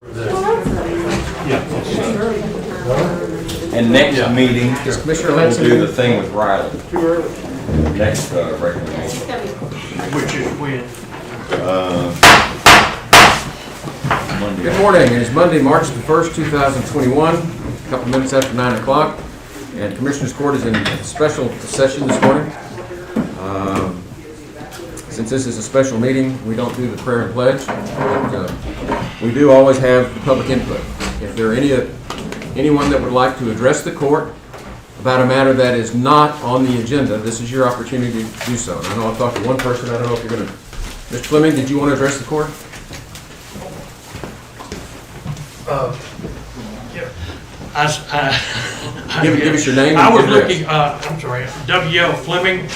And next meeting, Commissioner we'll Lansing. do the thing with Riley. Next recommendation. Which is when? Monday. Good morning. It is Monday, March the 1st, 2021, a couple minutes after 9 o'clock, and Commissioners Court is in special session this morning. Since this is a special meeting, we don't do the prayer and pledge, but we do always have public input. If there are anyone that would like to address the court about a matter that is not on the agenda, this is your opportunity to do so. And I know I've talked to one person. I don't know if you're going to... Mr. Fleming, did you want to address the court? Give us your name. I and was address. looking, I'm sorry, W.L. Fleming,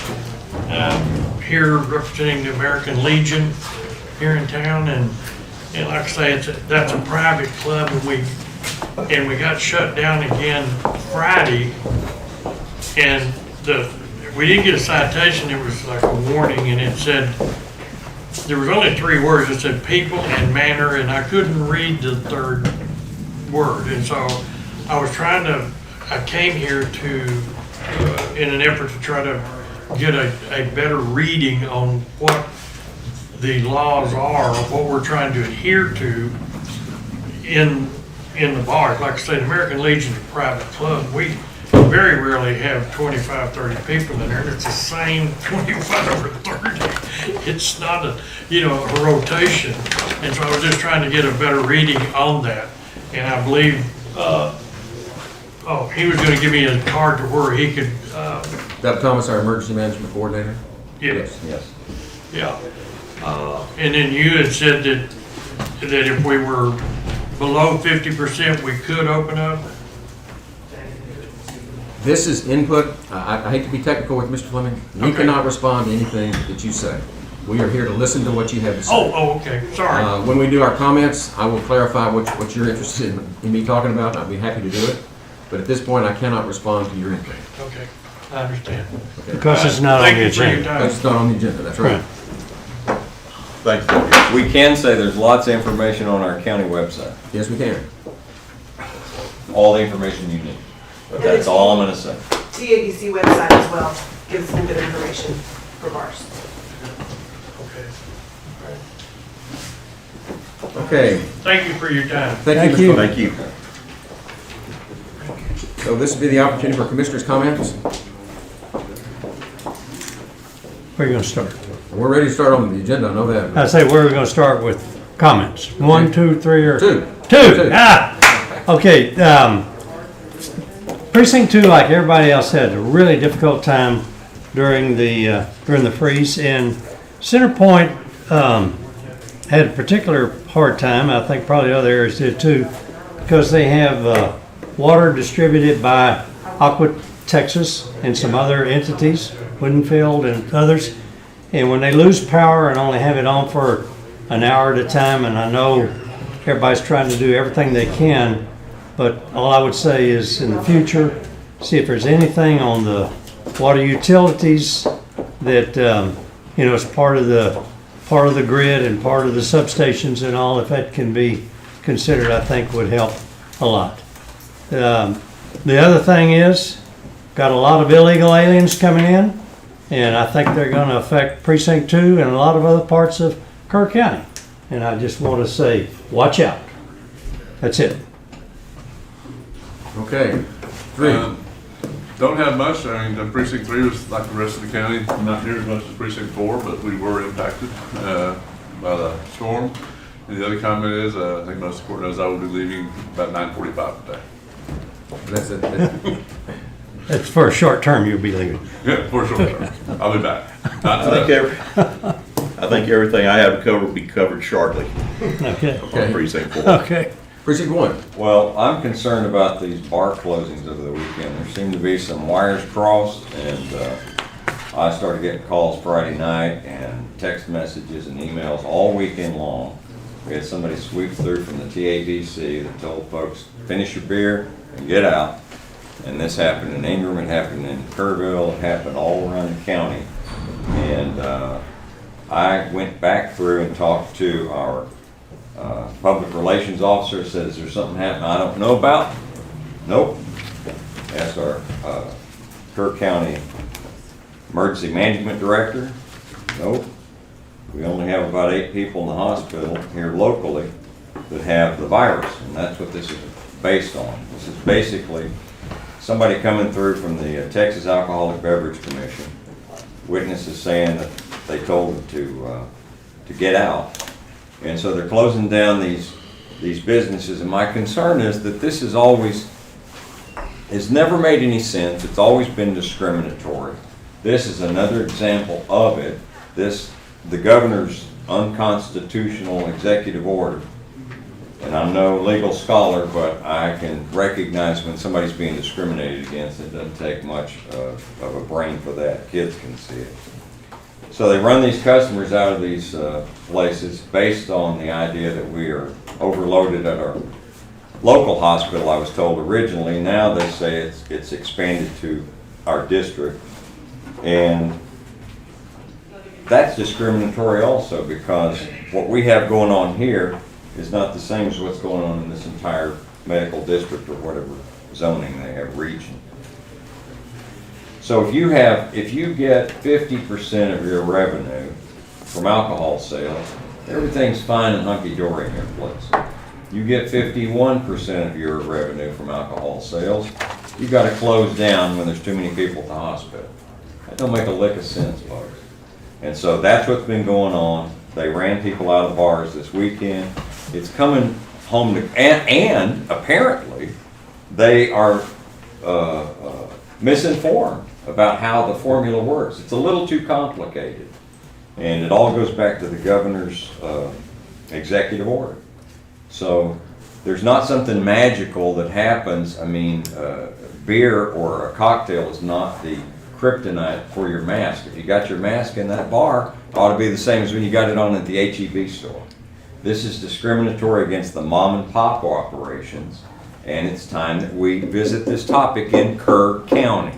here representing the American Legion here in town, and like I say, that's a private club, and we got shut down again Friday, and we didn't get a citation. It was like a warning, and it said, there was only 3 words. It said people and manner, and I couldn't read the third word, and so I came here to, in an effort to try to get a better reading on what the laws are, what we're trying to adhere to in the bars. Like I say, the American Legion is a private club. We very rarely have 25, 30 people in there, and it's the same 25 or 30. It's not a rotation. And so I was just trying to get a better reading on that. And I believe, he was gonna give me a card to where he could, Deb Thomas, our emergency management coordinator. yes. Yes. And then you had said that if we were below 50%, we could open up. This is input. I hate to be technical with Mr. Fleming. We Okay. cannot respond to anything that you say. We are here to listen to what you have to say. Okay, sorry. When we do our comments, I will clarify what you're interested in me talking about, and I'd be happy to do it. But at this point, I cannot respond to your input. Okay, I understand. Because it's not on Thank the you for your agenda. time. That's not on the agenda, that's right. Thanks. We can say there's lots of information on our county website. Yes, we can. All the information you need. But that's all I'm gonna say. TABC website as well gives some good information for bars. Okay. Okay. Thank you for your time. Thank you, Mr. Fleming. Thank you. So this would be the opportunity for commissioners' comments. Where are you going to start? We're ready to start on the agenda, I know that. I say we're going to start with comments. 1, 2, 3, or Two. Two. Okay. Precinct 2, like everybody else, had a really difficult time during the freeze, and Center Point had a particular hard time. I think probably other areas did too, because they have water distributed by Aqua Texas and some other entities, Woodinfield and others. And when they lose power and only have it on for an hour at a time, and I know everybody's trying to do everything they can, but all I would say is in the future, see if there's anything on the water utilities that is part of the grid and part of the substations and all. If that can be considered, I think would help a lot. The other thing is, got a lot of illegal aliens coming in, and I think they're going to affect Precinct 2 and a lot of other parts of Kerr County. And I just want to say, watch out. That's it. Okay. 3. Don't have much. I mean, the precinct 3 was like the rest of the county, not near as much as precinct 4, but we were impacted by the storm. And the other comment is, I think most of the court knows I will be leaving about 9:45 today. That's it. That's for a short term you'll be leaving. Yeah, for sure. I'll be back. Not I today. think everything I have to cover will be covered shortly Okay. on precinct 4. Okay. Precinct 1. Well, I'm concerned about these bar closings over the weekend. There seem to be some wires crossed, and I started getting calls Friday night and text messages and emails all weekend long. We had somebody sweep through from the TABC that told folks, finish your beer and get out. And this happened in Ingram, it happened in Kerrville, it happened all around the county. And I went back through and talked to our Public relations officer said, is there something happening I don't know about? Nope. Asked our Kerr County Emergency Management Director. Nope. We only have about 8 people in the hospital here locally that have the virus, and that's what this is based on. This is basically somebody coming through from the Texas Alcoholic Beverage Commission. Witnesses saying that they told them to get out, and so they're closing down these businesses. And my concern is that this is always has never made any sense. It's always been discriminatory. This is another example of it. The governor's unconstitutional executive order. And I'm no legal scholar, but I can recognize when somebody's being discriminated against. It doesn't take much of a brain for that. Kids can see it. So they run these customers out of these places based on the idea that we are overloaded at our local hospital, I was told originally. Now they say it's expanded to our district. And that's discriminatory also, because what we have going on here is not the same as what's going on in this entire medical district or whatever zoning they have, region. So if you get 50% of your revenue from alcohol sales, everything's fine and hunky-dory in your place. You get 51% of your revenue from alcohol sales, you've got to close down when there's too many people at the hospital. That don't make a lick of sense, folks. And so that's what's been going on. They ran people out of bars this weekend. It's coming home to, and apparently they are misinformed about how the formula works. It's a little too complicated. And it all goes back to the governor's executive order. So there's not something magical that happens. I mean, beer or a cocktail is not the kryptonite for your mask. If you got your mask in that bar, it ought to be the same as when you got it on at the H-E-B store. This is discriminatory against the mom and pop operations, and it's time that we visit this topic in Kerr County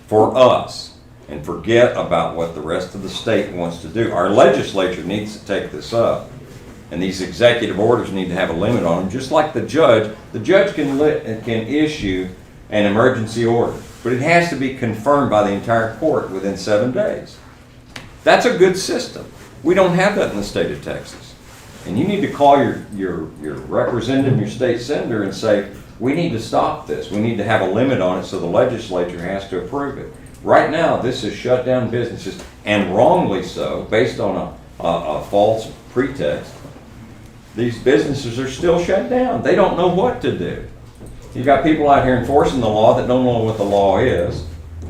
for us and forget about what the rest of the state wants to do. Our legislature needs to take this up, and these executive orders need to have a limit on them, just like the judge. The judge can issue an emergency order, but it has to be confirmed by the entire court within 7 days. That's a good system. We don't have that in the state of Texas. And you need to call your representative, your state senator, and say, we need to stop this. We need to have a limit on it so the legislature has to approve it. Right now, this has shut down businesses, and wrongly so, based on a false pretext. These businesses are still shut down. They don't know what to do. You've got people out here enforcing the law that don't know what the law is.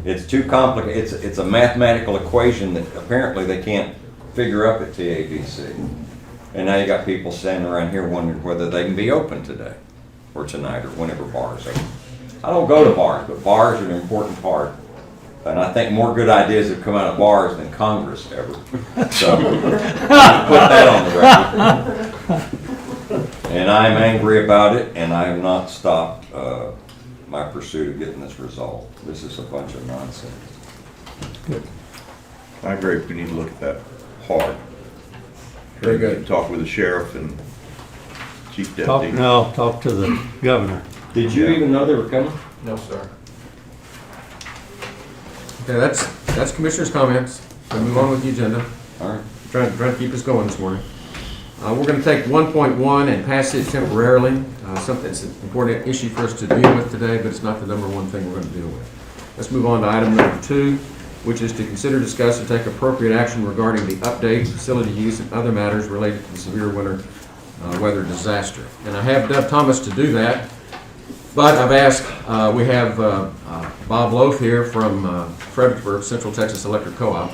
It's too complicated. It's a mathematical equation that apparently they can't figure up at TABC. And now you got people standing around here wondering whether they can be open today or tonight or whenever bars are. I don't go to bars, but bars are an important part. And I think more good ideas have come out of bars than Congress ever. So put that on the record. And I'm angry about it, and I have not stopped my pursuit of getting this resolved. This is a bunch of nonsense. Good. I agree, we need to look at that hard. Very good. Talk with the sheriff and chief Talk deputy. to the governor. Did you even know they were coming? No, sir. Okay, that's commissioners' comments. We'll move on with the agenda. All right. Trying to keep us going this morning. We're going to take 1.1 and pass it temporarily. It's an important issue for us to deal with today, but it's not the number one thing we're going to deal with. Let's move on to item number 2, which is to consider, discuss, and take appropriate action regarding the update, facility use, and other matters related to the severe winter weather disaster. And I have Deb Thomas to do that, but I've asked, we have Bob Loaf here from Fredericksburg, Central Texas Electric Co-op.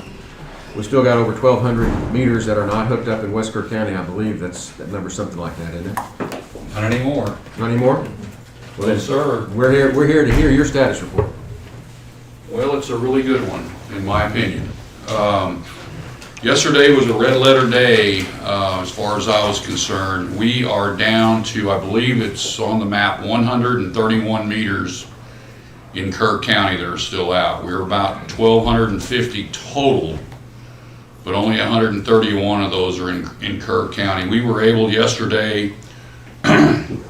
We still got over 1,200 meters that are not hooked up in West Kerr County. I believe that number's something like that, isn't it? Not anymore. Not anymore? Well, Yes, sir. We're here to hear your status report. Well, it's a really good one, in my opinion. Yesterday was a red letter day, as far as I was concerned. We are down to, I believe it's on the map, 131 meters in Kerr County that are still out. We're about 1,250 total but only 131 of those are in Kerr County. We were able yesterday and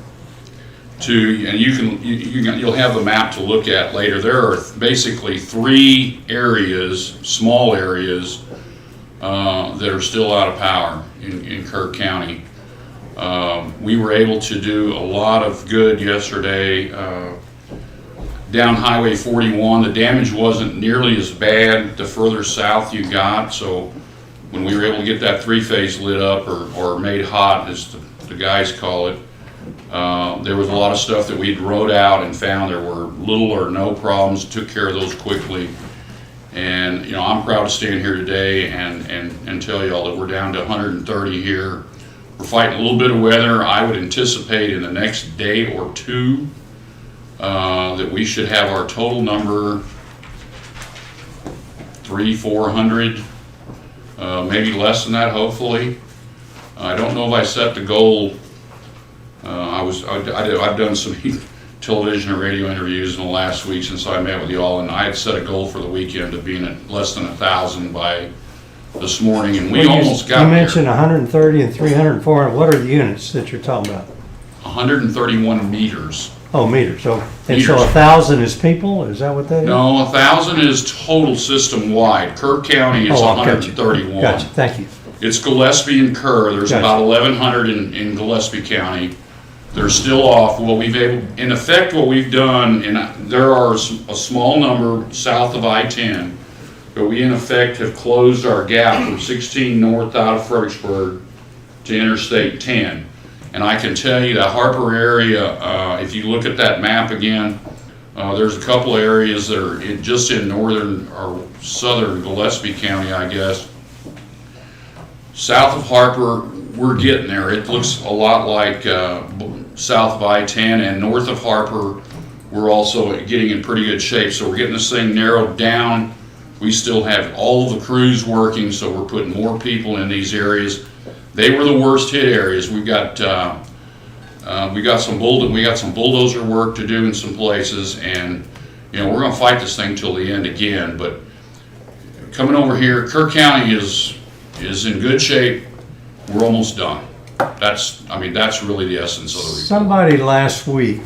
you'll have the map to look at later. There are basically 3 areas, small areas, that are still out of power in Kerr County. We were able to do a lot of good yesterday. Down Highway 41, the damage wasn't nearly as bad the further south you got, so when we were able to get that 3-phase lit up, or made hot as the guys call it, there was a lot of stuff that we'd rode out and found there were little or no problems, took care of those quickly. And you know, I'm proud to stand here today and tell y'all that we're down to 130 here. We're fighting a little bit of weather. I would anticipate in the next day or 2 that we should have our total number 300-400, maybe less than that, hopefully. I don't know if I set the goal. I've done some television and radio interviews in the last week since I met with y'all, and I had set a goal for the weekend of being at less than 1,000 by this morning, and we almost got there. You mentioned 130 and 300 and 400. What are the units that you're talking about? 131 meters. Oh, meters. So, and Meters. so 1,000 is people? Is that what that is? No, 1,000 is total system wide. Kerr County is Oh, I got you. 131. Gotcha. Thank you. It's Gillespie and Kerr. There's Gotcha. about 1,100 in Gillespie County. They're still off. Well, in effect, what we've done, and there are a small number south of I-10, but we in effect have closed our gap from 16 north out of Fredericksburg to Interstate 10. And I can tell you that Harper area, if you look at that map again, there's a couple areas that are just in northern or southern Gillespie County, I guess. South of Harper, we're getting there. It looks a lot like south of I-10, and north of Harper, we're also getting in pretty good shape. So we're getting this thing narrowed down. We still have all of the crews working, so we're putting more people in these areas. They were the worst hit areas. We got some bulldozer work to do in some places, and you know, we're going to fight this thing till the end again. But coming over here, Kerr County is in good shape. We're almost done. That's really the essence of the report. Somebody last week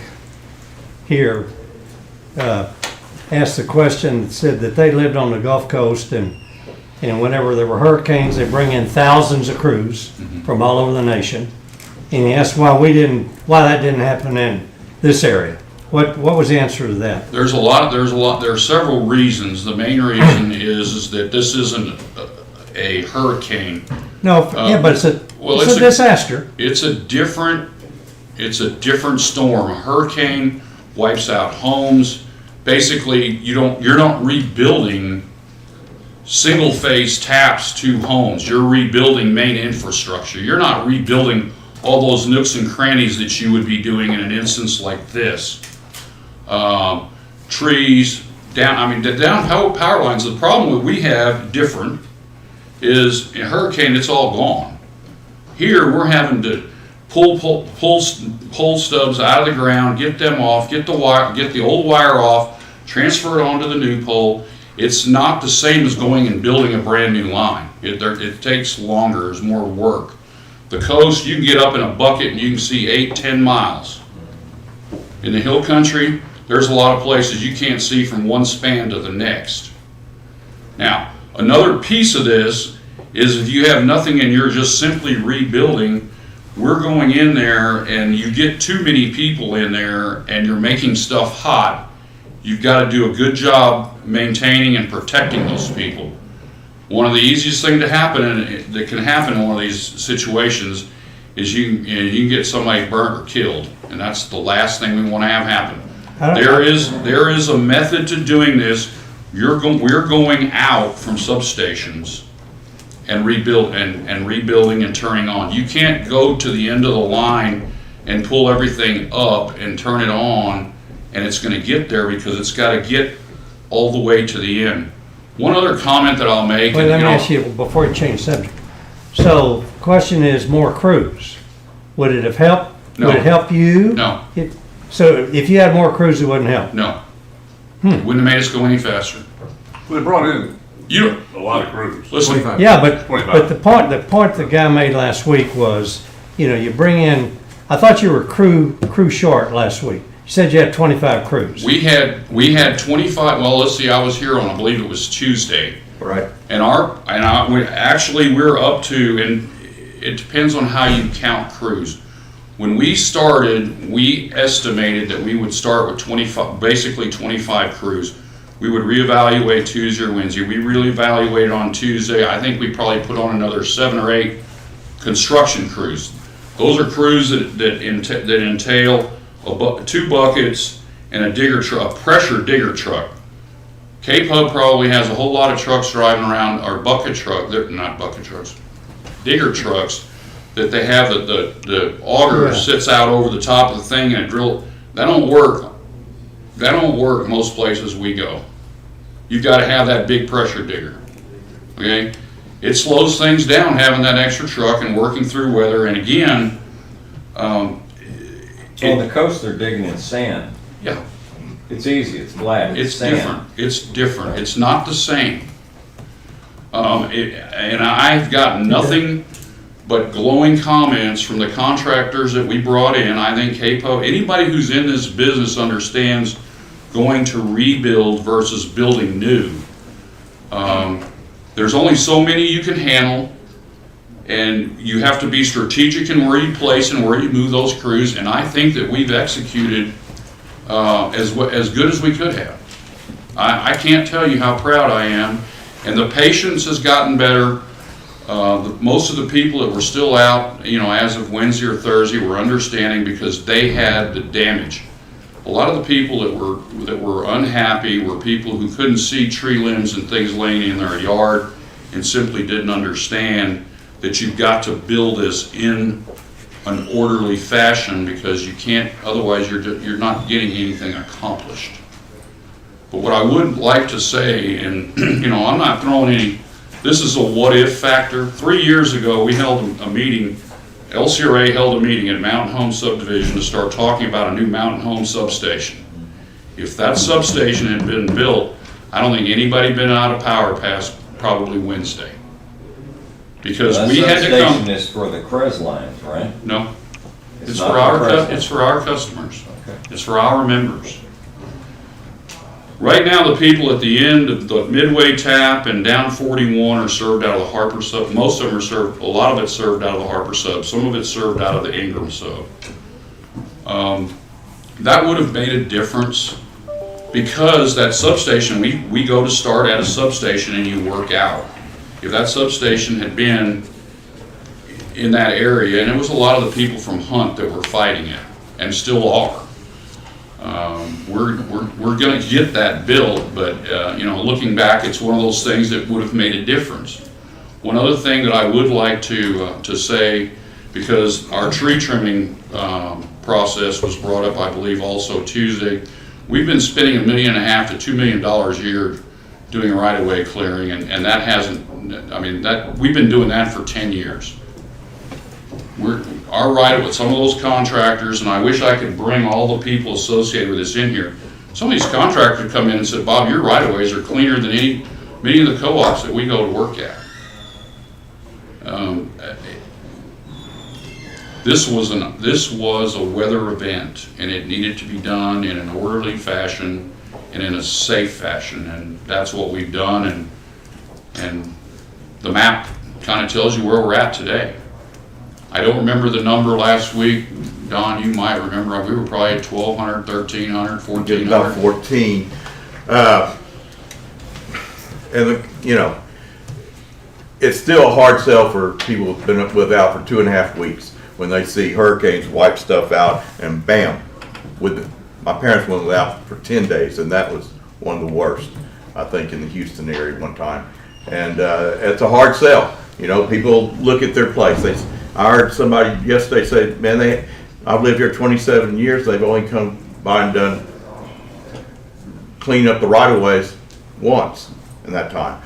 here asked the question that said that they lived on the Gulf Coast, and whenever there were hurricanes, they bring in thousands of crews from all over the nation. And he asked why that didn't happen in this area. What was the answer to that? There are several reasons. The main reason is that this isn't a hurricane. No, but it's a disaster. It's a different storm. A hurricane wipes out homes. Basically, you're not rebuilding single phase taps to homes. You're rebuilding main infrastructure. You're not rebuilding all those nooks and crannies that you would be doing in an instance like this. Trees, the down power lines. The problem we have different is in a hurricane, it's all gone. Here, we're having to pull stubs out of the ground, get them off, get the old wire off, transfer it onto the new pole. It's not the same as going and building a brand new line. It takes longer, there's more work. The coast, you can get up in a bucket and you can see 8-10 miles. In the hill country, there's a lot of places you can't see from one span to the next. Now, another piece of this is if you have nothing and you're just simply rebuilding, we're going in there and you get too many people in there and you're making stuff hot, you've got to do a good job maintaining and protecting those people. One of the easiest things that can happen in one of these situations is you can get somebody burnt or killed, and that's the last thing we want to have happen. There is a method to doing this. We're going out from substations and rebuilding and turning on. You can't go to the end of the line and pull everything up and turn it on, and it's going to get there because it's got to get all the way to the end. One other comment that I'll make. Well, let me ask you before you change subject. So, question is more crews. Would it have helped? No. Would it help you? No. So, if you had more crews, it wouldn't help. No. It wouldn't have made us go any faster. Well, they brought in You don't, A lot of crews. listen, 25. Yeah, but 25. the point the guy made last week was, you bring in, I thought you were crew short last week. You said you had 25 crews. we had 25, well, let's see, I was here on, I believe it was Tuesday. Right. And we're up to, and it depends on how you count crews. When we started, we estimated that we would start with basically 25 crews. We would reevaluate Tuesday or Wednesday. We really evaluated on Tuesday. I think we probably put on another 7 or 8 construction crews. Those are crews that entail 2 buckets and a digger truck, a pressure digger truck. K-Pub probably has a whole lot of trucks driving around, or they're not bucket trucks, digger trucks, that they have the auger Yeah. sits out over the top of the thing and drill. That don't work most places we go. You've got to have that big pressure digger. Okay? It slows things down having that extra truck and working through weather. And again, On the coast, they're digging in sand. yeah, It's easy, it's flat, it's it's sand. different. It's different. It's not the same. And I've got nothing but glowing comments from the contractors that we brought in. I think K-Pub, anybody who's in this business understands going to rebuild versus building new. There's only so many you can handle, and you have to be strategic in where you place and where you move those crews, and I think that we've executed as good as we could have. I can't tell you how proud I am, and the patience has gotten better. Most of the people that were still out, as of Wednesday or Thursday, were understanding because they had the damage. A lot of the people that were unhappy were people who couldn't see tree limbs and things laying in their yard and simply didn't understand that you've got to build this in an orderly fashion because you can't, otherwise you're not getting anything accomplished. But what I would like to say, and I'm not throwing any, this is a what if factor. 3 years ago, we held a meeting, LCRA held a meeting at Mountain Home Subdivision to start talking about a new Mountain Home substation. If that substation had been built, I don't think anybody been out of power past probably Wednesday. Because That we had to substation come, is for the Krez lines, right? no, it's not for our, Krez it's for our customers. Okay. It's for our members. Right now, the people at the end of the Midway Tap and down 41 are served out of the Harper Sub. Most of them are served, a lot of it's served out of the Harper Sub. Some of it's served out of the Ingram Sub. That would have made a difference because that substation, we go to start at a substation and you work out. If that substation had been in that area, and it was a lot of the people from Hunt that were fighting it, and still are. We're going to get that built, but looking back, it's one of those things that would have made a difference. One other thing that I would like to say, because our tree trimming process was brought up, I believe, also Tuesday. We've been spending $1.5 million to $2 million a year doing right-of-way clearing, and that hasn't. We've been doing that for 10 years. Our right-of-way, some of those contractors, and I wish I could bring all the people associated with this in here. Some of these contractors come in and said, Bob, your right-of-ways are cleaner than many of the co-ops that we go to work at. This was a weather event, and it needed to be done in an orderly fashion and in a safe fashion, and that's what we've done, and the map kind of tells you where we're at today. I don't remember the number last week. Don, you might remember. We were probably at 1,200, 1,300, 1,400. About 14. It's still a hard sell for people who've been without for 2.5 weeks when they see hurricanes wipe stuff out and bam. My parents went without for 10 days, and that was one of the worst, I think, in the Houston area one time. And it's a hard sell. People look at their place. I heard somebody yesterday say, man, I've lived here 27 years. They've only come by and done clean up the right-of-ways once in that time.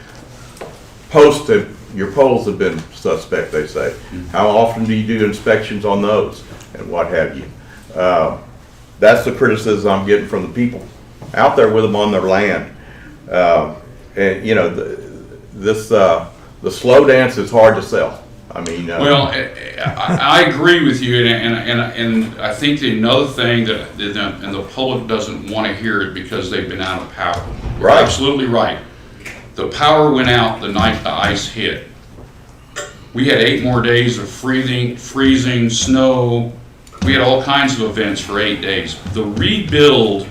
Your poles have been suspect, they say. Mm-hmm. How often do you do inspections on those and what have you? That's the criticism I'm getting from the people out there with them on their land. this, the slow dance is hard to sell. I mean, Well, I agree with you, and I think another thing that, and the public doesn't want to hear it because they've been out of power. You're Right. absolutely right. The power went out the night the ice hit. We had 8 more days of freezing, snow. We had all kinds of events for 8 days. The rebuild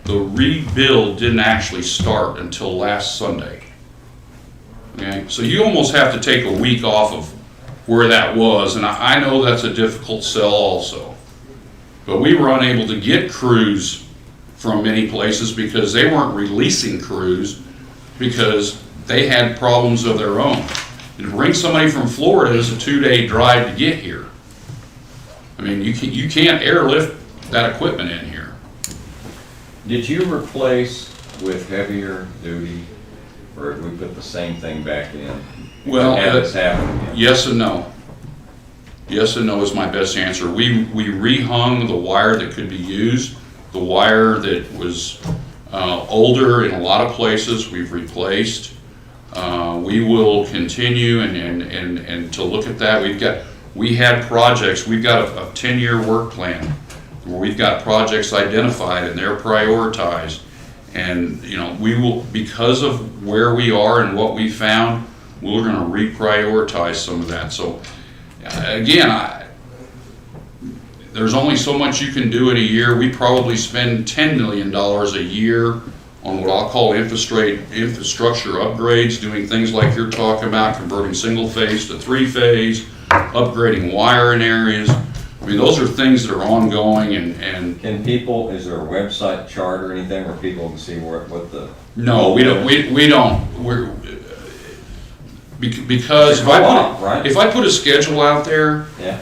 didn't actually start until last Sunday. Okay, so you almost have to take a week off of where that was, and I know that's a difficult sell also. But we were unable to get crews from many places because they weren't releasing crews because they had problems of their own. To bring somebody from Florida is a 2-day drive to get here. I mean, you can't airlift that equipment in here. Did you replace with heavier duty, or did we put the same thing back in? Well, Have this happen again? Yes and no. Yes and no is my best answer. We rehung the wire that could be used. The wire that was older in a lot of places, we've replaced. We will continue and to look at that. We had projects. We've got a 10-year work plan where we've got projects identified and they're prioritized. And you know, we will, because of where we are and what we found, we're going to reprioritize some of that. So again, there's only so much you can do in a year. We probably spend $10 million a year on what I'll call infrastructure upgrades, doing things like you're talking about, converting single phase to 3-phase, upgrading wire in areas. I mean, those are things that are ongoing and Can people, is there a website chart or anything where people can see what the? no, we don't. We're because It's a co-op, right? if I put a schedule out there, Yeah,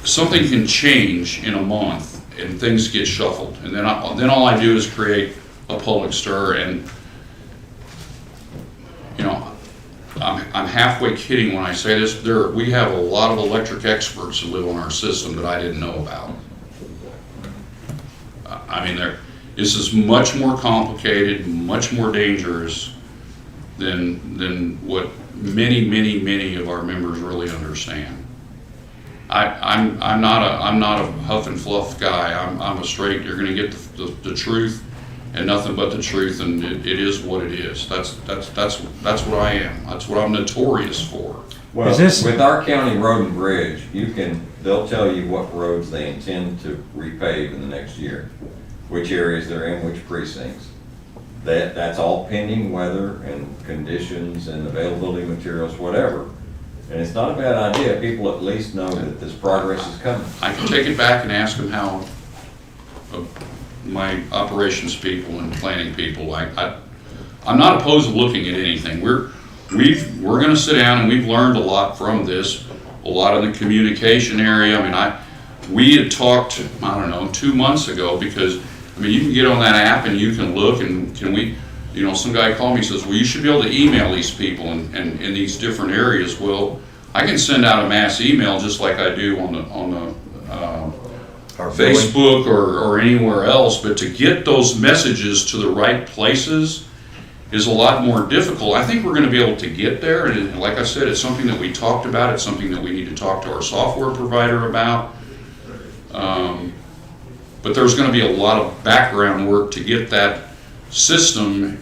something can change in a month and things get shuffled, and then all I do is create a public stir. And you know, I'm halfway kidding when I say this. We have a lot of electric experts who live on our system that I didn't know about. I mean, this is much more complicated, much more dangerous than what many of our members really understand. I'm not a huff and fluff guy. I'm a straight. You're going to get the truth and nothing but the truth, and it is what it is. That's what I am. That's what I'm notorious for. well, Is this- with our county road and bridge, they'll tell you what roads they intend to repave in the next year, which areas they're in, which precincts. That's all pending weather and conditions and availability of materials, whatever. And it's not a bad idea. People at least know that this progress is coming. I can take it back and ask them how my operations people and planning people. I'm not opposed to looking at anything. We're going to sit down, and we've learned a lot from this. A lot in the communication area. I mean, we had talked, I don't know, 2 months ago, because I mean, you can get on that app and you can look, and you know, some guy called me and says, well, you should be able to email these people and in these different areas. Well, I can send out a mass email just like I do on the our billing. Facebook or anywhere else, but to get those messages to the right places is a lot more difficult. I think we're going to be able to get there, and like I said, it's something that we talked about. It's something that we need to talk to our software provider about. But there's going to be a lot of background work to get that system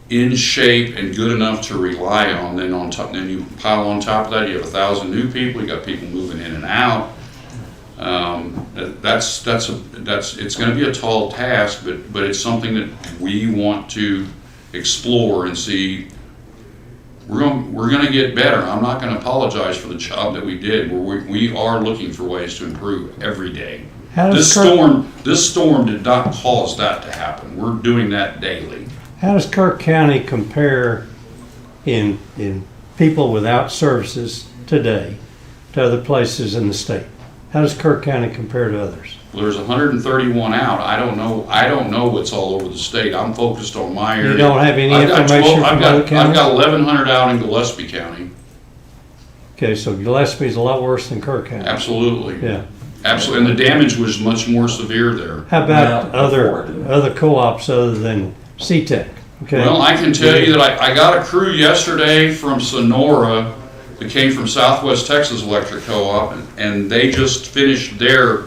in shape and good enough to rely on. Then you pile on top of that, you have 1,000 new people. You got people moving in and out. It's going to be a tall task, but it's something that we want to explore and see. We're going to get better. I'm not going to apologize for the job that we did. We are looking for ways to improve every day. This storm did not cause that to happen. We're doing that daily. How does Kerr County compare in people without services today to other places in the state? How does Kerr County compare to others? Well, there's 131 out. I don't know what's all over the state. I'm focused on my area. You don't have any I've got information from other I've counties? got 1,100 out in Gillespie County. Okay, so Gillespie's a lot worse than Kerr County. Absolutely. Yeah. Absolutely, and the damage was much more severe there. How about Now, before it. other co-ops other than CTEC? Okay. Well, I can tell you that I got a crew yesterday from Sonora that came from Southwest Texas Electric Co-op, and they just finished their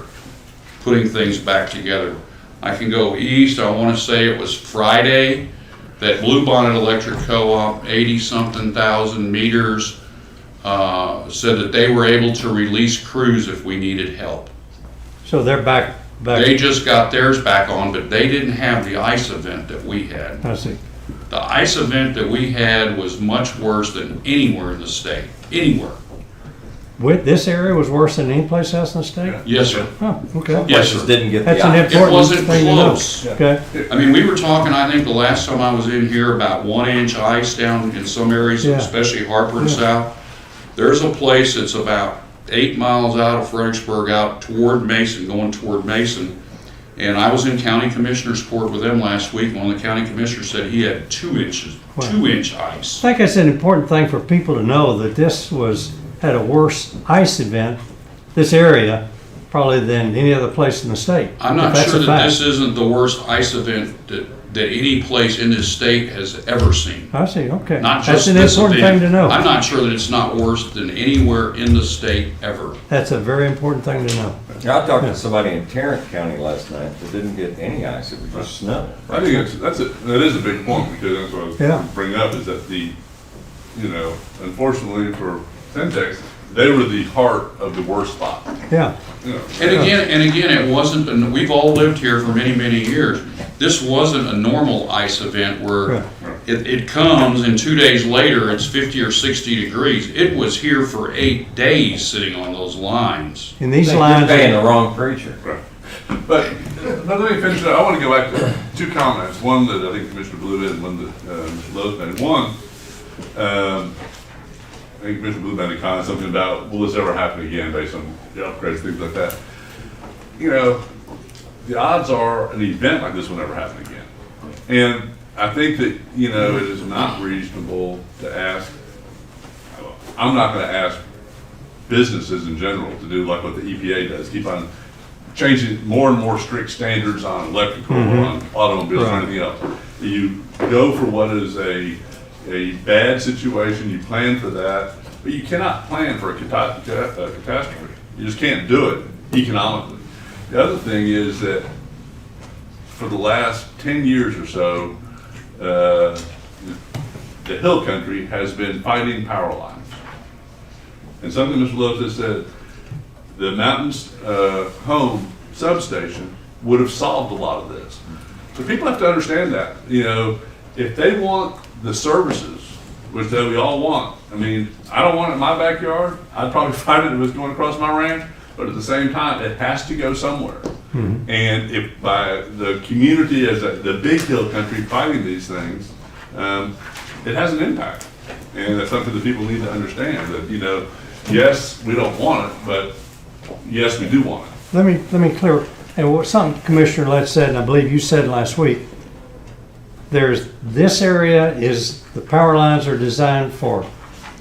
putting things back together. I can go east, I want to say it was Friday, that Blue Bonnet Electric Co-op, 80-something thousand meters, said that they were able to release crews if we needed help. So they're back. They just got theirs back on, but they didn't have the ice event that we had. I see. The ice event that we had was much worse than anywhere in the state, anywhere. This area was worse than any place else in the state? Yes, sir. Oh, okay. Yes, Places sir. didn't get That's the an ice. It important wasn't thing to know. close. Okay. I mean, we were talking, I think the last time I was in here, about 1-inch ice down in some areas, Yeah. especially Harper and Yeah. South. There's a place that's about 8 miles out of Fredericksburg, out toward Mason, going toward Mason. And I was in county commissioner's court with them last week, and one of the county commissioners said he had 2 inches, Wow. 2-inch ice. I think it's an important thing for people to know that this had a worse ice event, this area, probably than any other place in the state. I'm not If that's sure a that fact. this isn't the worst ice event that any place in this state has ever seen. I see, okay. Not That's just an this important event. thing to know. I'm not sure that it's not worse than anywhere in the state ever. That's a very important thing to know. Yeah, I talked to somebody in Tarrant County last night that didn't get any ice, it was just snow. I think that is a big point, because that's what I was Yeah. going to bring up, is that unfortunately for Centex, they were the heart of the worst spot. Yeah, You know. And again, it wasn't, and we've all lived here for many, many years. This wasn't a normal ice event where Right. it comes and 2 days later it's 50 or 60 degrees. It was here for 8 days sitting on those lines. and these You're lines, paying the wrong preacher. But let me finish. I want to go back to 2 comments. One that I think Commissioner Blue made, and one that Mr. Lowe's made. One, I think Commissioner Blue made a comment, something about, will this ever happen again, based on the upgrades, things like that. The odds are an event like this will never happen again. And I think that, it is not reasonable to ask, I'm not going to ask businesses in general to do like what the EPA does, keep on changing more and more strict standards on electrical, on automobiles, or Right. anything else. You go for what is a bad situation, you plan for that, but you cannot plan for a catastrophe. You just can't do it economically. The other thing is that for the last 10 years or so, the hill country has been fighting power lines. And something Mr. Lopes has said, the Mountains Home substation would have solved a lot of this. So people have to understand that, if they want the services, which we all want. I mean, I don't want it in my backyard. I'd probably fight it if it was going across my ranch, but at the same time, it has to go somewhere. And if by the community as the big hill country fighting these things, it has an impact. And that's something that people need to understand, that, yes, we don't want it, but yes, we do want it. let me clear, and what something Commissioner Letts said, and I believe you said last week, this area the power lines are designed for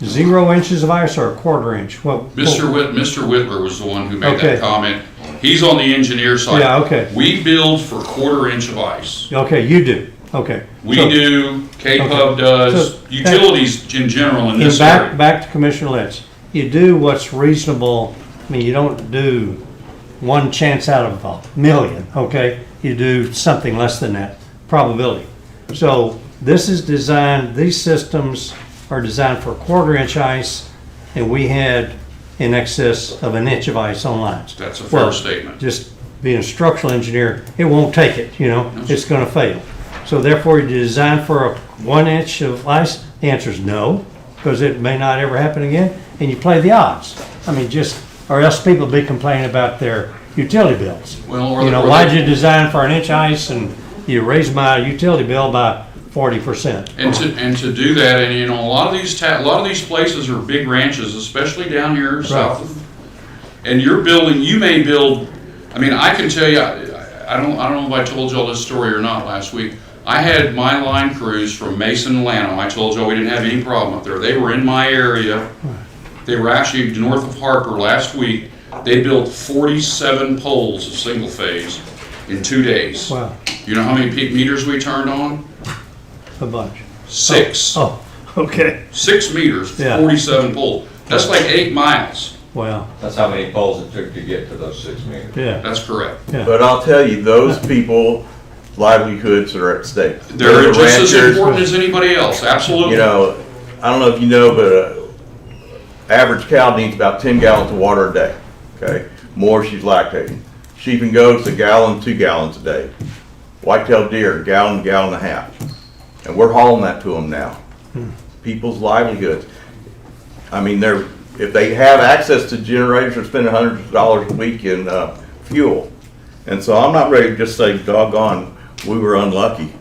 0 inches of ice or a 1/4 inch? Mr. Whitler was the one who made Okay. that comment. He's on the engineer side. Yeah, okay. We build for 1/4 inch of ice. Okay, you do, okay. We So- do, K-Pub Okay. does, So- utilities in general in And this area. back to Commissioner Letts, you do what's reasonable, I mean, you don't do 1 chance out of a million, okay? You do something less than that, probability. So this is designed, these systems are designed for 1/4 inch ice, and we had in excess of 1 inch of ice on lines. That's a fair Well, statement. Just being a structural engineer, it won't take it, it's gonna fail. So therefore, you design for a 1 inch of ice, the answer is no, because it may not ever happen again, and you play the odds. I mean, or else people be complaining about their utility bills. Well, or Why'd you design for 1 inch ice and you raise my utility bill by 40%? And to do that, and a lot of these places are big ranches, especially down here south of, and you may build, I mean, I can tell you, I don't know if I told y'all this story or not last week. I had my line crews from Mason and Lanham. I told y'all we didn't have any problem up there. They were in my area. They were actually north of Harper last week. They built 47 poles of single phase in 2 days. Wow. You know how many meters we turned on? A bunch. 6. Oh, okay. 6 meters, Yeah. 47 poles. That's like 8 miles. Wow. That's how many poles it took to get to those 6 meters. Yeah. That's correct. Yeah. But I'll tell you, those people, livelihoods are at stake. They're the just as ranchers. important as anybody else, absolutely. You know, I don't know if you know, but average cow needs about 10 gallons of water a day, okay? More, she's lactating. Sheep and goats, 1 gallon, 2 gallons a day. White-tailed deer, 1 gallon, 1.5 gallons. And we're hauling that to them now. People's livelihoods. I mean, if they have access to generators, they're spending hundreds of dollars a week in fuel. And so I'm not ready to just say, doggone, we were unlucky.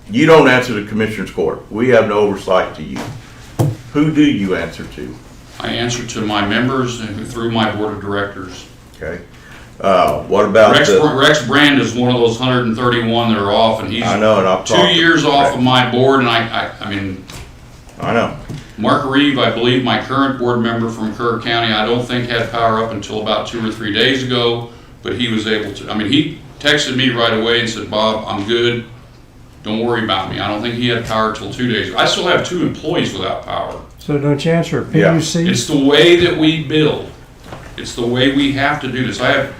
You don't answer to Commissioner's Court. We have no oversight to you. Who do you answer to? I answer to my members and through my board of directors. Okay. What about Rex Brand is one of those 131 that are off, and he's I know, and I've 2 talked to years off Rex. of my board, and I mean, I know. Mark Reeve, I believe, my current board member from Kerr County, I don't think had power up until about 2 or 3 days ago, but he was able to, I mean, he texted me right away and said, Bob, I'm good, don't worry about me. I don't think he had power till 2 days. I still have 2 employees without power. So don't you answer a Yeah. PUC? It's the way that we build. It's the way we have to do this. I have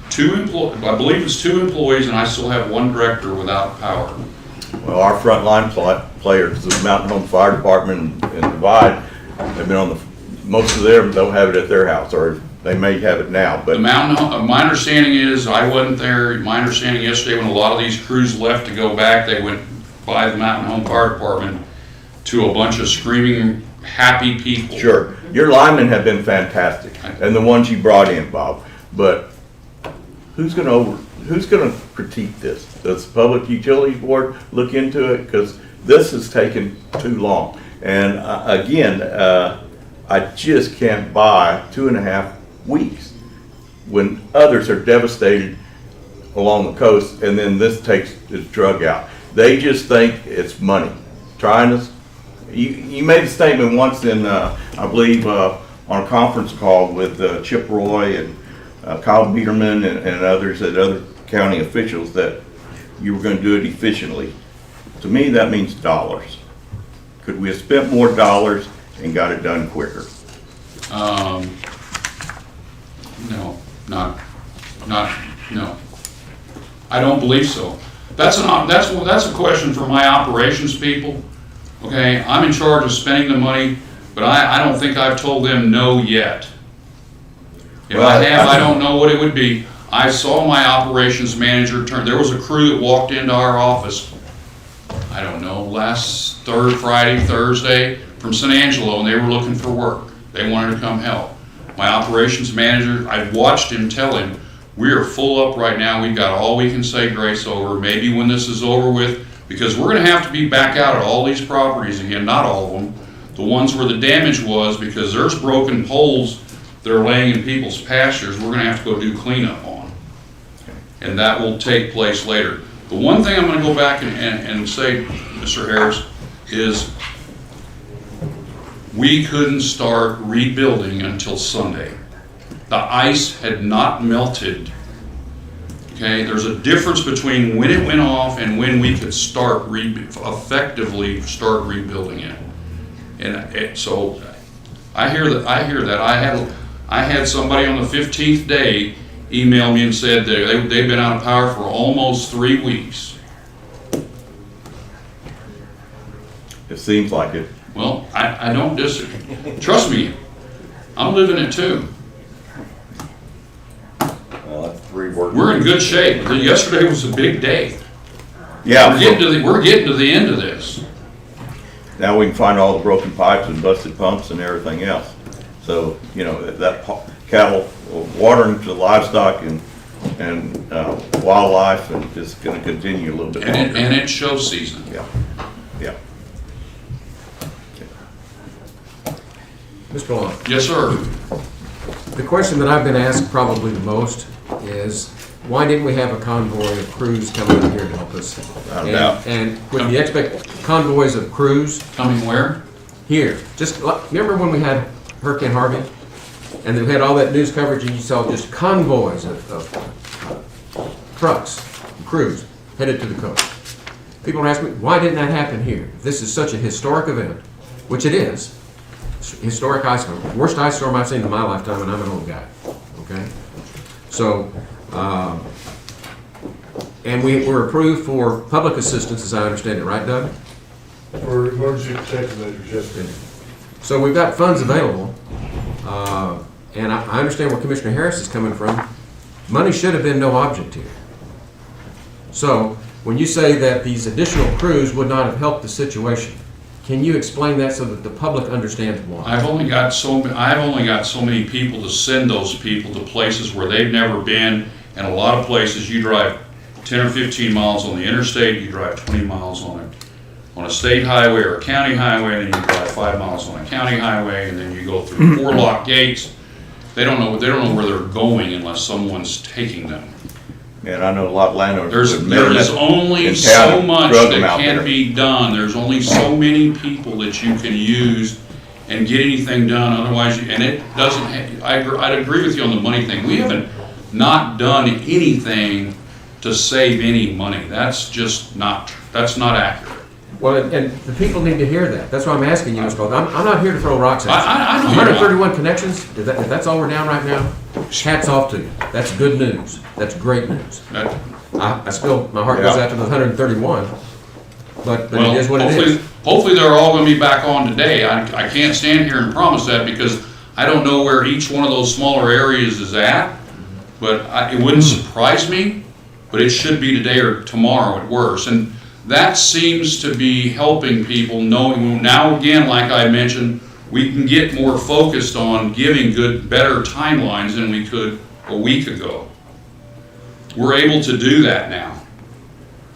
2 employees, I believe it's 2 employees, and I still have 1 director without power. Well, our frontline players, the Mountain Home Fire Department and Divide, have been on most of them don't have it at their house, or they may have it now, but. The Mountain, my understanding is, I wasn't there, my understanding yesterday when a lot of these crews left to go back, they went by the Mountain Home Fire Department to a bunch of screaming, happy people. Sure, your linemen have been fantastic, and the ones you brought in, Bob, but who's gonna critique this? Does the Public Utilities Board look into it? Because this has taken too long. And again, I just can't buy 2.5 weeks when others are devastated along the coast, and then this takes its drug out. They just think it's money. Trying to, you made a statement once in, I believe, on a conference call with Chip Roy and Kyle Biederman and others, and other county officials, that you were going to do it efficiently. To me, that means dollars. Could we have spent more dollars and got it done quicker? No, no. I don't believe so. That's a question for my operations people. Okay, I'm in charge of spending the money, but I don't think I've told them no yet. If Well, I have, I don't know what it would be. I saw my operations manager there was a crew that walked into our office, I don't know, last Friday, Thursday, from San Angelo, and they were looking for work. They wanted to come help. My operations manager, I watched him tell him, we are full up right now, we've got all we can say grace over. Maybe when this is over with, because we're gonna have to be back out at all these properties again, not all of them, the ones where the damage was, because there's broken poles that are laying in people's pastures, we're gonna have to go do cleanup on. And that will take place later. The one thing I'm gonna go back and say, Mr. Harris, is we couldn't start rebuilding until Sunday. The ice had not melted. Okay, there's a difference between when it went off and when we could start effectively start rebuilding it. And so I hear that. I had somebody on the 15th day email me and said that they've been out of power for almost 3 weeks. It seems like it. Well, I don't disagree. Trust me, I'm living it too. Well, that's 3 work. We're in good shape. Yesterday was a big day. Yeah. We're getting to the end of this. Now we can find all the broken pipes and busted pumps and everything else. So, you know, that cattle watering to livestock and wildlife, and it's going to continue a little bit longer. And it's show season. Yeah, yeah. Mr. Long, Yes, sir. the question that I've been asked probably the most is, why didn't we have a convoy of crews coming in here to help us? Without a doubt. And with the convoys of crews Coming where? here, remember when we had Hurricane Harvey? And we had all that news coverage, and you saw just convoys of trucks, crews headed to the coast. people are asking me, why didn't that happen here? This is such a historic event, which it is. Historic ice storm, worst ice storm I've seen in my lifetime, and I'm an old guy, okay? So, and we were approved for public assistance, as I understand it, right, Doug? For emergency protection measures, yes, sir. So we've got funds available, and I understand where Commissioner Harris is coming from. Money should have been no object here. So, when you say that these additional crews would not have helped the situation, can you explain that so that the public understands why? I've only got so many people to send those people to places where they've never been, and a lot of places you drive 10 or 15 miles on the interstate, you drive 20 miles on a state highway or a county highway, and then you drive 5 miles on a county highway, and then you go through 4 lock gates. They don't know where they're going unless someone's taking them. Man, I know a lot of landowners. There is only so much that can be done. There's only so many people that you can use and get anything done. Otherwise, and it doesn't. I'd agree with you on the money thing. We haven't not done anything to save any money. That's just not. That's not accurate. Well, and the people need to hear that. That's why I'm asking you, Mr. Gold. I'm not here to throw rocks at you. I know you're not. 131 connections, if that's all we're down right now, hats off to you. That's good news. That's great news. I still, my heart goes out to the 131, but it is what it is. Hopefully they're all gonna be back on today. I can't stand here and promise that because I don't know where each one of those smaller areas is at, but it wouldn't surprise me, but it should be today or tomorrow at worst. And that seems to be helping people knowing, now again, like I mentioned, we can get more focused on giving better timelines than we could a week ago. We're able to do that now.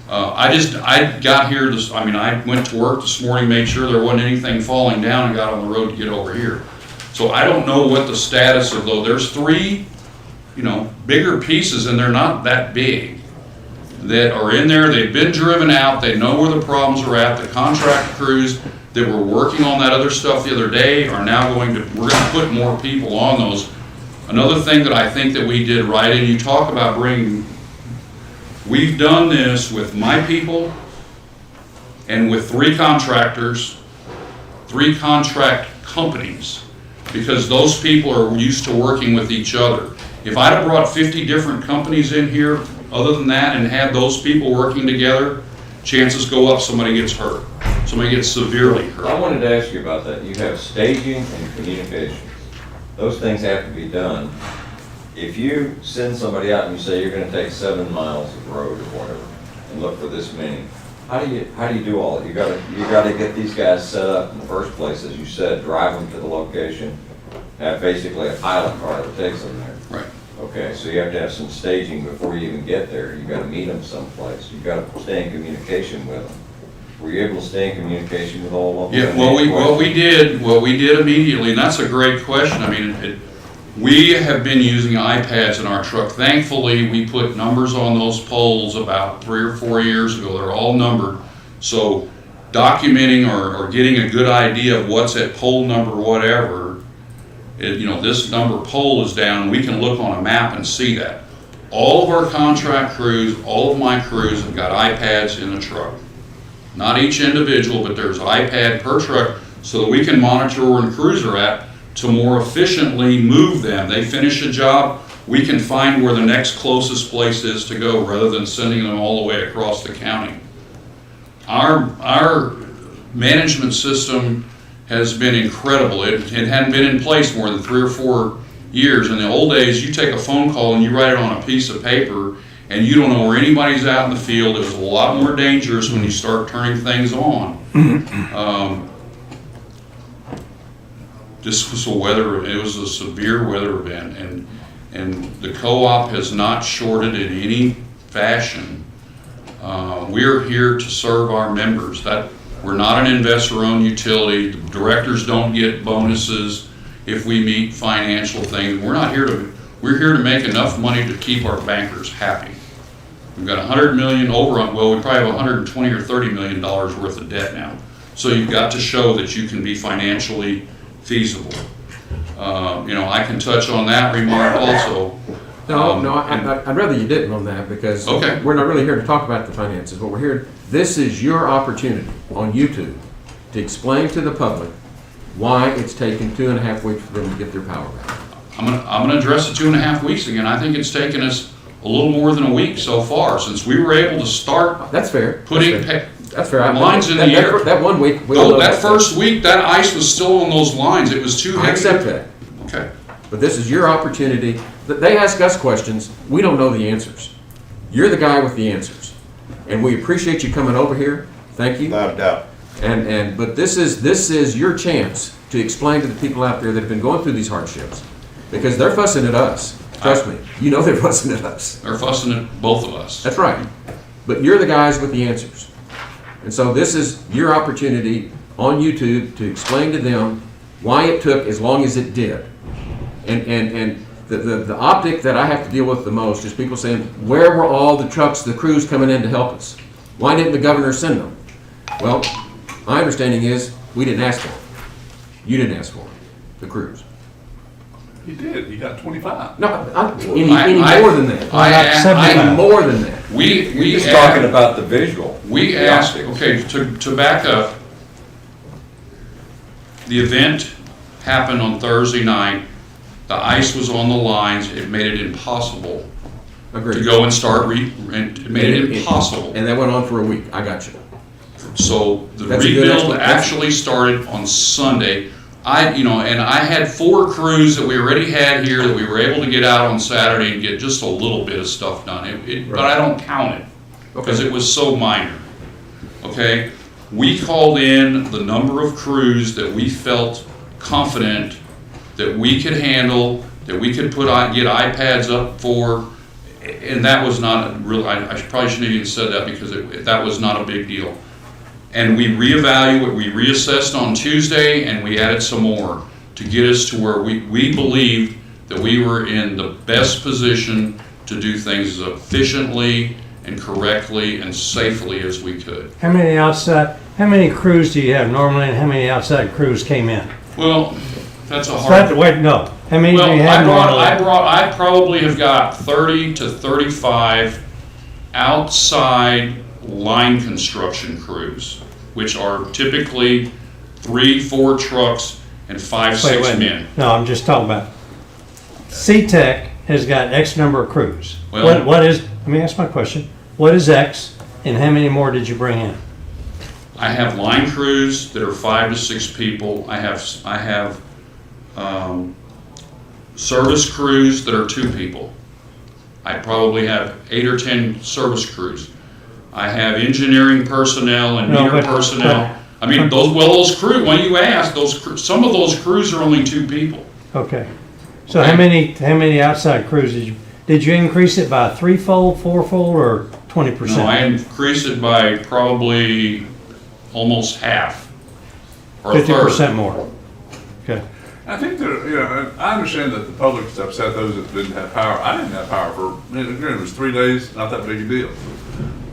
I got here I went to work this morning, made sure there wasn't anything falling down, and got on the road to get over here. So I don't know what the status of those, there's 3, bigger pieces, and they're not that big, that are in there. They've been driven out. They know where the problems are at. The contract crews that were working on that other stuff the other day are now we're going to put more people on those. Another thing that I think that we did right, and you talk about we've done this with my people and with 3 contractors, 3 contract companies, because those people are used to working with each other. If I'd have brought 50 different companies in here, other than that, and had those people working together, chances go up somebody gets hurt. Somebody gets severely hurt. I wanted to ask you about that. You have staging and communications. Those things have to be done. If you send somebody out and you say you're going to take 7 miles of road or whatever and look for this many, how do you do all that? You got to get these guys set up in the first place, as you said, drive them to the location, have basically a pilot car that takes them there. Right. Okay, so you have to have some staging before you even get there. You got to meet them someplace. You got to stay in communication with them. Were you able to stay in communication with all of them? Yeah. What we did immediately, and that's a great question. I mean, we have been using iPads in our truck. Thankfully, we put numbers on those poles about 3 or 4 years ago. They're all numbered. So documenting or getting a good idea of what's at pole number whatever, this number pole is down, we can look on a map and see that. All of our contract crews, all of my crews have got iPads in the truck. Not each individual, but there's iPad per truck so that we can monitor where the crews are at to more efficiently move them. They finish a job, we can find where the next closest place is to go rather than sending them all the way across the county. Our management system has been incredible. It hadn't been in place more than 3 or 4 years. In the old days, you take a phone call and you write it on a piece of paper and you don't know where anybody's out in the field. It was a lot more dangerous when you start turning things on. This was it was a severe weather event, and the co-op has not shorted in any fashion. We're here to serve our members. We're not an investor-owned utility. The directors don't get bonuses if we meet financial things. We're here to make enough money to keep our bankers happy. We've got $100 million we probably have $120 or $30 million worth of debt now. So you've got to show that you can be financially feasible. I can touch on that remark also. No, I'd rather you didn't on that, because Okay. we're not really here to talk about the finances. What we're here, this is your opportunity on YouTube to explain to the public why it's taken 2.5 weeks for them to get their power back. I'm gonna address the 2.5 weeks again. I think it's taken us a little more than a week so far, since we were able to start That's fair. putting That's fair. lines in the air. That 1 week. Oh, that first week, that ice was still on those lines. It was too heavy. I accept that. Okay. But this is your opportunity. They ask us questions, we don't know the answers. You're the guy with the answers. And we appreciate you coming over here. Thank you. Without a doubt. But this is your chance to explain to the people out there that have been going through these hardships. Because they're fussing at us. Trust me. You know they're fussing at us. They're fussing at both of us. That's right. But you're the guys with the answers. And so this is your opportunity on YouTube to explain to them why it took as long as it did. And the optic that I have to deal with the most is people saying, where were all the trucks, the crews coming in to help us? Why didn't the governor send them? Well, my understanding is we didn't ask for them. You didn't ask for them, the crews. He did, he got 25. No, any more than that. Any more than that. We He's talking about the visual. We the asked, optics. okay, to back up, the event happened on Thursday night. The ice was on the lines. It made it impossible Agreed. to go and start, it made it impossible. And that went on for a week. I got you. So the That's a good rebuild explanation. actually started on Sunday. And I had 4 crews that we already had here that we were able to get out on Saturday and get just a little bit of stuff done. But I don't count it because it was so minor. Okay? We called in the number of crews that we felt confident that we could handle, that we could get iPads up for, and that was not real. I probably shouldn't have even said that because that was not a big deal. And we reassessed on Tuesday, and we added some more to get us to where we believed that we were in the best position to do things as efficiently and correctly and safely as we could. How many crews do you have normally, and how many outside crews came in? Well, that's a hard. Wait, no. How many Well, do you have normally? I probably have got 30 to 35 outside line construction crews, which are typically 3-4 trucks and 5-6 men. No, I'm just talking about, C-Tech has got X number of crews. Well- Let me ask my question. What is X, and how many more did you bring in? I have line crews that are 5 to 6 people. I have service crews that are 2 people. I probably have 8 or 10 service crews. I have engineering personnel and No, meter but- personnel. I mean, those crews, when you ask, some of those crews are only 2 people. Okay. So how many outside crews did you increase it by 3-fold, 4-fold, or 20%? No, I increased it by probably almost half, or a third. 50% more. Okay. I think that, I understand that the public's upset those that didn't have power. I didn't have power for, it was 3 days, not that big a deal.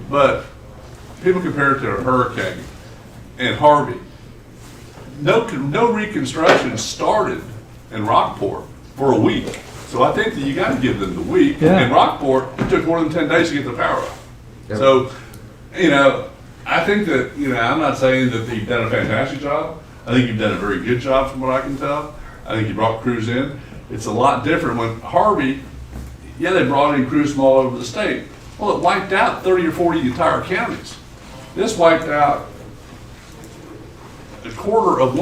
But people compare it to a hurricane and Harvey. No reconstruction started in Rockport for a week. So I think that you gotta give them the week. Yeah. In Rockport, it took more than 10 days to get the power up. Yep. So, I think that, I'm not saying that you've done a fantastic job. I think you've done a very good job from what I can tell. I think you brought crews in. It's a lot different when Harvey, they brought in crews from all over the state. Well, it wiped out 30 or 40 entire counties. This wiped out a quarter of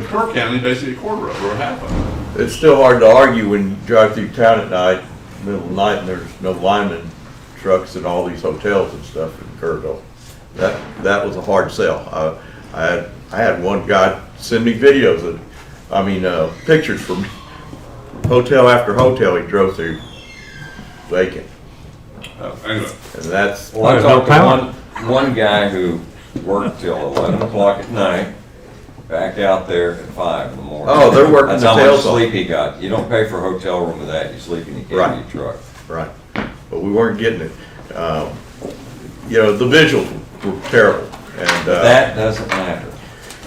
Kerr County, basically a quarter of it, or half of it. It's still hard to argue when you drive through town at night, middle of the night, and there's no lineman trucks and all these hotels and stuff in Kerrville. That was a hard sell. I had one guy send me videos pictures from hotel after hotel he drove through vacant. Anyway, And that's, Well, I There's talked no power. to one guy who worked till 11 o'clock at night, back out there at 5 in the morning. Oh, they're working That's the how much tails off. sleep he got. You don't pay for a hotel room with that, you sleep in your Right. cab in your truck. right. But we weren't getting it. The visuals were terrible. And That doesn't matter.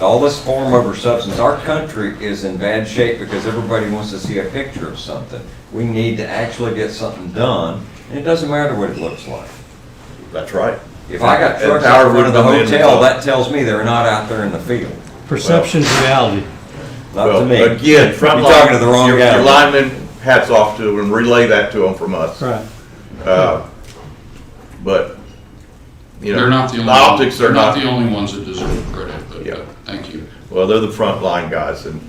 all this form over substance, our country is in bad shape because everybody wants to see a picture of something. We need to actually get something done, and it doesn't matter what it looks like. That's right. If I got And trucks power out front of the wouldn't have been hotel, involved. that tells me they're not out there in the field. Perception's reality. Not to Well, me. again, front You're talking to the wrong your guy. linemen, hats off to them, relay that to them from us. Right. But, you know, They're not the only, optics are they're not not, the only ones that deserve credit, but Yeah. thank you. well, they're the front line guys, and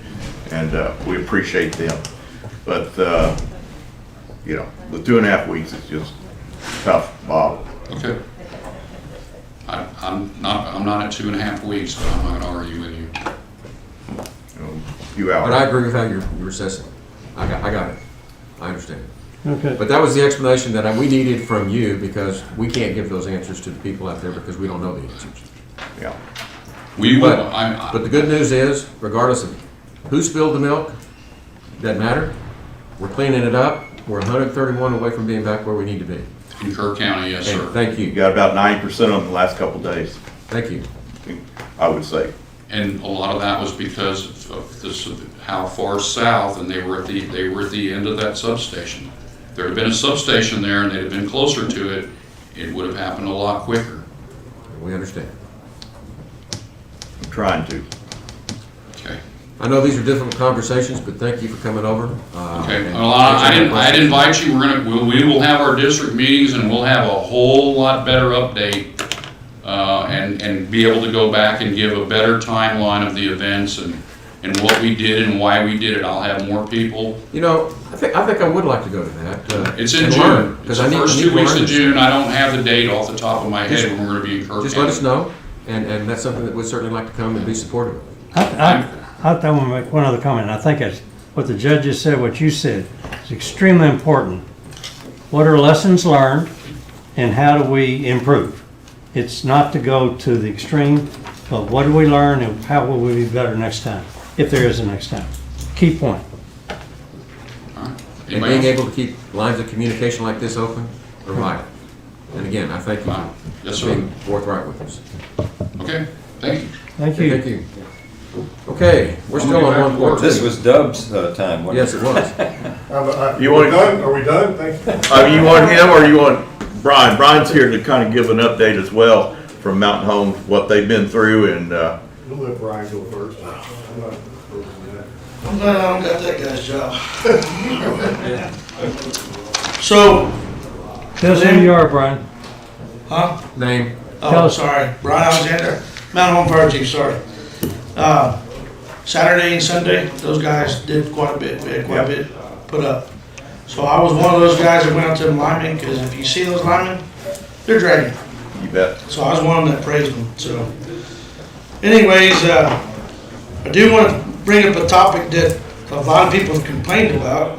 we appreciate them. But, you know, the 2.5 weeks is just tough, Bob. Okay. I'm not at 2.5 weeks, but I'm not gonna argue with you. You know, a few But I hours. agree with how you're assessing. I got it. I understand. Okay. But that was the explanation that we needed from you, because we can't give those answers to the people out there because we don't know the answers. Yeah. We will, But the good news is, regardless of who spilled the milk, doesn't matter. We're cleaning it up. We're 131 away from being back where we need to be. in Kerr County, yes, And sir. thank You you. got about 90% on the last couple days, Thank you. I would say. And a lot of that was because of this, how far south, and they were at the end of that substation. If there had been a substation there and they'd have been closer to it, it would have happened a lot quicker. We understand. I'm trying to. Okay. I know these are difficult conversations, but thank you for coming over. Okay, and well, I'd answering our invite you, we will have our district meetings and we'll have a whole lot better update, and be able to go back and give a better timeline of the events and what we did and why we did it. I'll have more people. You know, I think I would like to go to that. It's in and June. learn, It's 'cause the I need first to 2 weeks learn of this. June. I don't have the date off the top of my Just- head when we're gonna be in Kerr Just let us County. know, and that's something that we'd certainly like to come and be supportive of. I want to make one other comment. I think it's what the judges said, what you said, is extremely important. What are lessons learned and how do we improve? It's not to go to the extreme, but what do we learn and how will we be better next time, if there is a next time? Key point. And Anybody being else? able to keep lines of communication like this open are vital. And again, I thank you Wow. Yes, for sir. being forthright with us. Okay, thank you. Thank Thank you. you. Okay, we're I'm still gonna on get back to work. 1.2. This was Dub's time, wasn't it? Yes, it was. You Are we want- done? Are we done? Thank you. You want him or you want Brian? Brian's here to kind of give an update as well from Mountain Home, what they've been through, and We'll let Brian go first. I'm not opposed to that. I'm glad I don't got that guy's job. So, Tell us who you are, Brian. huh? Name? Tell Oh, us. sorry, Brian Alexander, Mountain Home Fire Chief, sorry. Saturday and Sunday, those guys did quite a bit, we had quite a bit put up. So I was one of those guys that went out to the linemen, because if you see those linemen, they're dragging. you bet. So I was one of them that praised them, so. Anyways, I do want to bring up a topic that a lot of people have complained about,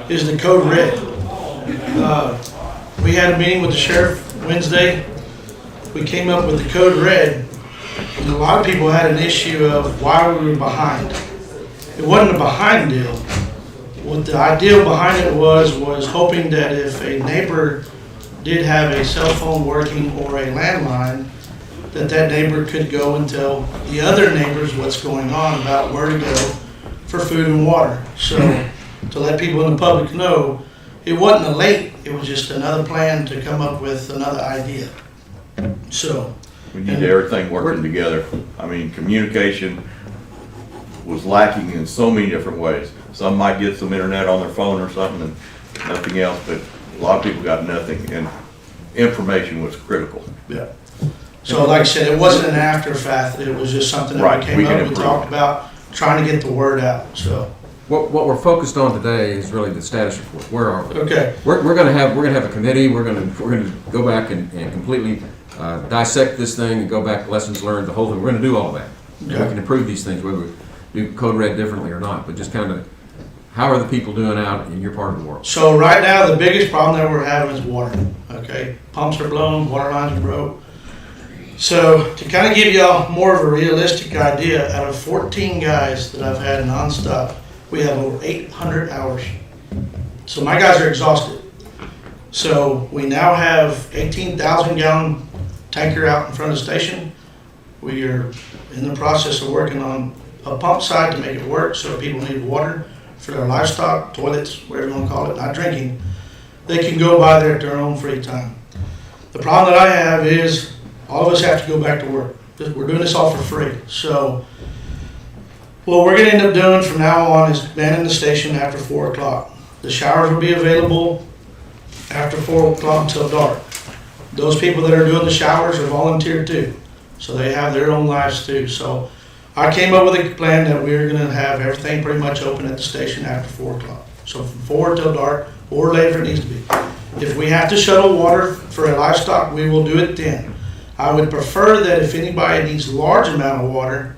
is the code red. We had a meeting with the sheriff Wednesday. We came up with the code red, and a lot of people had an issue of why we were behind. It wasn't a behind deal. What the idea behind it was hoping that if a neighbor did have a cell phone working or a landline, that neighbor could go and tell the other neighbors what's going on about where to go for food and water. So to let people in the public know, it wasn't a late, it was just another plan to come up with another idea. So, We need everything working together. I mean, communication was lacking in so many different ways. Some might get some internet on their phone or something and nothing else, but a lot of people got nothing, and information was critical. yeah. So like I said, it wasn't an after fact, it was just something that Right, we we came can up and improve. talked about, trying to get the word out, so. What we're focused on today is really the status report. Where are we? Okay, We're gonna have a committee. We're gonna go back and completely dissect this thing and go back lessons learned, the whole thing. We're gonna do all of that. And we Okay. can improve these things, whether we do code red differently or not. But just kind of, how are the people doing out in your part of the world? so right now, the biggest problem that we're having is water, okay? Pumps are blown, water lines are broke. So to kind of give y'all more of a realistic idea, out of 14 guys that I've had nonstop, we have over 800 hours. So my guys are exhausted. So we now have 18,000 gallon tanker out in front of the station. We are in the process of working on a pump side to make it work, so if people need water for their livestock, toilets, whatever you want to call it, not drinking, they can go by there at their own free time. The problem that I have is all of us have to go back to work. We're doing this all for free. So what we're going to end up doing from now on is manning the station after 4 o'clock. The showers will be available after 4 o'clock until dark. Those people that are doing the showers are volunteered too. So they have their own lives too. So I came up with a plan that we're going to have everything pretty much open at the station after 4 o'clock. So from 4 till dark or later if it needs to be. If we have to shuttle water for a livestock, we will do it then. I would prefer that if anybody needs large amount of water,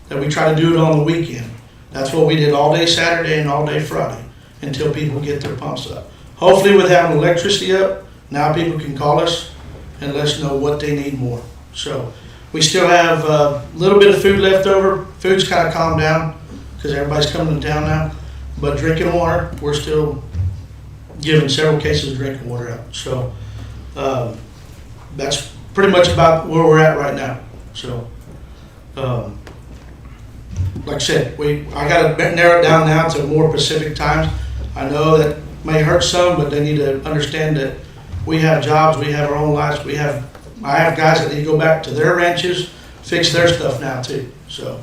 that we try to do it on the weekend. That's what we did all day Saturday and all day Friday until people get their pumps up. Hopefully with having electricity up, now people can call us and let us know what they need more. So we still have a little bit of food left over. Food's kind of calmed down because everybody's coming to town now. But drinking water, we're still giving several cases of drinking water out. So that's pretty much about where we're at right now. So like I said, I got to narrow it down now to more Pacific times. I know that may hurt some, but they need to understand that we have jobs, we have our own lives, I have guys that need to go back to their ranches, fix their stuff now too. So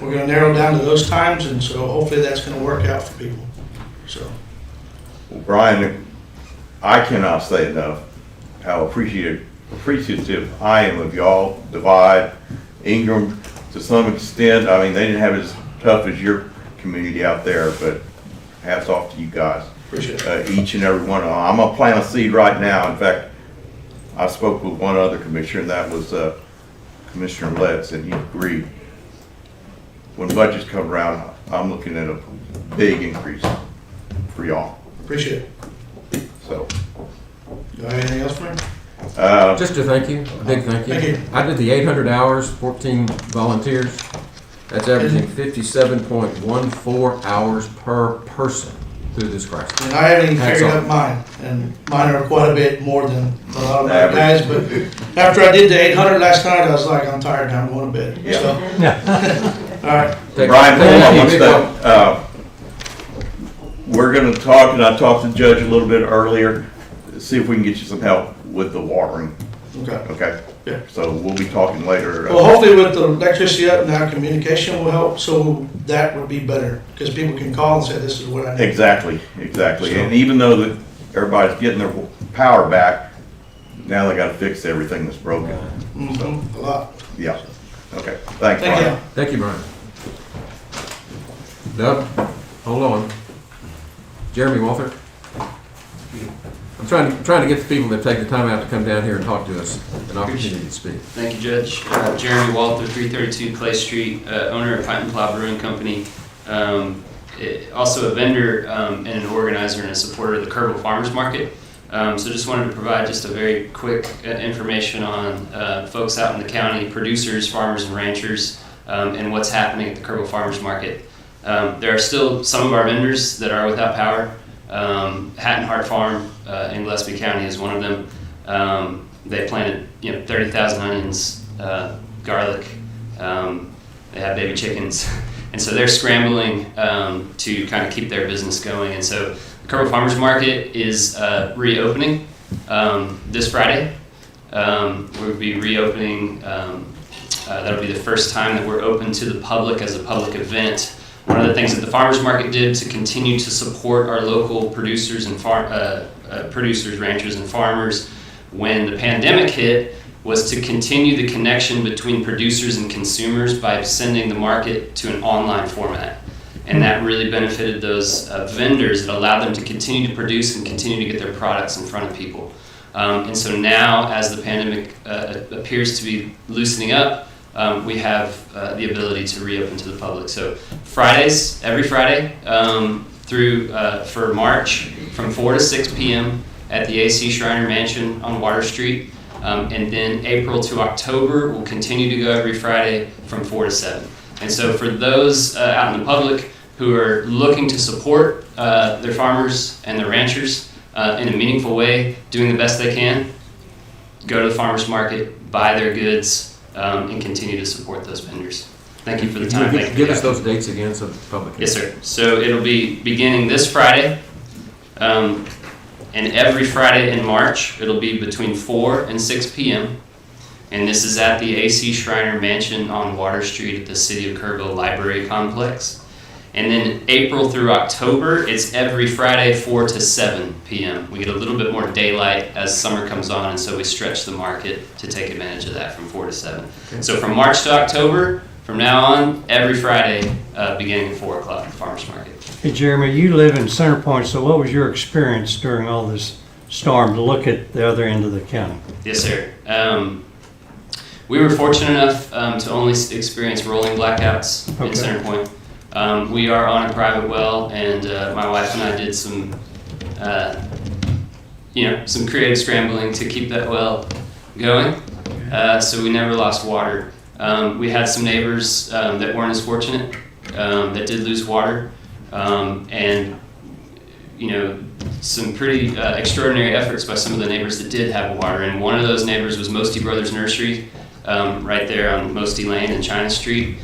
we're going to narrow down to those times, and so hopefully that's going to work out for people. So, Well, Brian, I cannot say enough how appreciative I am of y'all, Divide, Ingram, to some extent. I mean, they didn't have it as tough as your community out there, but hats off to you guys. appreciate it. Each and every one of them. I'm gonna plant a seed right now. In fact, I spoke with one other commissioner, and that was Commissioner Letts, and he agreed. When budgets come around, I'm looking at a big increase for y'all. Appreciate it. So, Do I have anything else for me? Just a thank you, a big thank you. Thank you. I did the 800 hours, 14 volunteers. That's averaging 57.14 hours per person through this crisis. And I haven't even Hats carried off. up mine, and mine are quite a bit more than a lot of my guys, but after I did the 800 last night, I was like, I'm tired now, I'm going to bed. Yeah. So, all right. Brian, hold on one Big second. We're gonna talk, and I talked to the judge a little bit earlier, see if we can get you some help with the watering, Okay. okay? Yeah. So we'll be talking later. Well, hopefully with the electricity up now, communication will help, so that would be better, because people can call and say, this is what I need. Exactly. And even though that everybody's getting their power back, now they gotta fix everything that's broken. Mhm, a lot. Yeah, okay, thanks, Thank you. Brian. Thank you, Brian. Doug, hold on. Jeremy Walther. I'm trying to get the people that take the time out to come down here and talk to us an opportunity to speak. Thank you, Judge. Jeremy Walther, 332 Clay Street, owner of Pint and Plow Brewing Company, also a vendor and an organizer and a supporter of the Kerr Farmers Market. So just wanted to provide just a very quick information on folks out in the county, producers, farmers, and ranchers, and what's happening at the Kerr Farmers Market. There are still some of our vendors that are without power. Hatton Hart Farm in Gillespie County is one of them. They planted 30,000 onions, garlic. They have baby chickens, and so they're scrambling to kind of keep their business going. And so the Kerr Farmers Market is reopening this Friday. We'll be reopening. That'll be the first time that we're open to the public as a public event. One of the things that the farmers market did to continue to support our local producers and producers, ranchers, and farmers when the pandemic hit was to continue the connection between producers and consumers by sending the market to an online format. And that really benefited those vendors. It allowed them to continue to produce and continue to get their products in front of people. And so now, as the pandemic appears to be loosening up, we have the ability to reopen to the public. So Fridays, every Friday through for March, from 4 to 6 p.m. at the A.C. Schreiner Mansion on Water Street. And then April to October, we'll continue to go every Friday from 4 to 7. And so for those out in the public who are looking to support their farmers and their ranchers in a meaningful way, doing the best they can, go to the farmers market, buy their goods, and continue to support those vendors. Thank you for the If you time. would Thank you give for us the those dates again so the public can. Yes, sir. So it'll be beginning this Friday, and every Friday in March. It'll be between 4 and 6 p.m. And this is at the A.C. Shriner Mansion on Water Street at the City of Kerrville Library Complex. And then April through October, it's every Friday 4 to 7 p.m. We get a little bit more daylight as summer comes on, and so we stretch the market to take advantage of that from 4 to 7. Okay. So from March to October, from now on, every Friday, beginning at 4 o'clock at the farmer's market. Hey, Jeremy, you live in Center Point, so what was your experience during all this storm to look at the other end of the county? Yes, sir. We were fortunate enough to only experience rolling blackouts Okay. in Center Point. We are on a private well, and my wife and I did some, some creative scrambling to keep that well going. So we never lost water. We had some neighbors that weren't as fortunate, that did lose water, and some pretty extraordinary efforts by some of the neighbors that did have water. And one of those neighbors was Mosty Brothers Nursery, right there on Mosty Lane and China Street.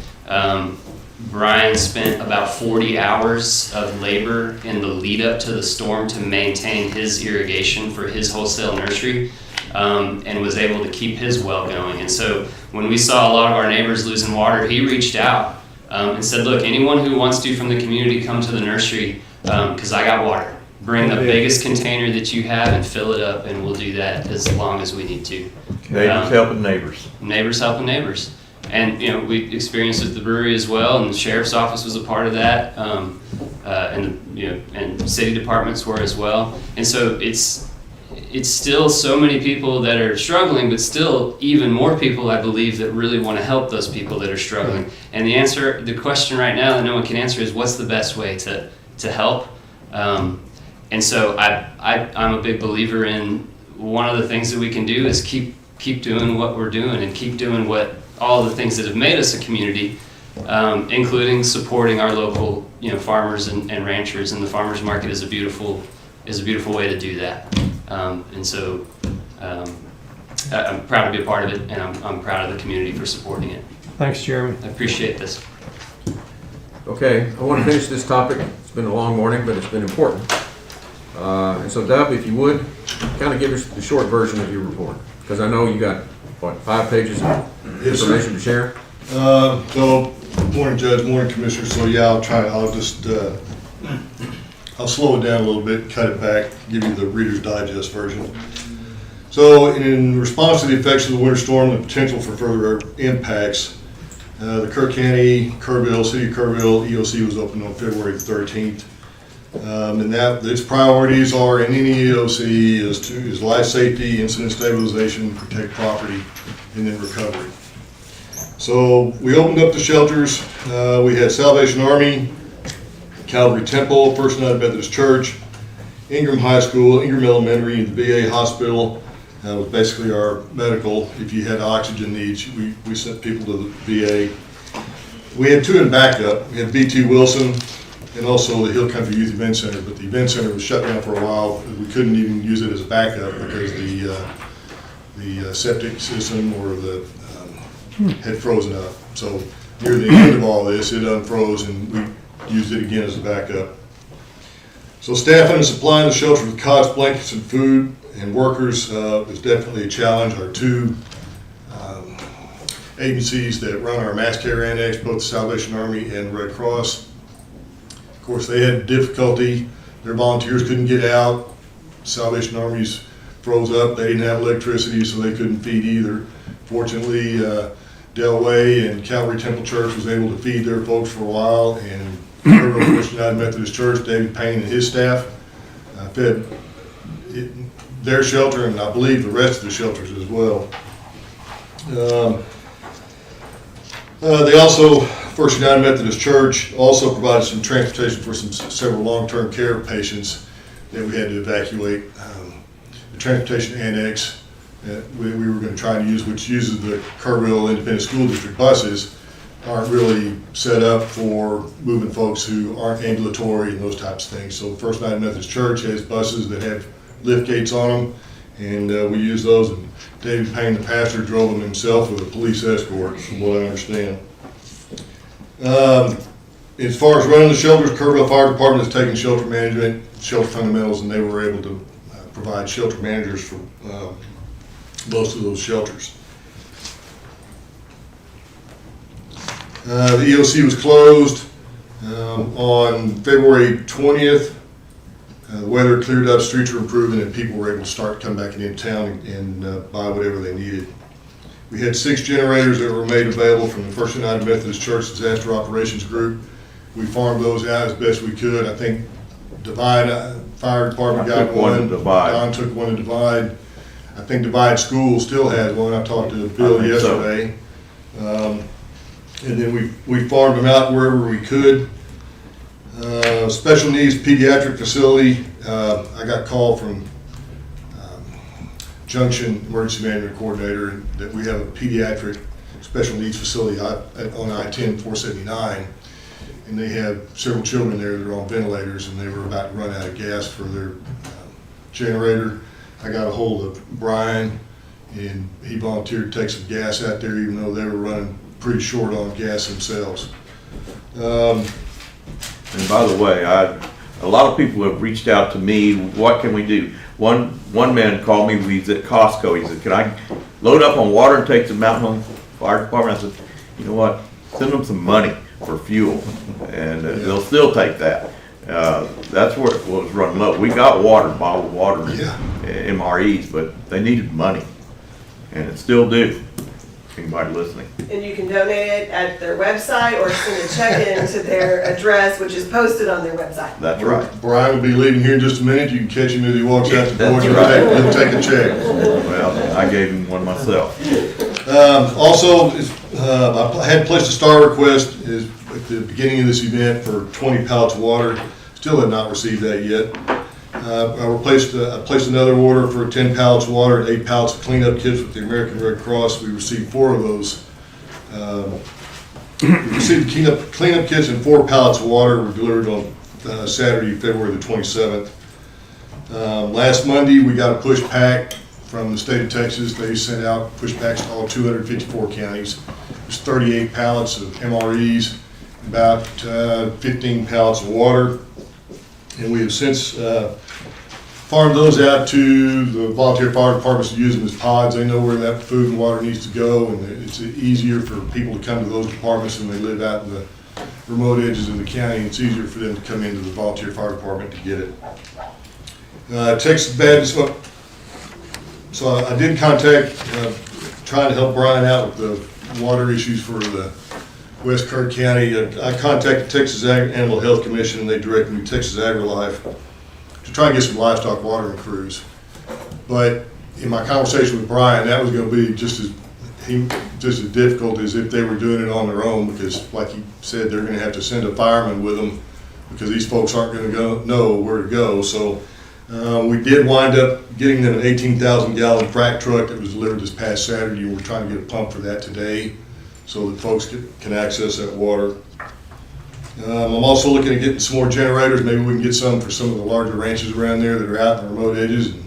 Brian spent about 40 hours of labor in the lead up to the storm to maintain his irrigation for his wholesale nursery, and was able to keep his well going. And so when we saw a lot of our neighbors losing water, he reached out and said, look, anyone who wants to from the community, come to the nursery, because I got water. Bring the biggest container that you have and fill it up, and we'll do that as long as we need to. Neighbors helping neighbors. Neighbors helping neighbors. And we experienced it at the brewery as well, and the sheriff's office was a part of that, and city departments were as well. And so it's still so many people that are struggling, but still even more people, I believe, that really want to help those people that are struggling. And the question right now that no one can answer is, what's the best way to help? And so I'm a big believer in one of the things that we can do is keep doing what we're doing, and keep doing all the things that have made us a community, including supporting our local farmers and ranchers. And the farmers market is a beautiful way to do that. And so I'm proud to be a part of it, and I'm proud of the community for supporting it. Thanks, Jeremy. I appreciate this. Okay, I want to finish this topic. It's been a long morning, but it's been important. And so, Dub, if you would, kind of give us the short version of your report, because I know you got, 5 pages of information to share? So, morning Judge, morning Commissioner, so yeah, I'll just I'll slow it down a little bit, cut it back, give you the Reader's Digest version. So, in response to the effects of the winter storm and the potential for further impacts, the Kerr County, Kerrville, City of Kerrville EOC was opened on February 13th. And that its priorities are in any EOC is life safety, incident stabilization, protect property, and then recovery. So we opened up the shelters. We had Salvation Army, Calvary Temple, First United Methodist Church, Ingram High School, Ingram Elementary, and the VA Hospital. Was basically our medical. If you had oxygen needs, we sent people to the VA. We had 2 in backup. We had B.T. Wilson and also the Hill Country Youth Event Center, but the event center was shut down for a while. We couldn't even use it as a backup because the septic system or the had frozen up. So near the end of all this, it unfroze and we used it again as a backup. So staffing and supplying the shelter with cots, blankets, and food and workers is definitely a challenge. Our 2 agencies that run our mass care annex, both the Salvation Army and Red Cross, of course, they had difficulty. Their volunteers couldn't get out. Salvation Army's froze up. They didn't have electricity, so they couldn't feed either. Fortunately, Delway and Calvary Temple Church was able to feed their folks for a while, and First United Methodist Church, David Payne and his staff fed their shelter, and I believe the rest of the shelters as well. They also, First United Methodist Church also provided some transportation for several long-term care patients that we had to evacuate. The transportation annex we were going to try to use, which uses the Kerrville Independent School District buses, aren't really set up for moving folks who aren't ambulatory and those types of things. So First United Methodist Church has buses that have lift gates on them, And we used those, and David Payne, the pastor, drove them himself with a police escort, from what I understand. As far as running the shelters, Kerrville Fire Department has taken shelter management, shelter fundamentals, and they were able to provide shelter managers for most of those shelters. The EOC was closed on February 20th. The weather cleared up, streets were improving, and people were able to start coming back into town and buy whatever they needed. We had 6 generators that were made available from the First United Methodist Church Disaster Operations Group. We farmed those out as best we could. I think Divide Fire Department got one. Don took one to Divide. I think Divide School still has one. I talked to Bill yesterday. And then we farmed them out wherever we could. Special needs pediatric facility. I got a call from Junction Emergency Management Coordinator that we have a pediatric special needs facility on I-10 479, and they have several children there that are on ventilators, and they were about to run out of gas for their generator. I got a hold of Brian, and he volunteered to take some gas out there, even though they were running pretty short on gas themselves. And by the way, a lot of people have reached out to me, what can we do? One man called me, he's at Costco, he said, can I load up on water and take to the Mountain Home Fire Department? I said, you know what, send them some money for fuel, and they'll still take that. That's where it was running low. We got water, bottled water, MREs, but they needed money, and it still do. Anybody listening? And you can donate it at their website or send a check in to their address, which is posted on their website. That's right. Brian will be leaving here in just a minute. You can catch him as he walks out the door. He'll take a check. Well, I gave him one myself. Also, I had placed a star request at the beginning of this event for 20 pallets of water. Still have not received that yet. I placed another order for 10 pallets of water and 8 pallets of cleanup kits with the American Red Cross. We received 4 of those. We received cleanup kits and 4 pallets of water were delivered on Saturday, February the 27th. Last Monday, we got a push pack from the state of Texas. They sent out push packs to all 254 counties. There's 38 pallets of MREs, about 15 pallets of water. And we have since farmed those out to the volunteer fire departments to use them as pods. They know where that food and water needs to go, and it's easier for people to come to those departments when they live out in the remote edges of the county. It's easier for them to come into the volunteer fire department to get it. Texas Bad, so I did contact, trying to help Brian out with the water issues for the West Kerr County. I contacted Texas Animal Health Commission, and they directed me to Texas AgriLife to try and get some livestock watering crews. But in my conversation with Brian, that was going to be just as difficult as if they were doing it on their own, because like he said, they're going to have to send a fireman with them because these folks aren't going to know where to go. So we did wind up getting them an 18,000 gallon frac truck that was delivered this past Saturday, and we're trying to get a pump for that today so that folks can access that water. I'm also looking at getting some more generators. Maybe we can get some for some of the larger ranches around there that are out in the remote edges, and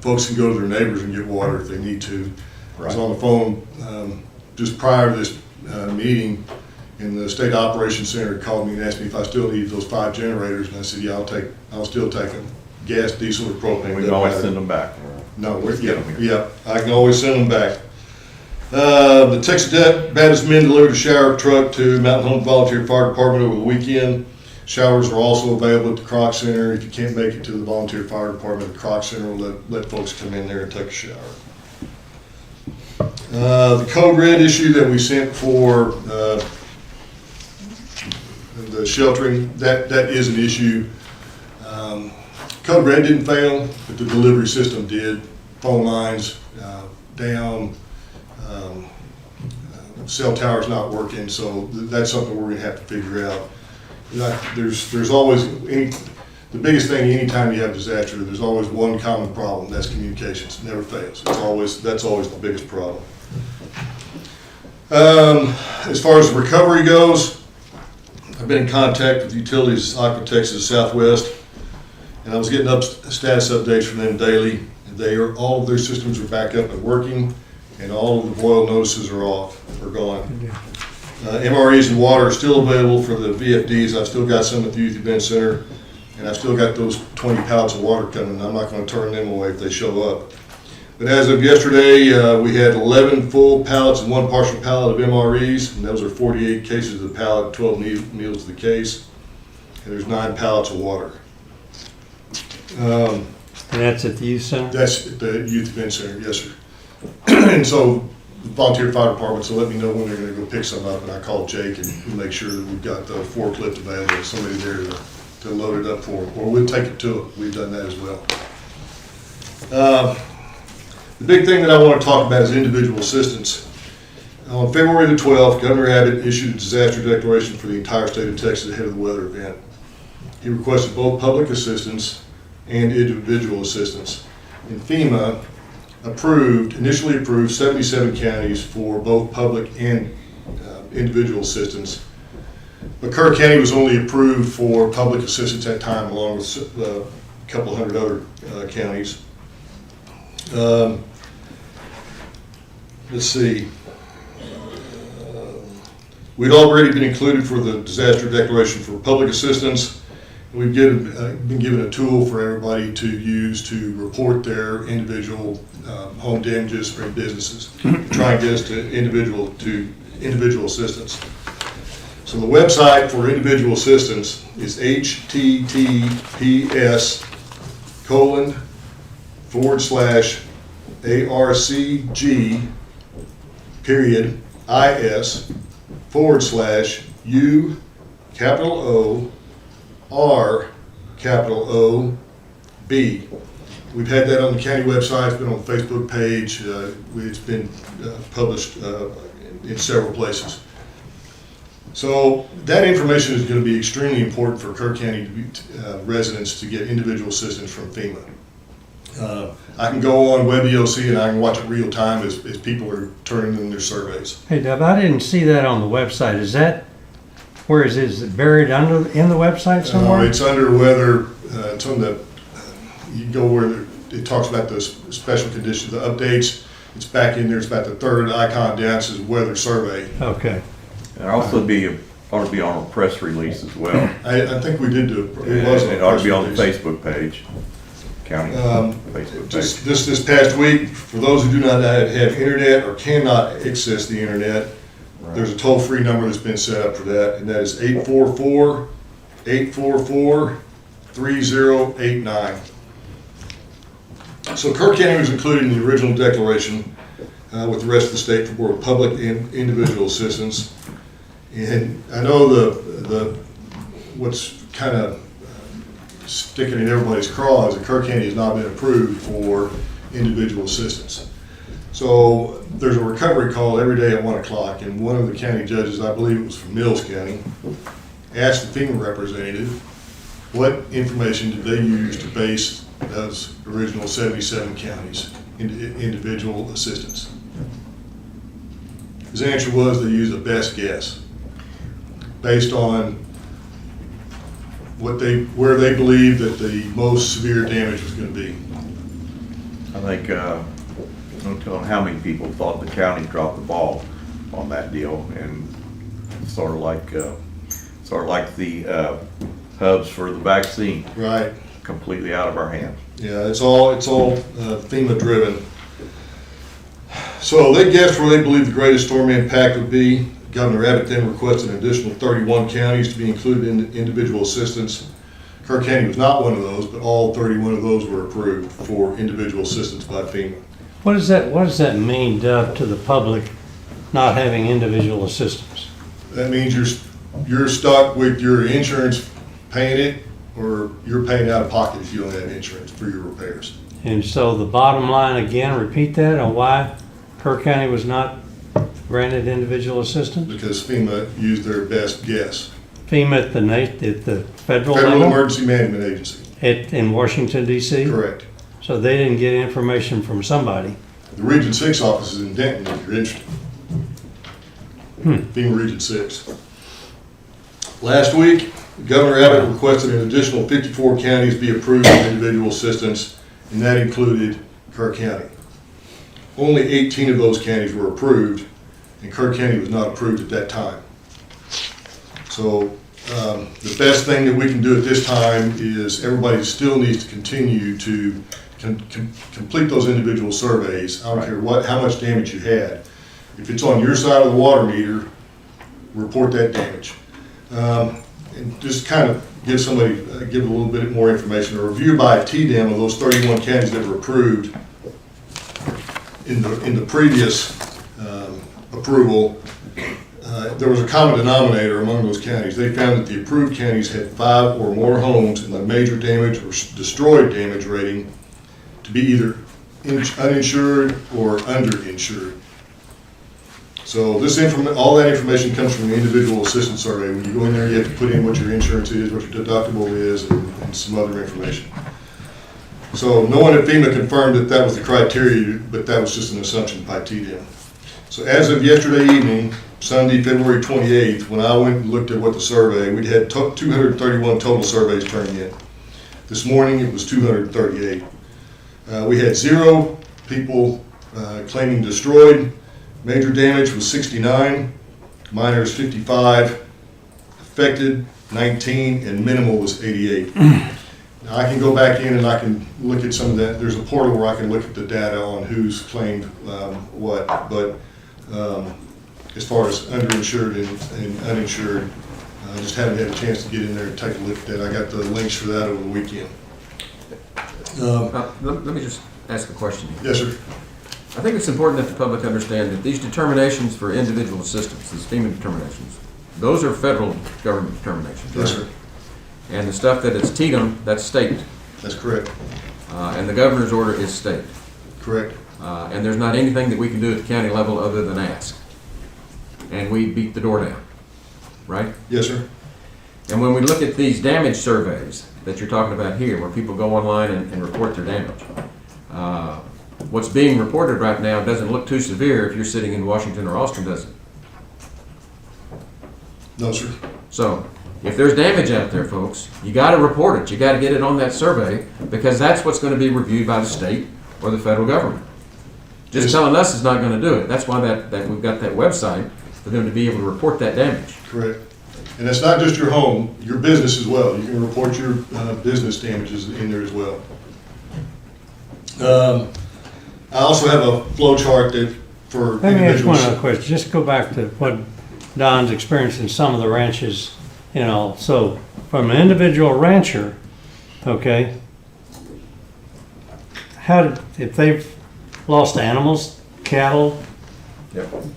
folks can go to their neighbors and get water if they need to. I was on the phone just prior to this meeting, and the state operations center called me and asked me if I still needed those 5 generators, and I said, yeah, I'll still take them. Gas, diesel, or propane. We can always send them back. No, yeah, I can always send them back. The Texas Baptist men delivered a shower truck to Mountain Home Volunteer Fire Department over the weekend. Showers are also available at the Croc Center. If you can't make it to the Volunteer Fire Department, the Croc Center will let folks come in there and take a shower. The code red issue that we sent for the sheltering, that is an issue. Code red didn't fail, but the delivery system did. Phone lines down. Cell tower's not working, so that's something we're gonna have to figure out. There's always, the biggest thing anytime you have disaster, there's always one common problem, that's communications. It never fails. That's always the biggest problem. As far as recovery goes, I've been in contact with utilities, Aqua Texas Southwest, and I was getting status updates from them daily. all of their systems are back up and working, and all of the boil notices are gone. MREs and water are still available for the VFDs. I've still got some at the Youth Event Center, and I've still got those 20 pallets of water coming. I'm not going to turn them away if they show up. But as of yesterday, we had 11 full pallets and 1 partial pallet of MREs, and those are 48 cases of the pallet, 12 meals of the case, and there's 9 pallets of water. And that's at the youth center? That's at the Youth Event Center, yes, sir. And so the volunteer fire department, so let me know when they're gonna go pick some up, and I call Jake and we'll make sure that we've got the forklift available, somebody there to load it up for them, or we'll take it to them. We've done that as well. The big thing that I want to talk about is individual assistance. On February the 12th, Governor Abbott issued a disaster declaration for the entire state of Texas ahead of the weather event. He requested both public assistance and individual assistance. And FEMA initially approved 77 counties for both public and individual assistance. But Kerr County was only approved for public assistance at that time, along with a couple hundred other counties. Let's see. We'd already been included for the disaster declaration for public assistance. We've been given a tool for everybody to use to report their individual home damages for businesses, to try and get us to individual assistance. So the website for individual assistance is https://ARC/IS/O_R_O_B. We've had that on the county website. It's been on the Facebook page. It's been published in several places. So that information is going to be extremely important for Kerr County residents to get individual assistance from FEMA. I can go on WebEOC and I can watch it real time as people are turning in their surveys. Hey, Deb, I didn't see that on the website. Is that, where is it? Is it buried in the website somewhere? It's under weather, it's on the, you can go where it talks about the special conditions, the updates. It's back in there. It's about the third icon down. It says weather survey. Okay. And also ought to be on a press release as well. I think we did do it. It ought to be on the Facebook page, county Facebook page. Just this past week, for those who do not have internet or cannot access the internet, there's a toll-free number that's been set up for that, and that is 844-844-3089. So Kerr County was included in the original declaration with the rest of the state for both public and individual assistance. And I know what's kind of sticking in everybody's craw is that Kerr County has not been approved for individual assistance. So there's a recovery call every day at 1 o'clock, and one of the county judges, I believe it was from Mills County, asked the FEMA representative what information did they use to base those original 77 counties into individual assistance. His answer was they used a best guess based on where they believed that the most severe damage was going to be. I think, don't tell them how many people thought the county dropped the ball on that deal, and sort of like the hubs for the vaccine. Right. Completely out of our hands. Yeah, it's all FEMA driven. So they guessed where they believe the greatest storm impact would be. Governor Abbott then requested an additional 31 counties to be included in individual assistance. Kerr County was not one of those, but all 31 of those were approved for individual assistance by FEMA. What does that mean, Dub, to the public not having individual assistance? That means you're stuck with your insurance paying it, or you're paying out of pocket if you don't have insurance for your repairs. And so the bottom line, again, repeat that on why Kerr County was not granted individual assistance? Because FEMA used their best guess. FEMA at the federal level? Federal Emergency Management Agency. In Washington, D.C.? Correct. So they didn't get information from somebody. The Region 6 office is in Denton, if you're interested. FEMA Region 6. Last week, Governor Abbott requested an additional 54 counties be approved for individual assistance, and that included Kerr County. Only 18 of those counties were approved, and Kerr County was not approved at that time. So the best thing that we can do at this time is everybody still needs to continue to complete those individual surveys. I don't care how much damage you had. If it's on your side of the water meter, report that damage. And just kind of give somebody, give a little bit more information. A review by a TDEM of those 31 counties that were approved in the previous approval, there was a common denominator among those counties. They found that the approved counties had 5 or more homes in the major damage or destroyed damage rating to be either uninsured or underinsured. So this all that information comes from the individual assistance survey. When you go in there, you have to put in what your insurance is, what your deductible is, and some other information. So no one at FEMA confirmed that that was the criteria, but that was just an assumption by TDEM. So as of yesterday evening, Sunday, February 28th, when I went and looked at what the survey, we'd had 231 total surveys turned in. This morning it was 238. We had 0 people claiming destroyed. Major damage was 69, minor is 55, affected 19, and minimal was 88. Now I can go back in and I can look at some of that. There's a portal where I can look at the data on who's claimed what, but as far as underinsured and uninsured, I just haven't had a chance to get in there and take a look at that. I got the links for that over the weekend. Let me just ask a question. Yes, sir. I think it's important that the public understand that these determinations for individual assistance, these FEMA determinations, those are federal government determinations. Yes, right? sir. And the stuff that is TDEM, that's state. That's correct. And the governor's order is state. Correct. And there's not anything that we can do at the county level other than ask. And we beat the door down, right? Yes, sir. And when we look at these damage surveys that you're talking about here, where people go online and report their damage, what's being reported right now doesn't look too severe if you're sitting in Washington or Austin, does it? No, sir. So, if there's damage out there, folks, you got to report it. You got to get it on that survey because that's what's going to be reviewed by the state or the federal government. Just telling us is not going to do it. That's why that we've got that website for them to be able to report that damage. Correct. And it's not just your home, your business as well. You can report your business damages in there as well. I also have a flow chart that for Let me ask one individuals. other question. Just go back to what Don's experienced in some of the ranches, you know. So from an individual rancher, okay, if they've lost animals, cattle,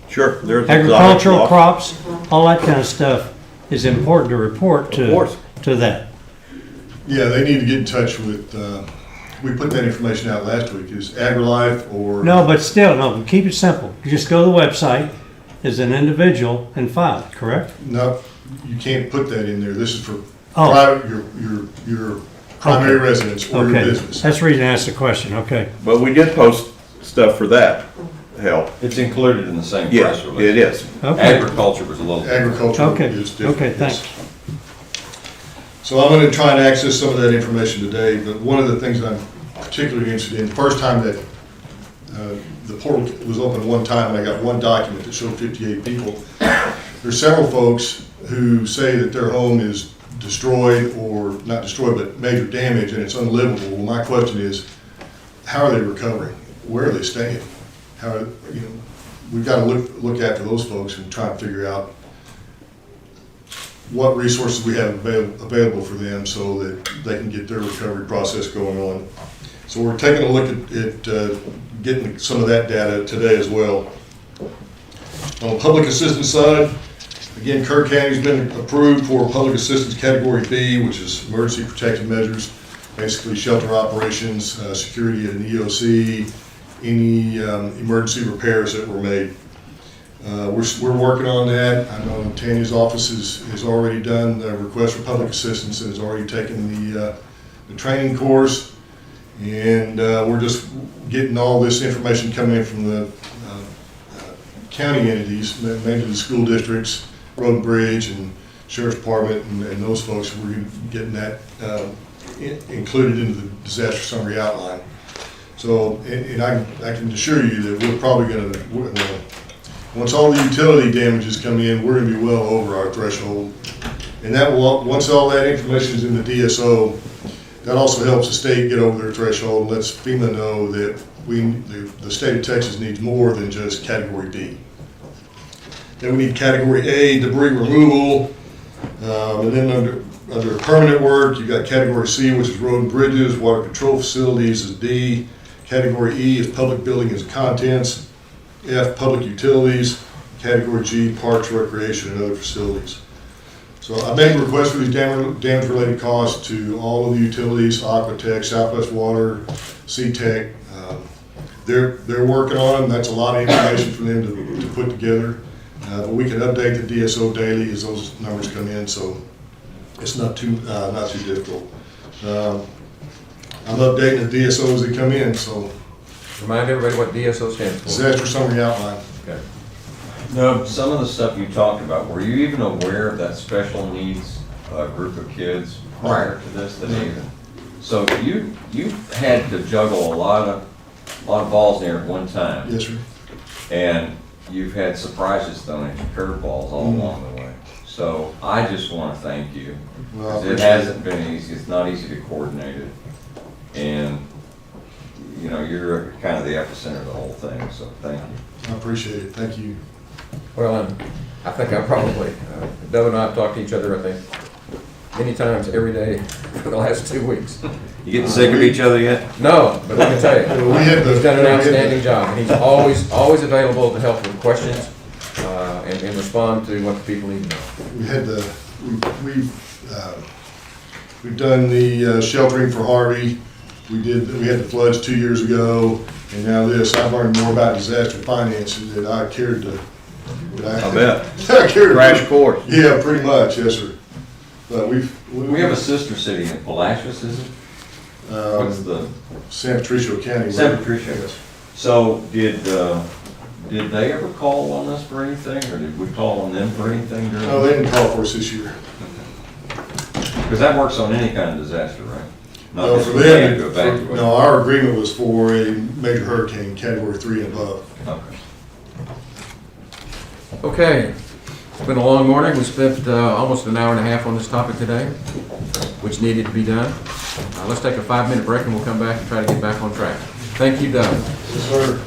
Sure, there's agricultural crops, all that kind of stuff is important to report to that. Yeah, they need to get in touch with, we put that information out last week, is AgriLife or. No, but still, no, keep it simple. You just go to the website as an individual and file it, correct? No, you can't put that in there. This is for Oh. private, your primary Okay. residence or your Okay, business. that's the reason I asked the question, okay. But we did post stuff for that help. It's included in the same Yes, press release. it is. Okay, Agriculture was a little different. Agriculture Okay. is different. Okay, yes. thanks. So I'm going to try and access some of that information today, but one of the things that I'm particularly interested in, the first time that the portal was open one time and I got one document that showed 58 people, there's several folks who say that their home is destroyed or not destroyed, but major damage and it's unlivable. Well, my question is, how are they recovering? Where are they staying? How, you know, we've got to look after those folks and try and figure out what resources we have available for them so that they can get their recovery process going on. So we're taking a look at getting some of that data today as well. On the public assistance side, again, Kerr County's been approved for public assistance category B, which is emergency protective measures, basically shelter operations, security at an EOC, any emergency repairs that were made. We're working on that. I know Tanya's office has already done the request for public assistance and has already taken the training course. And we're just getting all this information coming in from the county entities, mainly the school districts, Road and Bridge, and Sheriff's Department, and those folks. We're getting that included into the disaster summary outline. So, and I can assure you that we're probably gonna, once all the utility damages come in, we're gonna be well over our threshold. And that will, once all that information is in the DSO, that also helps the state get over their threshold and lets FEMA know that the state of Texas needs more than just category D. Then we need category A, debris removal, and then under permanent work, you've got category C, which is road and bridges, water control facilities is D, category E is public buildings and contents, F, public utilities, category G, parks, recreation, and other facilities. So I made a request for these damage-related costs to all of the utilities, Aquatech, Southwest Water, CTEC. They're working on them. That's a lot of information for them to put together. But we can update the DSO daily as those numbers come in, so it's not too difficult. I'm updating the DSO as they come in, so. Remind everybody what DSO stands for. Disaster summary outline. Okay. No, some of the stuff you talked about, were you even aware of that special needs group of kids prior to this? So you had to juggle a lot of balls there at one time. Yes, sir. And you've had surprises thrown at you, curveballs all along the way. So I just want to thank you. Well, I 'Cause it appreciate hasn't been easy. It's not easy to coordinate it. And, you know, you're kind of the epicenter of the whole thing, so thank you. I appreciate it. Thank you. Well, and I think I probably, Doug and I have talked to each other, I think, many times every day for the last 2 weeks. You getting sick of each other yet? No, but let me tell you, he's done an outstanding job, and he's always available to help with questions, and respond to what the people need to know. We've done the sheltering for Harvey. We had the floods 2 years ago, and now this. I've learned more about disaster finances than I cared to. I bet. I cared to. Crash course. Yeah, pretty much, yes, sir. But We have a sister city in Palacios, is it? What's the? San Patricio County. San Patricio. Yes. So did they ever call on us for anything, or did we call on them for anything during? No, they didn't call for us this year. Because that works on any kind of disaster, right? Not No, just for when we had them, to evacuate. no, our agreement was for a major hurricane, category 3 and above. Okay. Okay, it's been a long morning. We spent almost an hour and a half on this topic today, which needed to be done. Let's take a 5-minute break and we'll come back and try to get back on track. Thank you, Doug. Yes, sir.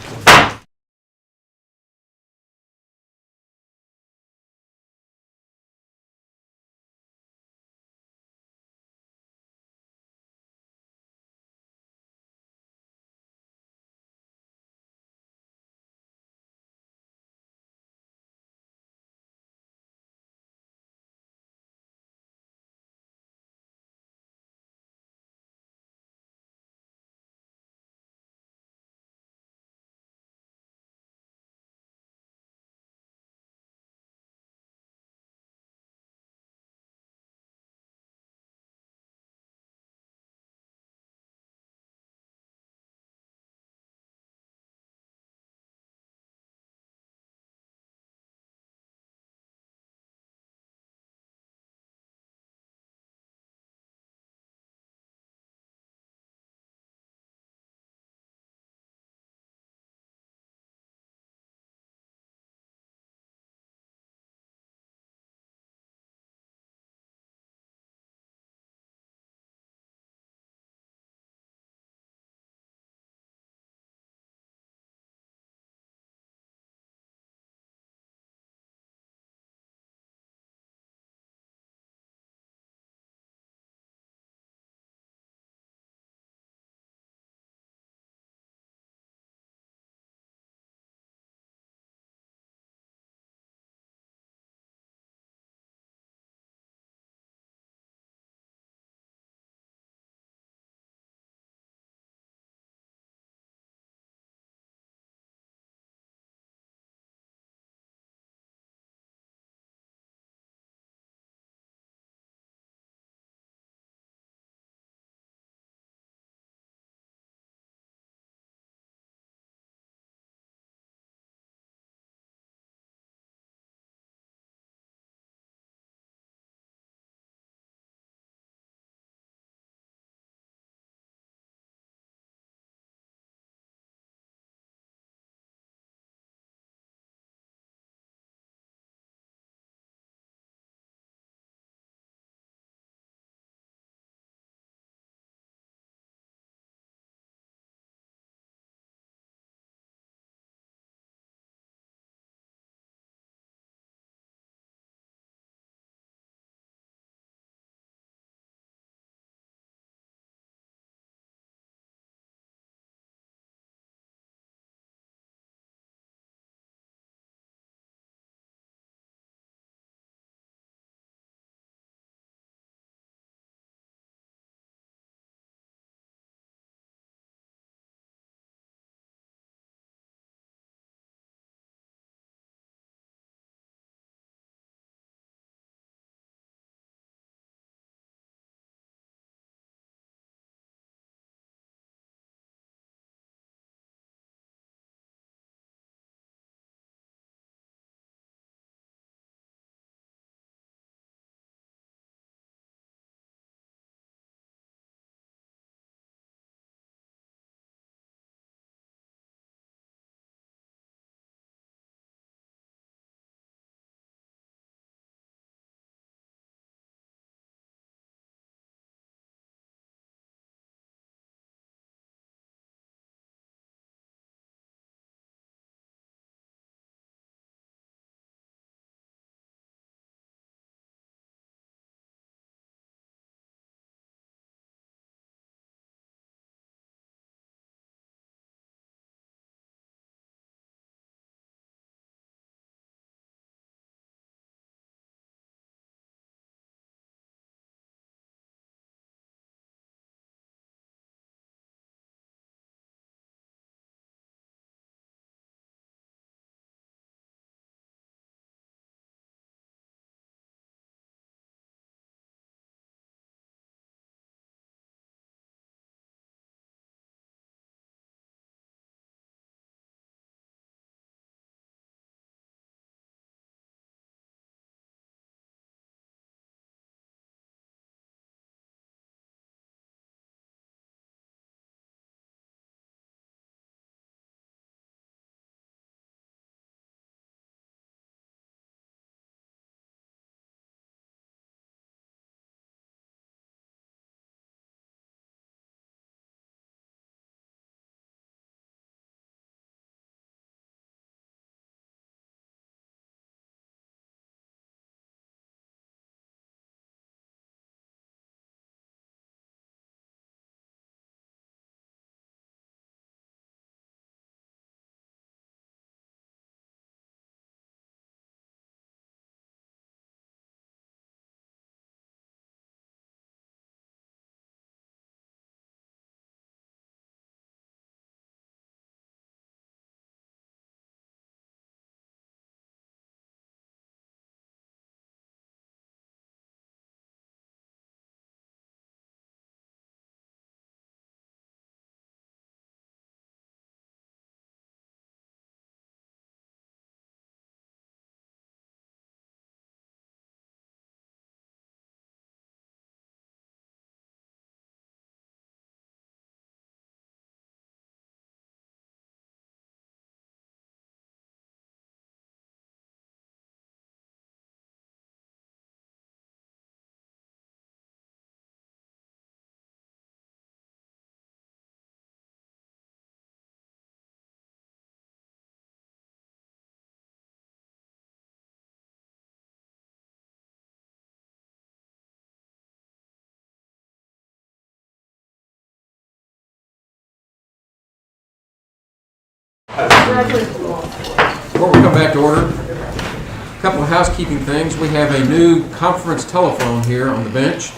Before we come back to order, a couple of housekeeping things. We have a new conference telephone here on the bench,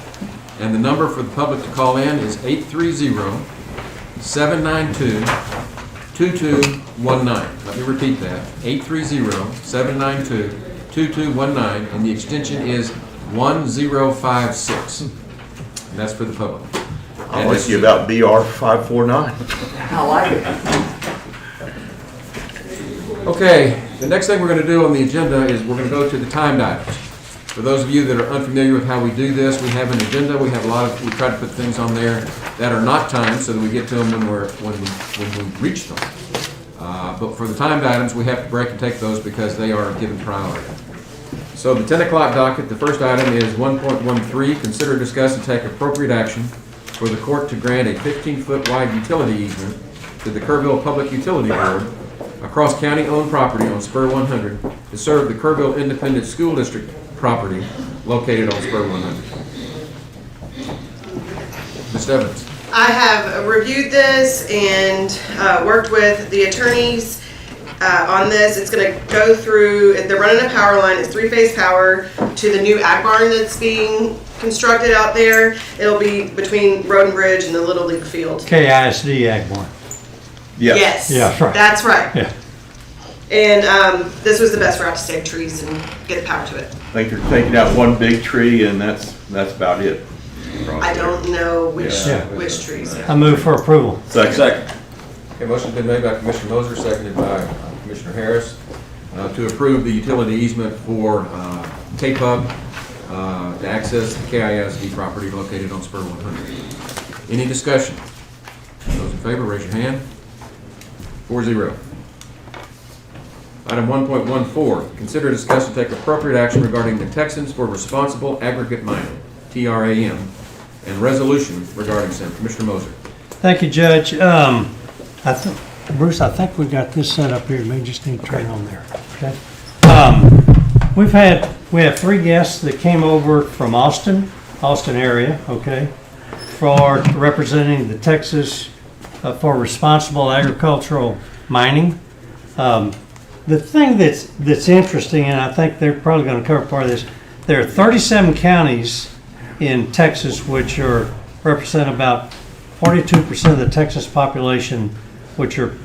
and the number for the public to call in is 830-792-2219. Let me repeat that, 830-792-2219, and the extension is 1056. And that's for the public. I'll ask you about BR 549. Okay, the next thing we're going to do on the agenda is we're going to go to the timed items. For those of you that are unfamiliar with how we do this, we have an agenda. We have we try to put things on there that are not timed so that we get to them when we reach them. But for the timed items, we have to break and take those because they are given priority. So the 10 o'clock docket, the first item is 1.13, consider, discuss, and take appropriate action for the court to grant a 15-foot wide utility easement to the Kerrville Public Utility Board across county-owned property on Spur 100 to serve the Kerrville Independent School District property located on Spur 100. Ms. Evans. I have reviewed this and worked with the attorneys on this. It's going to go through, they're running a power line, it's 3-phase power to the new ag barn that's being constructed out there. It'll be between Road and Bridge and the Little League field. KISD Ag Barn. Yes. Yeah, that's right. That's right. Yeah. And this was the best route to save trees and get the power to it. I think they're taking out one big tree and that's about it. I don't know which trees. I move for approval. Second. Okay, motion's been made by Commissioner Moser, seconded by Commissioner Harris, to approve the utility easement for K-Pub to access the KISD property located on Spur 100. Any discussion? Those in favor, raise your hand. 4-0. Item 1.14, consider, discuss, and take appropriate action regarding the Texans for Responsible Aggregate Mining, TRAM, and resolution regarding same. Commissioner Moser. Thank you, Judge. Bruce, I think we got this set up here. Maybe just need to turn it on there. Okay. We have 3 guests that came over from Austin area. Okay, for representing the Texas for Responsible Agricultural Mining. The thing that's interesting, and I think they're probably going to cover part of this. There are 37 counties in Texas which represent about 42% of the Texas population, which are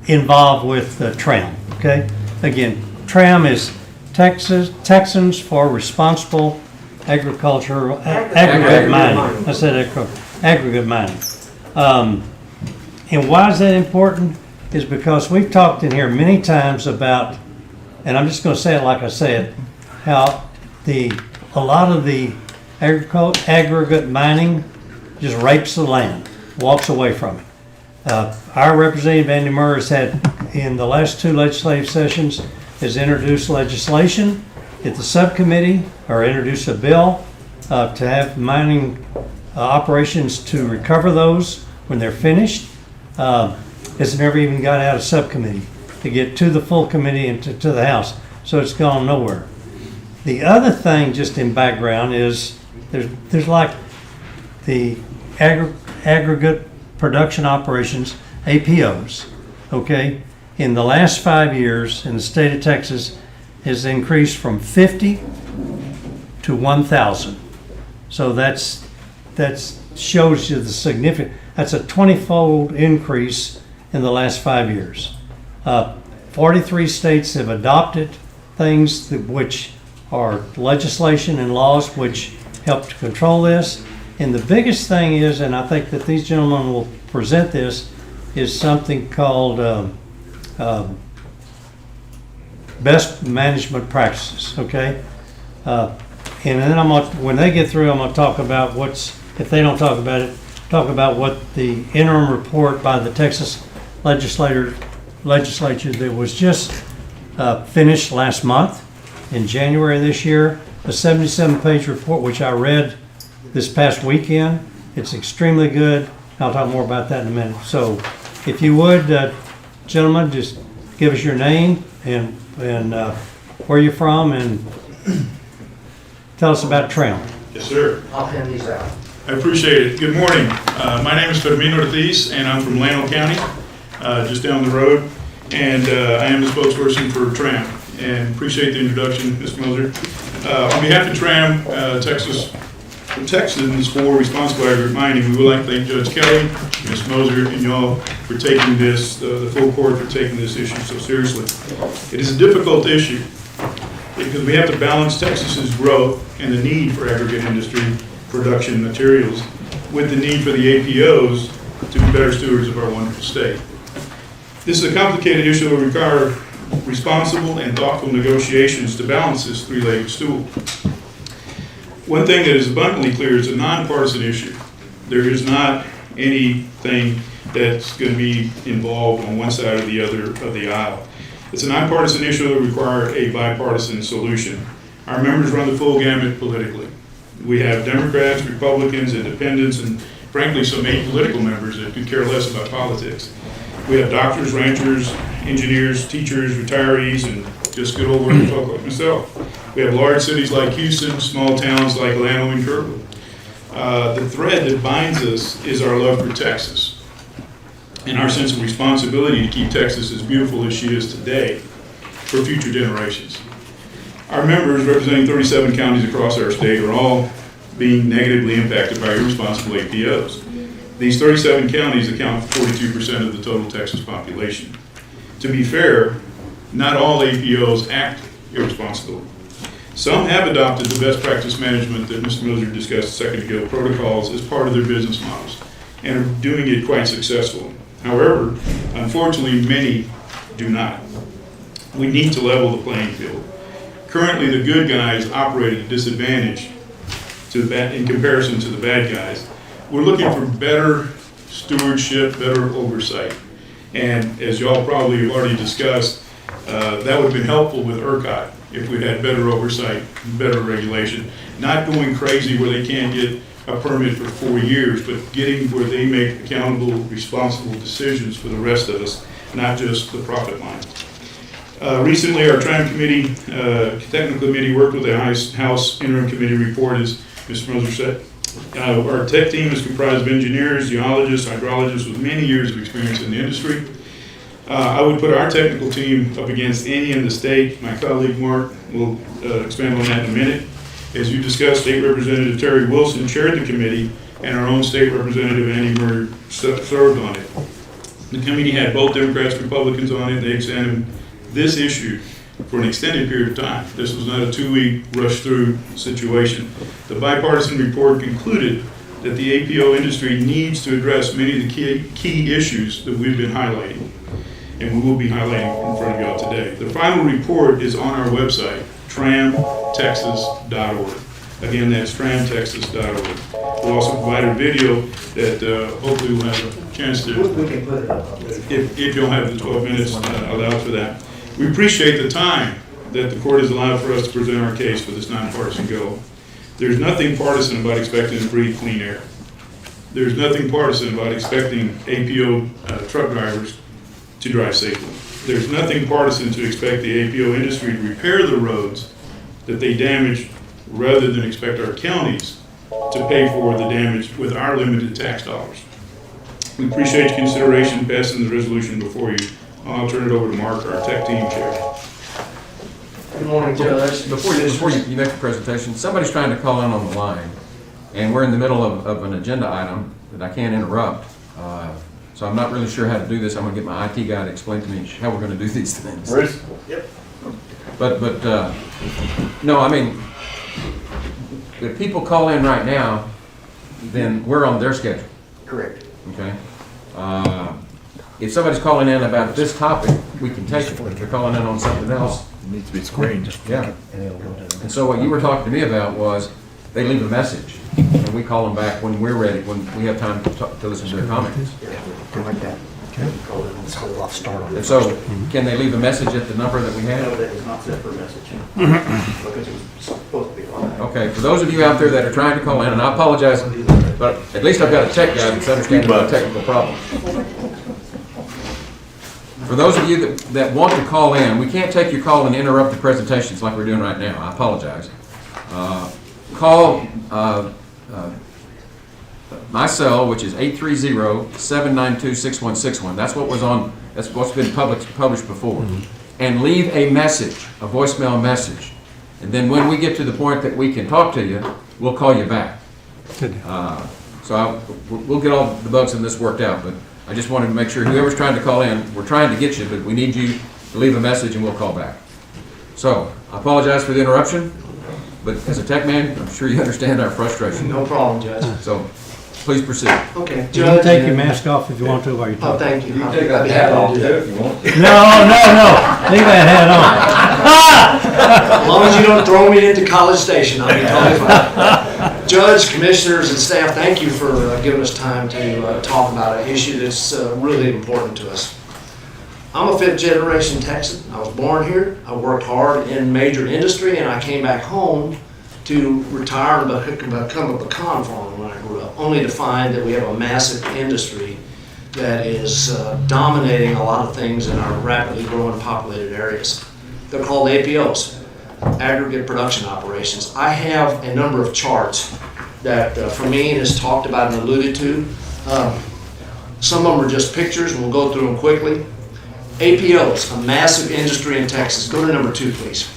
involved with TRAM. Okay, again, TRAM is Texans for Responsible Agricultural Aggregate Mining. I said aggregate mining. And why is that important? Is because we've talked in here many times about, and I'm just going to say it like I said, how a lot of the aggregate mining just rapes the land, walks away from it. Our representative Andy Murr has had, in the last 2 legislative sessions, has introduced legislation at the subcommittee, or introduced a bill to have mining operations to recover those when they're finished. It's never even got out of subcommittee to get to the full committee and to the House, so it's gone nowhere. The other thing, just in background, is there's like the aggregate production operations, APOs, okay, in the last 5 years in the state of Texas has increased from 50 to 1,000. So that shows you the significant, that's a 20-fold increase in the last 5 years. 43 states have adopted things which are legislation and laws which help to control this. And the biggest thing is, and I think that these gentlemen will present this, is something called best management practices, okay? And then when they get through, I'm gonna talk about if they don't talk about it, talk about what the interim report by the Texas legislature that was just finished last month in January of this year, a 77-page report which I read this past weekend. It's extremely good. I'll talk more about that in a minute. So if you would, gentlemen, just give us your name and where you're from and tell us about TRAM. Yes, sir. I'll hand these out. I appreciate it. Good morning. My name is Fermín Ortiz, and I'm from Llano County, just down the road. and I am the spokesperson for TRAM, and appreciate the introduction, Mr. Moser. On behalf of TRAM, Texas Texans for Responsible Aggregate Mining, we would like to thank Judge Kelly, Ms. Moser, and y'all for taking this, the full court for taking this issue so seriously. It is a difficult issue because we have to balance Texas's growth and the need for aggregate industry production materials with the need for the APOs to be better stewards of our wonderful state. This is a complicated issue that will require responsible and thoughtful negotiations to balance this three-legged stool. One thing that is abundantly clear is a nonpartisan issue. There is not anything that's going to be involved on one side or the other of the aisle. It's a nonpartisan issue that requires a bipartisan solution. Our members run the full gamut politically. We have Democrats, Republicans, Independents, and frankly some apolitical members that could care less about politics. We have doctors, ranchers, engineers, teachers, retirees, and just good old working folk like myself. We have large cities like Houston, small towns like Atlanta and Kerr. The thread that binds us is our love for Texas and our sense of responsibility to keep Texas as beautiful as she is today for future generations. Our members, representing 37 counties across our state, are all being negatively impacted by irresponsible APOs. These 37 counties account for 42% of the total Texas population. To be fair, not all APOs act irresponsibly. Some have adopted the best practice management that Mr. Moser discussed a second ago, protocols, as part of their business models, and are doing it quite successfully. However, unfortunately, many do not. We need to level the playing field. Currently, the good guys operate at a disadvantage in comparison to the bad guys. We're looking for better stewardship, better oversight. And as y'all probably have already discussed, that would have been helpful with ERCOT if we'd had better oversight, better regulation, not going crazy where they can't get a permit for 4 years, but getting where they make accountable, responsible decisions for the rest of us, not just the profit line. Recently, our TRAM committee, technical committee, worked with the House interim committee report, as Mr. Moser said. Our tech team is comprised of engineers, geologists, hydrologists with many years of experience in the industry. I would put our technical team up against any in the state. My colleague Mark will expand on that in a minute. As you discussed, State Representative Terry Wilson chaired the committee, and our own State Representative Andy Murray served on it. The committee had both Democrats and Republicans on it. They examined this issue for an extended period of time. This was not a 2-week rush-through situation. The bipartisan report concluded that the APO industry needs to address many of the key issues that we've been highlighting, and we will be highlighting in front of y'all today. The final report is on our website, tramtexas.org. Again, that's tramtexas.org. We'll also provide a video that hopefully we'll have a chance to, if you'll have the 12 minutes allowed for that. We appreciate the time that the court has allowed for us to present our case for this nonpartisan goal. There's nothing partisan about expecting to breathe clean air. There's nothing partisan about expecting APO truck drivers to drive safely. There's nothing partisan to expect the APO industry to repair the roads that they damage rather than expect our counties to pay for the damage with our limited tax dollars. We appreciate your consideration passing the resolution before you. I'll turn it over to Mark, our tech team chair. Good morning, Judge. Before you make the presentation, somebody's trying to call in on the line, and we're in the middle of an agenda item that I can't interrupt. So I'm not really sure how to do this. I'm going to get my IT guy to explain to me how we're going to do these things. Bruce? Yep. But no, I mean, if people call in right now, then we're on their schedule. Correct. Okay. If somebody's calling in about this topic, we can take it. If they're calling in on something else, It needs to be screened. yeah. And so what you were talking to me about was they leave a message, and we call them back when we're ready, when we have time to listen to their comments. Like that. It's a rough start on And this. so, can they leave a message at the number that we No, have? that was not set for message. Because it was supposed to be on that. Okay, for those of you out there that are trying to call in, and I apologize, but at least I've got a tech guy that's understanding about technical problems. For those of you that want to call in, we can't take your call and interrupt the presentations like we're doing right now. I apologize. Call my cell, which is 830-792-6161. That's what was on That's what's been published before. And leave a message, a voicemail message. And then when we get to the point that we can talk to you, we'll call you back. We'll get all the bugs in this worked out, but I just wanted to make sure whoever's trying to call in, we're trying to get you, but we need you to leave a message and we'll call back. So, I apologize for the interruption, but as a tech man, I'm sure you understand our frustration. No problem, Judge. So, please proceed. Okay. You can take your mask off if you want to while you're Oh, talking. thank you. You can take that hat off too if you want to. No, leave that hat As long as you don't throw me into College Station, I'll be totally fine. Judge, commissioners, and staff, thank you for giving us time to talk about an issue that's really important to us. I'm a fifth generation Texan. I was born here. I worked hard in major industry, and I came back home to retire and become a pecan farmer when I grew up, only to find that we have a massive industry that is dominating a lot of things in our rapidly growing populated areas. They're called APOs, Aggregate Production Operations. I have a number of charts that Fermin has talked about and alluded to. Some of them are just pictures, and we'll go through them quickly. APOs, a massive industry in Texas. Go to number 2, please.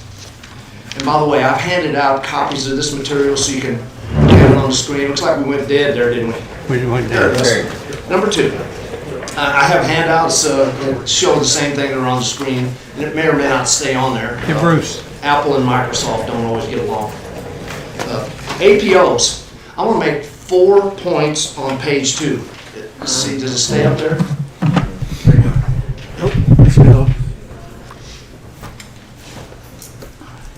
And by the way, I've handed out copies of this material so you can get it on the screen. Looks like we went dead there, didn't we? There it is. Number 2. I have handouts that show the same thing that are on the screen, and it may or may not stay on there. Hey, Bruce. Apple and Microsoft don't always get along. APOs, I want to make 4 points on page 2. See, does it stay up there?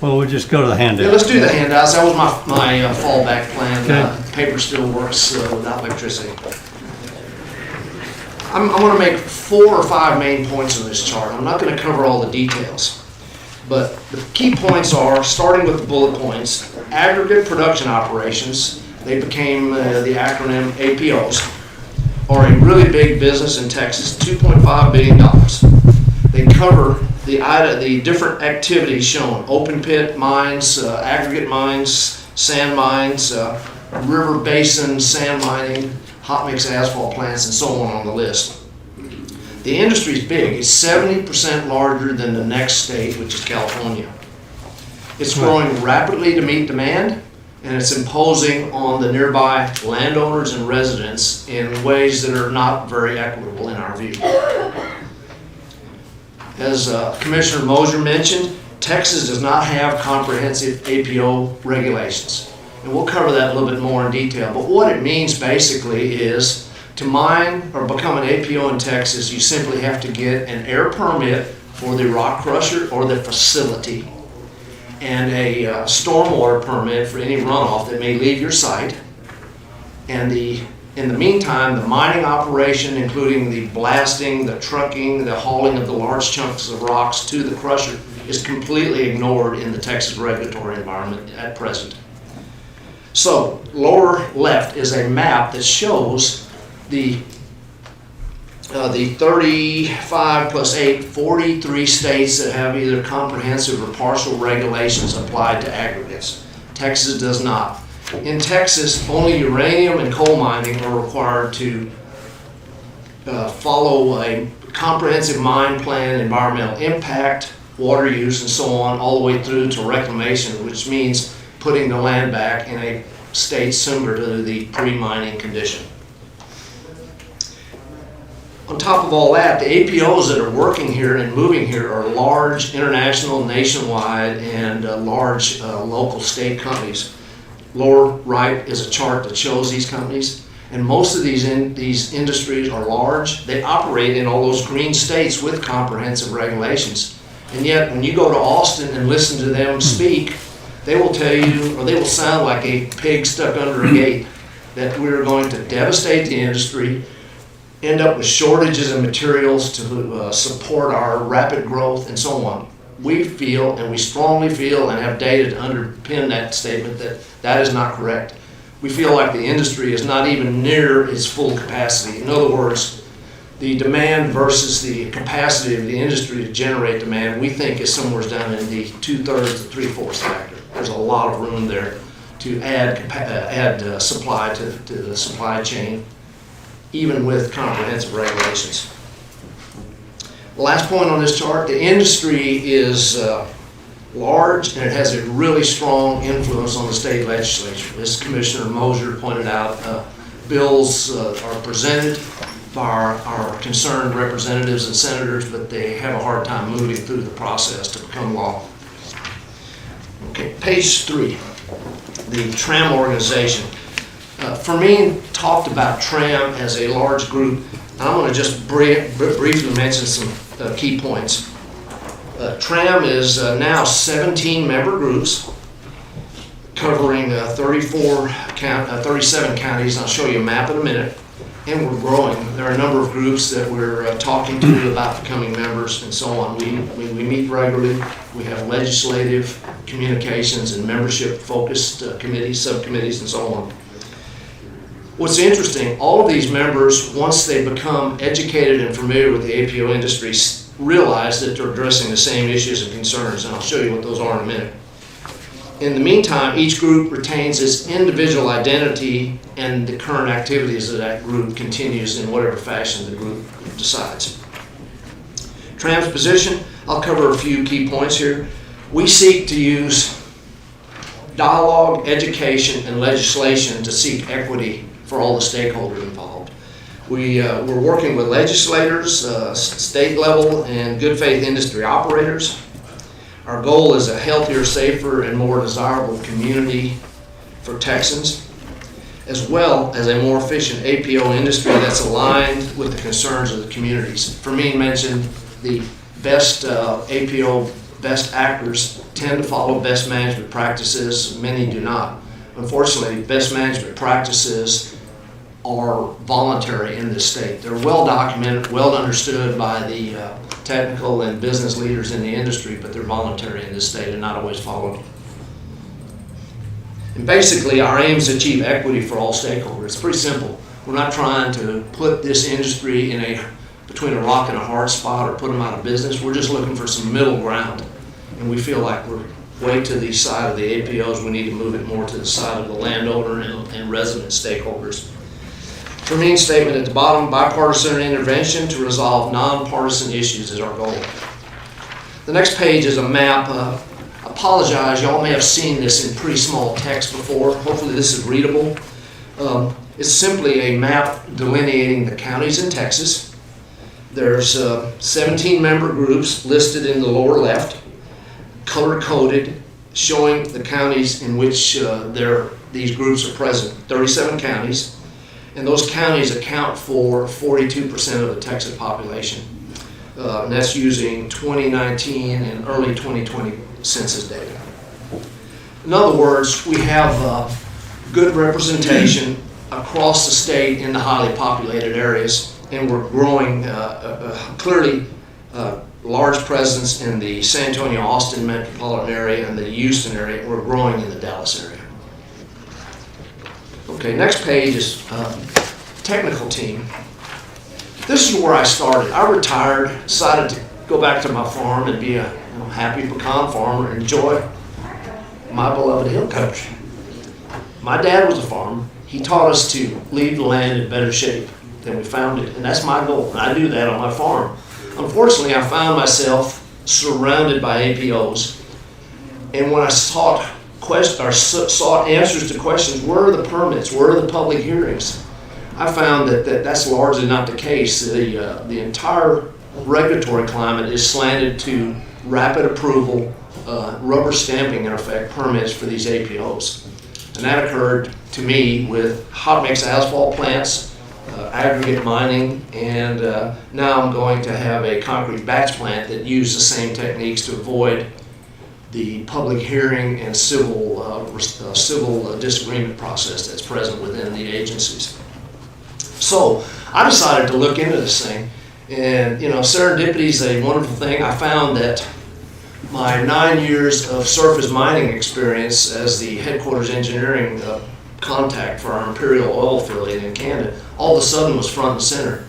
Well, we'll just go to the handout. Yeah, let's do the handouts. That was my fallback plan. Okay. Paper still works without electricity. I want to make 4 or 5 main points on this chart. I'm not going to cover all the details. But the key points are, starting with the bullet points, aggregate production operations, they became the acronym APOs, are a really big business in Texas, $2.5 billion. They cover the different activities shown: open pit mines, aggregate mines, sand mines, river basin sand mining, hot mix asphalt plants, and so on the list. The industry is big. It's 70% larger than the next state, which is California. It's growing rapidly to meet demand, and it's imposing on the nearby landowners and residents in ways that are not very equitable in our view. As Commissioner Moser mentioned, Texas does not have comprehensive APO regulations. And we'll cover that a little bit more in detail. But what it means basically is to mine or become an APO in Texas, you simply have to get an air permit for the rock crusher or the facility, and a stormwater permit for any runoff that may leave your site. And in the meantime, the mining operation, including the blasting, the trucking, the hauling of the large chunks of rocks to the crusher, is completely ignored in the Texas regulatory environment at present. So, lower left is a map that shows the 35 plus 8, 43 states that have either comprehensive or partial regulations applied to aggregates. Texas does not. In Texas, only uranium and coal mining are required to follow a comprehensive mine plan, environmental impact, water use, and so on, all the way through to reclamation, which means putting the land back in a state similar to the pre-mining condition. On top of all that, the APOs that are working here and moving here are large international, nationwide, and large local state companies. Lower right is a chart that shows these companies, and most of these industries are large. They operate in all those green states with comprehensive regulations. And yet, when you go to Austin and listen to them speak, they will tell you, or they will sound like a pig stuck under a gate, that we're going to devastate the industry, end up with shortages of materials to support our rapid growth, and so on. We feel, and we strongly feel, and have data to underpin that statement, that that is not correct. We feel like the industry is not even near its full capacity. In other words, the demand versus the capacity of the industry to generate demand, we think is somewhere down in the 2/3 to 3/4 factor. There's a lot of room there to add supply to the supply chain, even with comprehensive regulations. Last point on this chart, the industry is large and it has a really strong influence on the state legislature. As Commissioner Moser pointed out, bills are presented by our concerned representatives and senators, but they have a hard time moving through the process to become law. Okay, page 3, the TRAM organization. Fermin talked about TRAM as a large group. I'm going to just briefly mention some key points. TRAM is now 17 member groups covering 37 counties. I'll show you a map in a minute. And we're growing. There are a number of groups that we're talking to about becoming members and so on. We meet regularly. We have legislative, communications, and membership-focused committees, subcommittees, and so on. What's interesting, all of these members, once they become educated and familiar with the APO industry, realize that they're addressing the same issues and concerns, and I'll show you what those are in a minute. In the meantime, each group retains its individual identity and the current activities of that group continues in whatever fashion the group decides. TRAM's position, I'll cover a few key points here. We seek to use dialogue, education, and legislation to seek equity for all the stakeholders involved. We're working with legislators, state level, and good faith industry operators. Our goal is a healthier, safer, and more desirable community for Texans, as well as a more efficient APO industry that's aligned with the concerns of the communities. Fermin mentioned the best APO best actors tend to follow best management practices. Many do not. Unfortunately, best management practices are voluntary in this state. They're well documented, well understood by the technical and business leaders in the industry, but they're voluntary in this state and not always followed. And basically, our aim is to achieve equity for all stakeholders. It's pretty simple. We're not trying to put this industry between a rock and a hard spot or put them out of business. We're just looking for some middle ground. And we feel like we're way to the side of the APOs. We need to move it more to the side of the landowner and resident stakeholders. Fermin's statement at the bottom, bipartisan intervention to resolve nonpartisan issues is our goal. The next page is a map. Apologize, y'all may have seen this in pretty small text before. Hopefully this is readable. It's simply a map delineating the counties in Texas. There's 17 member groups listed in the lower left, color-coded, showing the counties in which these groups are present, 37 counties. And those counties account for 42% of the Texas population. And that's using 2019 and early 2020 census data. In other words, we have good representation across the state in the highly populated areas, and we're growing clearly large presence in the San Antonio, Austin metropolitan area and the Houston area. We're growing in the Dallas area. Okay, next page is technical team. This is where I started. I retired, decided to go back to my farm and be a happy pecan farmer and enjoy my beloved hill country. My dad was a farmer. He taught us to leave the land in better shape than we found it, and that's my goal, and I do that on my farm. Unfortunately, I found myself surrounded by APOs, and when I sought answers to questions, where are the permits, where are the public hearings, I found that's largely not the case. The entire regulatory climate is slanted to rapid approval, rubber stamping in effect, permits for these APOs. And that occurred to me with hot mix asphalt plants, aggregate mining, and now I'm going to have a concrete batch plant that uses the same techniques to avoid the public hearing and civil disagreement process that's present within the agencies. So I decided to look into this thing, and serendipity is a wonderful thing. I found that my 9 years of surface mining experience as the headquarters engineering contact for our Imperial Oil affiliate in Canada all of a sudden was front and center.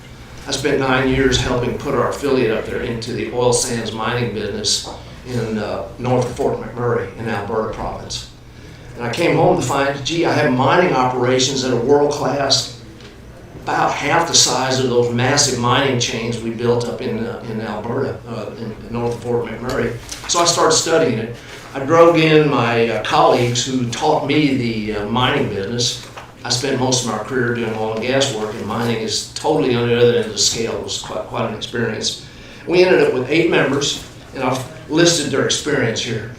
I spent 9 years helping put our affiliate up there into the oil sands mining business in north of Fort McMurray in Alberta province. And I came home to find, gee, I have mining operations that are world class, about half the size of those massive mining chains we built up in Alberta, in north of Fort McMurray. So I started studying it. I drove in my colleagues who taught me the mining business. I spent most of my career doing oil and gas work, and mining is totally on the other end of the scale. It was quite an experience. We ended up with 8 members, and I've listed their experience here.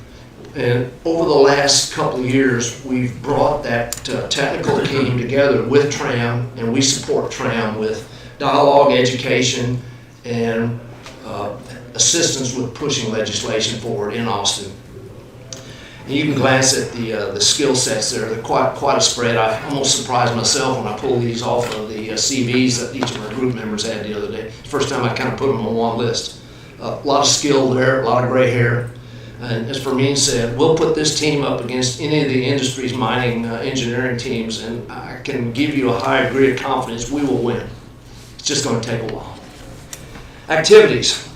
And over the last couple of years, we've brought that technical team together with TRAM, and we support TRAM with dialogue, education, and assistance with pushing legislation forward in Austin. And you can glance at the skill sets there. They're quite a spread. I almost surprised myself when I pulled these off of the CVs that each of our group members had the other day. First time I kind of put them on one list. A lot of skill there, a lot of gray hair. And as Fermin said, we'll put this team up against any of the industry's mining engineering teams, and I can give you a high degree of confidence we will win. It's just going to take a while. Activities.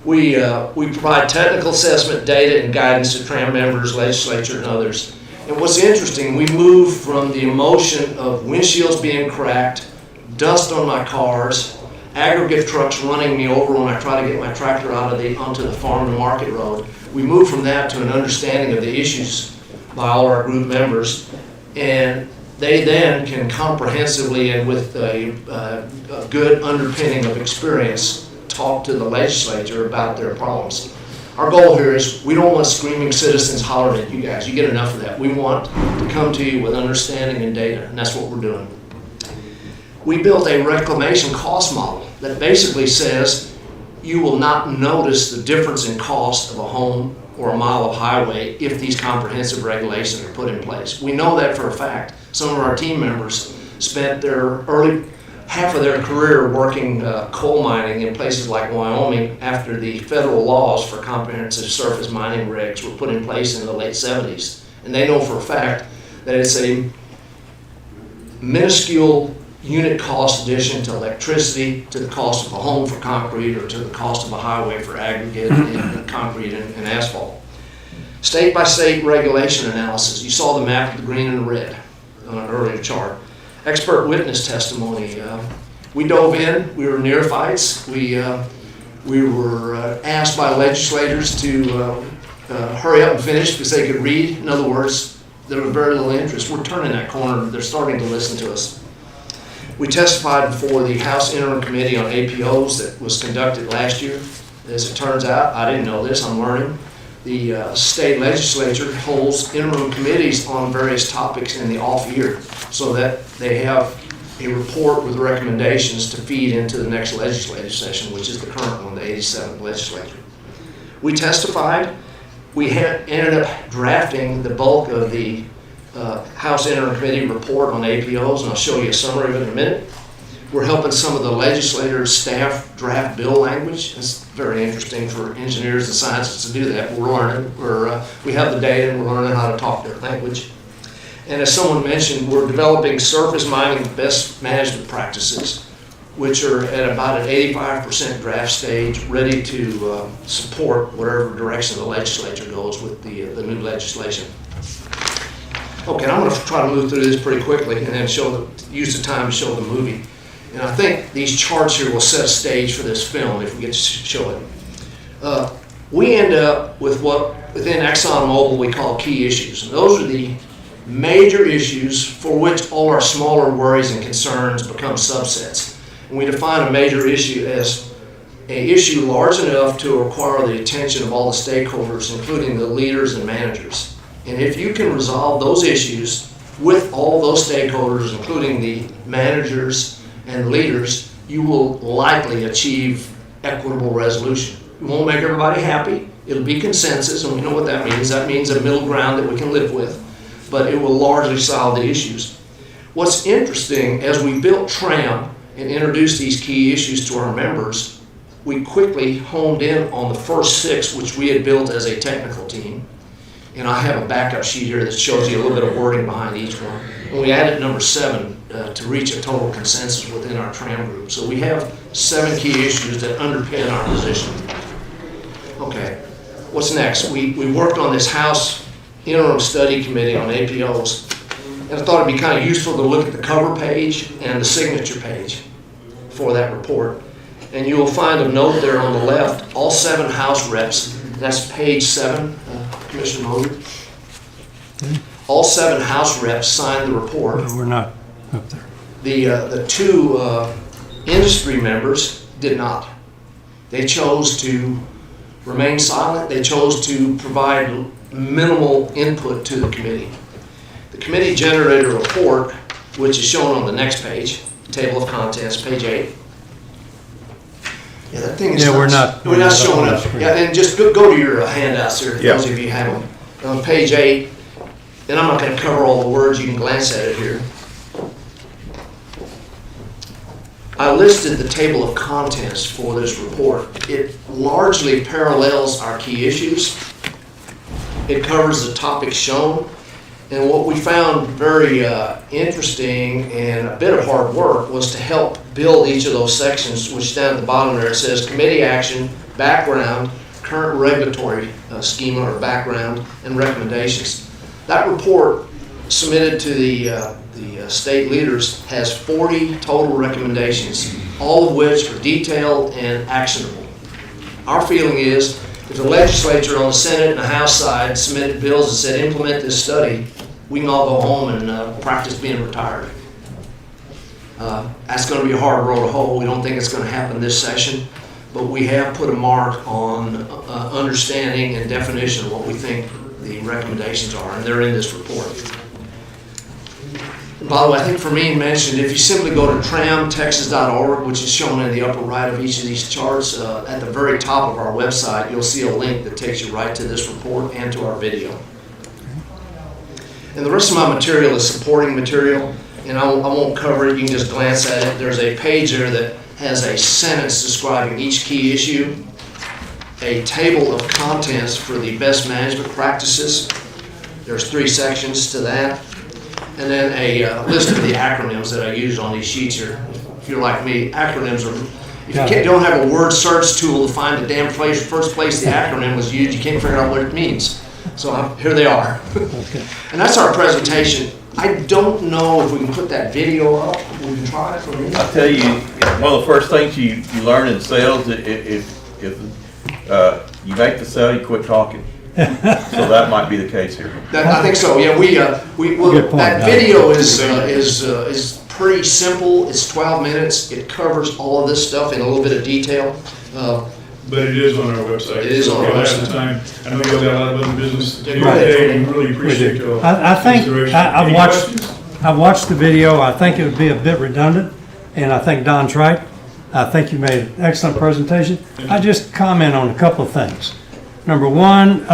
We provide technical assessment, data, and guidance to TRAM members, legislature, and others. And what's interesting, we moved from the emotion of windshields being cracked, dust on my cars, aggregate trucks running me over when I try to get my tractor onto the farm to market road. We moved from that to an understanding of the issues by all our group members, and they then can comprehensively and with a good underpinning of experience talk to the legislature about their problems. Our goal here is we don't want screaming citizens hollering at you guys. You get enough of that. We want to come to you with understanding and data, and that's what we're doing. We built a reclamation cost model that basically says you will not notice the difference in cost of a home or a mile of highway if these comprehensive regulations are put in place. We know that for a fact. Some of our team members spent their half of their career working coal mining in places like Wyoming after the federal laws for comprehensive surface mining regs were put in place in the late 70s. And they know for a fact that it's a minuscule unit cost addition to electricity, to the cost of a home for concrete, or to the cost of a highway for aggregate and concrete and asphalt. State by state regulation analysis. You saw the map of the green and the red on an earlier chart. Expert witness testimony. We dove in. We were neophytes. We were asked by legislators to hurry up and finish because they could read. In other words, there was very little interest. We're turning that corner. They're starting to listen to us. We testified before the House Interim Committee on APOs that was conducted last year. As it turns out, I didn't know this, I'm learning. The state legislature holds interim committees on various topics in the off year so that they have a report with recommendations to feed into the next legislative session, which is the current one, the 87th legislature. We testified. We ended up drafting the bulk of the House Interim Committee report on APOs, and I'll show you a summary of it in a minute. We're helping some of the legislators' staff draft bill language. It's very interesting for engineers and scientists to do that. We're learning. We have the data, and we're learning how to talk their language. And as someone mentioned, we're developing surface mining best management practices, which are at about an 85% draft stage, ready to support whatever direction the legislature goes with the new legislation. Okay, I'm going to try to move through this pretty quickly and then use the time to show the movie. And I think these charts here will set a stage for this film if we get to show it. We end up with what within ExxonMobil we call key issues. And those are the major issues for which all our smaller worries and concerns become subsets. And we define a major issue as an issue large enough to require the attention of all the stakeholders, including the leaders and managers. And if you can resolve those issues with all those stakeholders, including the managers and leaders, you will likely achieve equitable resolution. It won't make everybody happy. It'll be consensus, and we know what that means. That means a middle ground that we can live with, but it will largely solve the issues. What's interesting, as we built TRAM and introduced these key issues to our members, we quickly honed in on the first 6, which we had built as a technical team. And I have a backup sheet here that shows you a little bit of wording behind each one. And we added number 7 to reach a total consensus within our TRAM group. So we have 7 key issues that underpin our position. Okay, what's next? We worked on this House Interim Study Committee on APOs. And I thought it'd be kind of useful to look at the cover page and the signature page for that report. And you will find a note there on the left, all 7 House reps, that's page 7, Commissioner Moser. All 7 House reps signed the report. No, we're not up there. The 2 industry members did not. They chose to remain silent. They chose to provide minimal input to the committee. The committee generated a report, which is shown on the next page, table of contents, page 8. Yeah, that thing is. Yeah, we're not showing on up. the screen. Yeah, and just go to your handouts here, Yeah. those of you who have them. On page 8, and I'm not going to cover all the words. You can glance at it here. I listed the table of contents for this report. It largely parallels our key issues. It covers the topics shown. And what we found very interesting and a bit of hard work was to help build each of those sections, which down at the bottom there it says committee action, background, current regulatory schema or background, and recommendations. That report submitted to the state leaders has 40 total recommendations, all of which are detailed and actionable. Our feeling is if the legislature on the Senate and the House side submitted bills that said implement this study, we can all go home and practice being retired. That's going to be a hard road to hoe. We don't think it's going to happen this session, but we have put a mark on understanding and definition of what we think the recommendations are, and they're in this report. By the way, I think Fermin mentioned, if you simply go to tramtexas.org, which is shown in the upper right of each of these charts, at the very top of our website, you'll see a link that takes you right to this report and to our video. And the rest of my material is supporting material, and I won't cover it. You can just glance at it. There's a page there that has a sentence describing each key issue, a table of contents for the best management practices. There's 3 sections to that. And then a list of the acronyms that I used on these sheets here. If you're like me, acronyms are, if you don't have a word search tool to find the damn first place the acronym was used, you can't figure out what it means. So here they are. Okay. And that's our presentation. I don't know if we can put that video up. We can try it for me. I'll tell you, one of the first things you learn in sales, if you make the sale, you quit talking. So that might be the case here. I think so. Yeah, that video is pretty simple. It's 12 minutes. It covers all of this stuff in a little bit of detail. But it is on our website. It is on our website. Time. I know you got a lot of other business to do today, and we really appreciate your I think consideration. I've Any questions? watched the video. I think it would be a bit redundant, and I think Don's right. I think you made an excellent presentation. I just comment on a couple of things. Number one,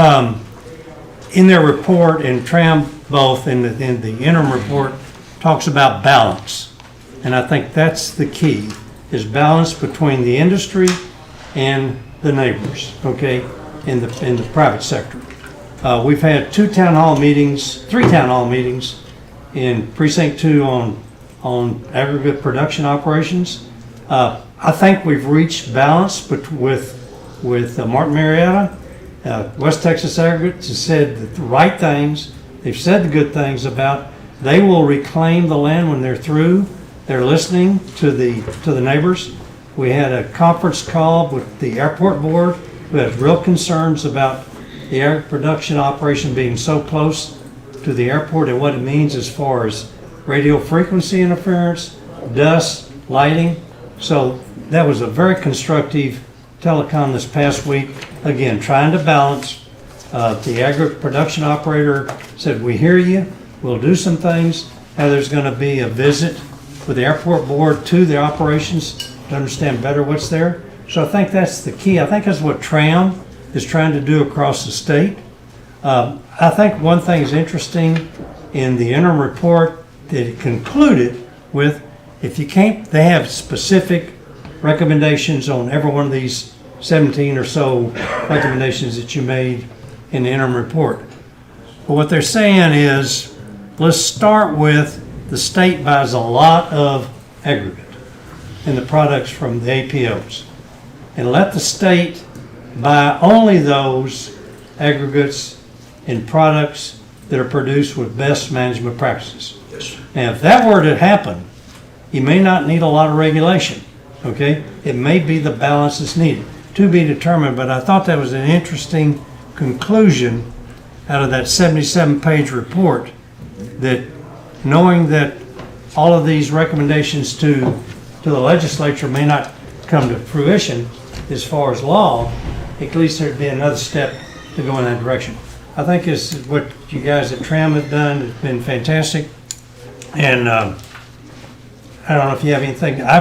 in their report, and Tram both in the interim report talks about balance, and I think that's the key: is balance between the industry and the neighbors. Okay, in the private sector. We've had 3 town hall meetings in Precinct 2 on aggregate production operations. I think we've reached balance with Martin Marietta. West Texas Aggregate has said the right things. They've said the good things about they will reclaim the land when they're through. They're listening to the neighbors. We had a conference call with the airport board who has real concerns about the air production operation being so close to the airport and what it means as far as radio frequency interference, dust, lighting. So that was a very constructive telecom this past week. Again, trying to balance. The aggregate production operator said, we hear you, we'll do some things. Now there's going to be a visit with the airport board to the operations to understand better what's there. So I think that's the key. I think that's what Tram is trying to do across the state. I think one thing is interesting in the interim report that it concluded with, if you can't, they have specific recommendations on every one of these 17 or so recommendations that you made in the interim report. But what they're saying is, let's start with the state buys a lot of aggregate and the products from the APOs, and let the state buy only those aggregates and products that are produced with best management practices. Yes, sir. Now, if that were to happen, you may not need a lot of regulation, okay? It may be the balance that's needed, to be determined, but I thought that was an interesting conclusion out of that 77-page report, that knowing that all of these recommendations to the legislature may not come to fruition as far as law, at least there'd be another step to go in that direction. I think this is what you guys at TRAM have done. It's been fantastic. And I don't know if you have anything. I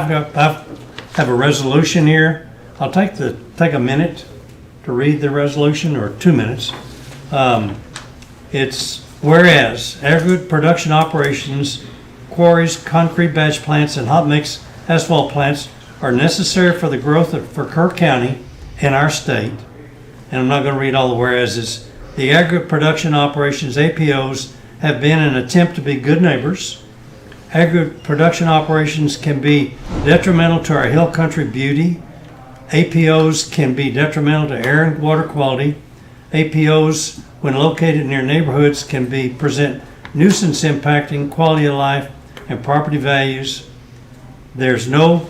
have a resolution here. I'll take a minute to read the resolution, or 2 minutes. It's whereas aggregate production operations, quarries, concrete batch plants, and hot mix asphalt plants are necessary for the growth for Kerr County and our state. And I'm not going to read all the whereases. The aggregate production operations, APOs, have been an attempt to be good neighbors. Aggregate production operations can be detrimental to our hill country beauty. APOs can be detrimental to air and water quality. APOs, when located near neighborhoods, can present nuisance impacting quality of life and property values. There's no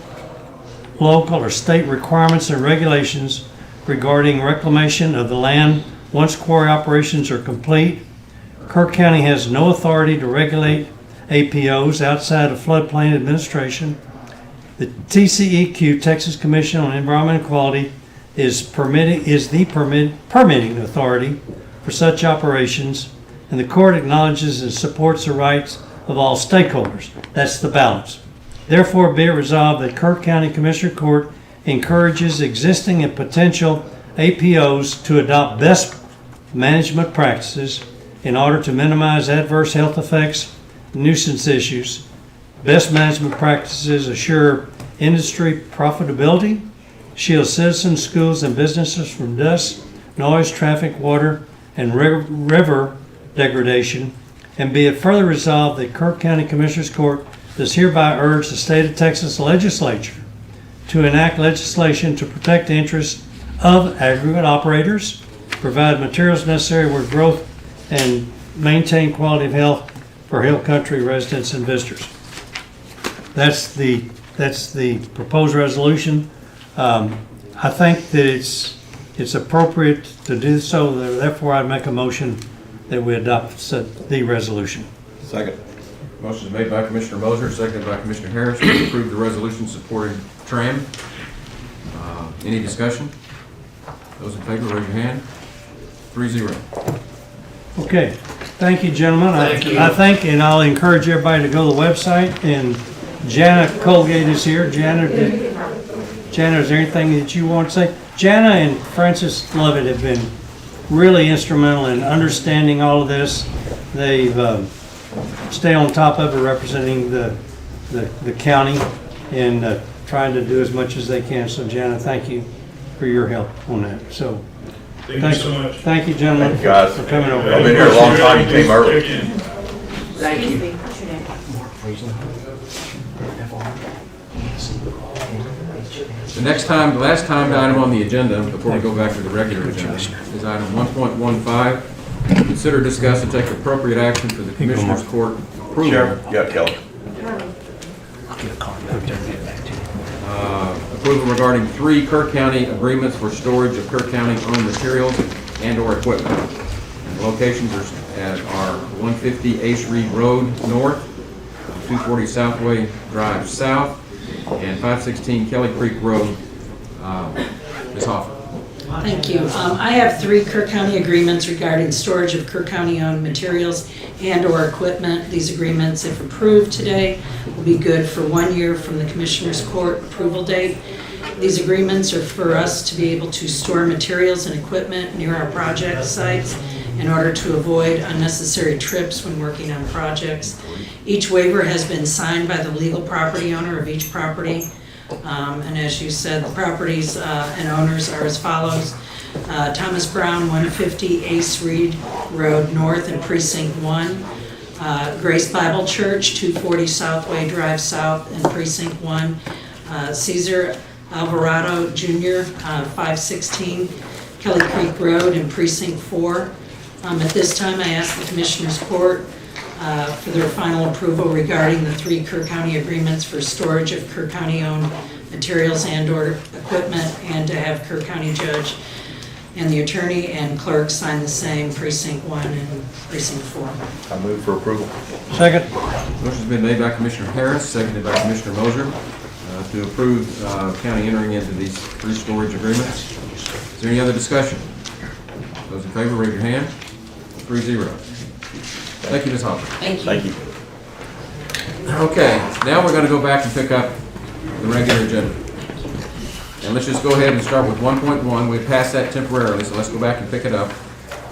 local or state requirements and regulations regarding reclamation of the land once quarry operations are complete. Kerr County has no authority to regulate APOs outside of floodplain administration. The TCEQ, Texas Commission on Environmental Quality, is the permitting authority for such operations, and the court acknowledges and supports the rights of all stakeholders. That's the balance. Therefore, be it resolved that Kerr County Commissioner Court encourages existing and potential APOs to adopt best management practices in order to minimize adverse health effects, nuisance issues. Best management practices assure industry profitability, shield citizens, schools, and businesses from dust, noise, traffic, water, and river degradation. And be it further resolved that Kerr County Commissioners Court does hereby urge the state of Texas legislature to enact legislation to protect the interests of aggregate operators, provide materials necessary for growth, and maintain quality of health for hill country residents and visitors. That's the proposed resolution. I think that it's appropriate to do so. Therefore, I'd make a motion that we adopt the resolution. Second. Motion is made by Commissioner Moser, seconded by Commissioner Harris to approve the resolution supporting TRAM. Any discussion? Those in favor, raise your hand. 3-0. Okay, thank you, gentlemen. I think, and I'll encourage everybody to go to the website, and Jana Colgate is here. Jana, is there anything that you want to say? Jana and Francis Lovett have been really instrumental in understanding all of this. They've stay on top of it, representing the county, and trying to do as much as they can. So, Jana, thank you for your help on that. So, Thank you so much. Thank you, gentlemen, Thank you, guys, for coming over. I've been here a long time. You came early. Thank you. The last time item on the agenda, before we go back to the regular agenda, is item 1.15. Consider, discuss, and take appropriate action for the Commissioners Court approval. Sheriff, yeah, Kelly. Approval regarding 3 Kerr County agreements for storage of Kerr County-owned materials and/or equipment. And the locations are 150 Ace Reed Road North, 240 Southway Drive South, and 516 Kelly Creek Road. Ms. Hoffman. Thank you. I have 3 Kerr County agreements regarding storage of Kerr County-owned materials and/or equipment. These agreements, if approved today, will be good for 1 year from the Commissioners Court approval date. These agreements are for us to be able to store materials and equipment near our project sites in order to avoid unnecessary trips when working on projects. Each waiver has been signed by the legal property owner of each property. And as you said, the properties and owners are as follows. Thomas Brown, 150 Ace Reed Road North in Precinct 1. Grace Bible Church, 240 Southway Drive South in Precinct 1. Caesar Alvarado Jr., 516 Kelly Creek Road in Precinct 4. At this time, I ask the Commissioners Court for their final approval regarding the 3 Kerr County agreements for storage of Kerr County-owned materials and/or equipment, and to have Kerr County Judge and the attorney and clerk sign the same, precinct 1 and precinct 4. I move for approval. Second. Motion's been made by Commissioner Harris, seconded by Commissioner Moser, to approve county entering into these 3 storage agreements. Is there any other discussion? Those in favor, raise your hand. 3-0. Thank you, Ms. Hopper. Thank you. Thank you. Okay, now we're going to go back and pick up the regular agenda. And let's just go ahead and start with 1.1. We passed that temporarily, so let's go back and pick it up.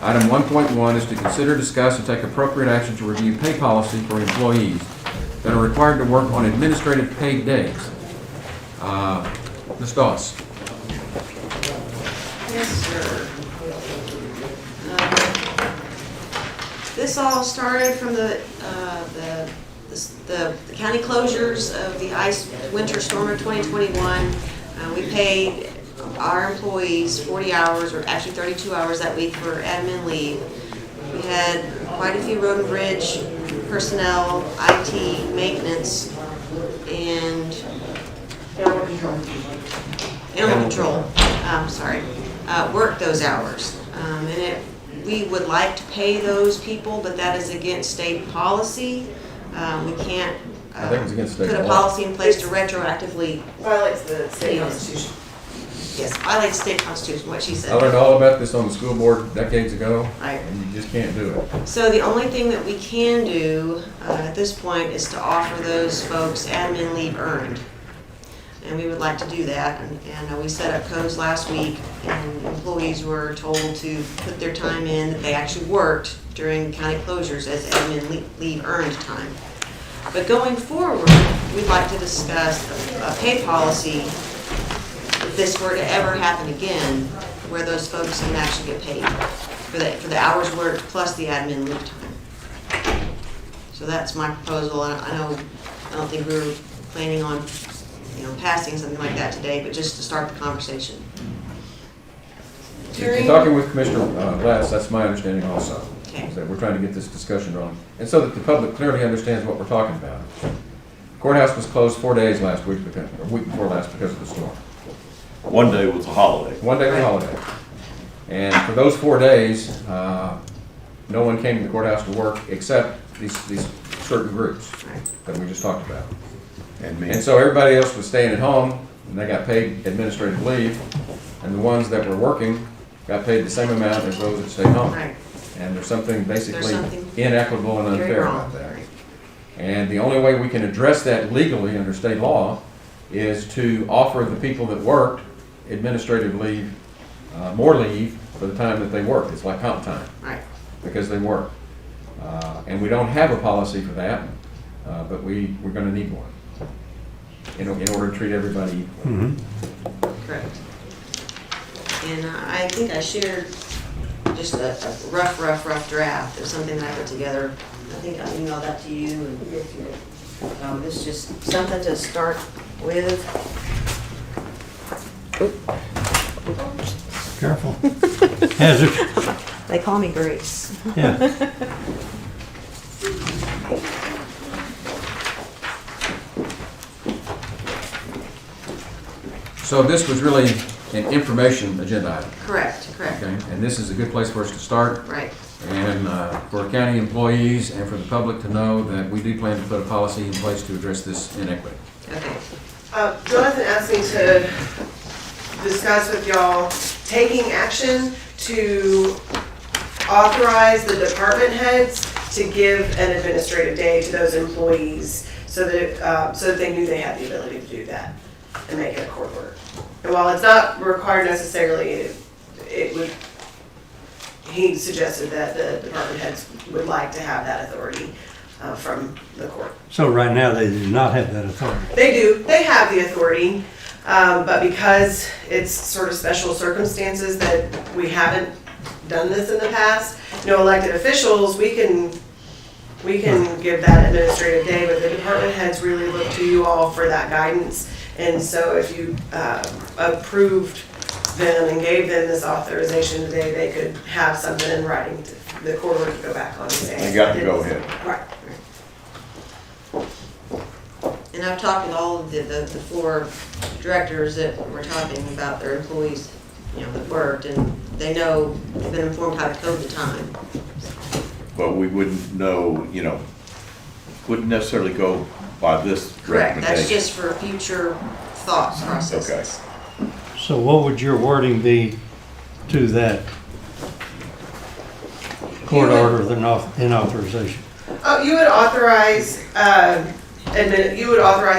Item 1.1 is to consider, discuss, and take appropriate action to review pay policy for employees that are required to work on administrative paid days. Ms. Doss. Yes, sir. This all started from the county closures of the winter storm of 2021. We paid our employees 40 hours, or actually 32 hours that week for admin leave. We had quite a few road and bridge personnel, IT, maintenance, and animal control, work those hours. We would like to pay those people, but that is against state policy. We can't I think it's against state put a law. policy in place to retroactively. Violates the state constitution. Yes, violates state constitution, what she I said. learned all about this on the school board decades ago, Right. and you just can't do it. So the only thing that we can do at this point is to offer those folks admin leave earned. And we would like to do that, and we set up codes last week, and employees were told to put their time in that they actually worked during county closures as admin leave earned time. But going forward, we'd like to discuss a pay policy if this were to ever happen again, where those folks can actually get paid for the hours worked plus the admin leave time. So that's my proposal, and I don't think we were planning on, passing something like that today, but just to start the conversation. In talking with Commissioner Glass, that's my understanding also. Okay. Is that we're trying to get this discussion going, and so that the public clearly understands what we're talking about. Courthouse was closed 4 days last week, or week before last, because of the storm. One day was a holiday. One day was a holiday. And for those 4 days, no one came to the courthouse to work except these certain groups that we just talked about. And so everybody else was staying at home, and they got paid administrative leave, and the ones that were working got paid the same amount as those that stayed home. Right. And there's something basically There's something inequitable and very unfair wrong. about that. And the only way we can address that legally under state law is to offer the people that worked administrative leave, more leave for the time that they worked. It's like comp time. Right. Because they work. And we don't have a policy for that, but we're going to need one in order to treat everybody equally. Correct. And I think I shared just a rough draft of something that I put together. I think I emailed that to you. And this is just something to start with. Careful. Hazard. They call me Grace. Yeah. So this was really an information agenda item. Correct. Okay, and this is a good place for us to start. Right. And for county employees and for the public to know that we do plan to put a policy in place to address this inequity. Okay. Jonathan asked me to discuss with y'all taking action to authorize the department heads to give an administrative day to those employees so that they knew they had the ability to do that and make it a court order. And while it's not required necessarily, he suggested that the department heads would like to have that authority from the court. So right now, they do not have that authority. They do. They have the authority, but because it's sort of special circumstances that we haven't done this in the past, elected officials, we can give that administrative day, but the department heads really look to you all for that guidance. And so if you approved them and gave them this authorization today, they could have something in writing, the court order to go back on and say. They got to go ahead. Right. And I've talked with all of the four directors that were talking about their employees, that worked, and they know, they've been informed how to code the time. But we wouldn't know, wouldn't necessarily go by this Correct, recommendation. that's just for future thought processes. Okay. So what would your wording be to that court order in authorization? Oh, you would authorize,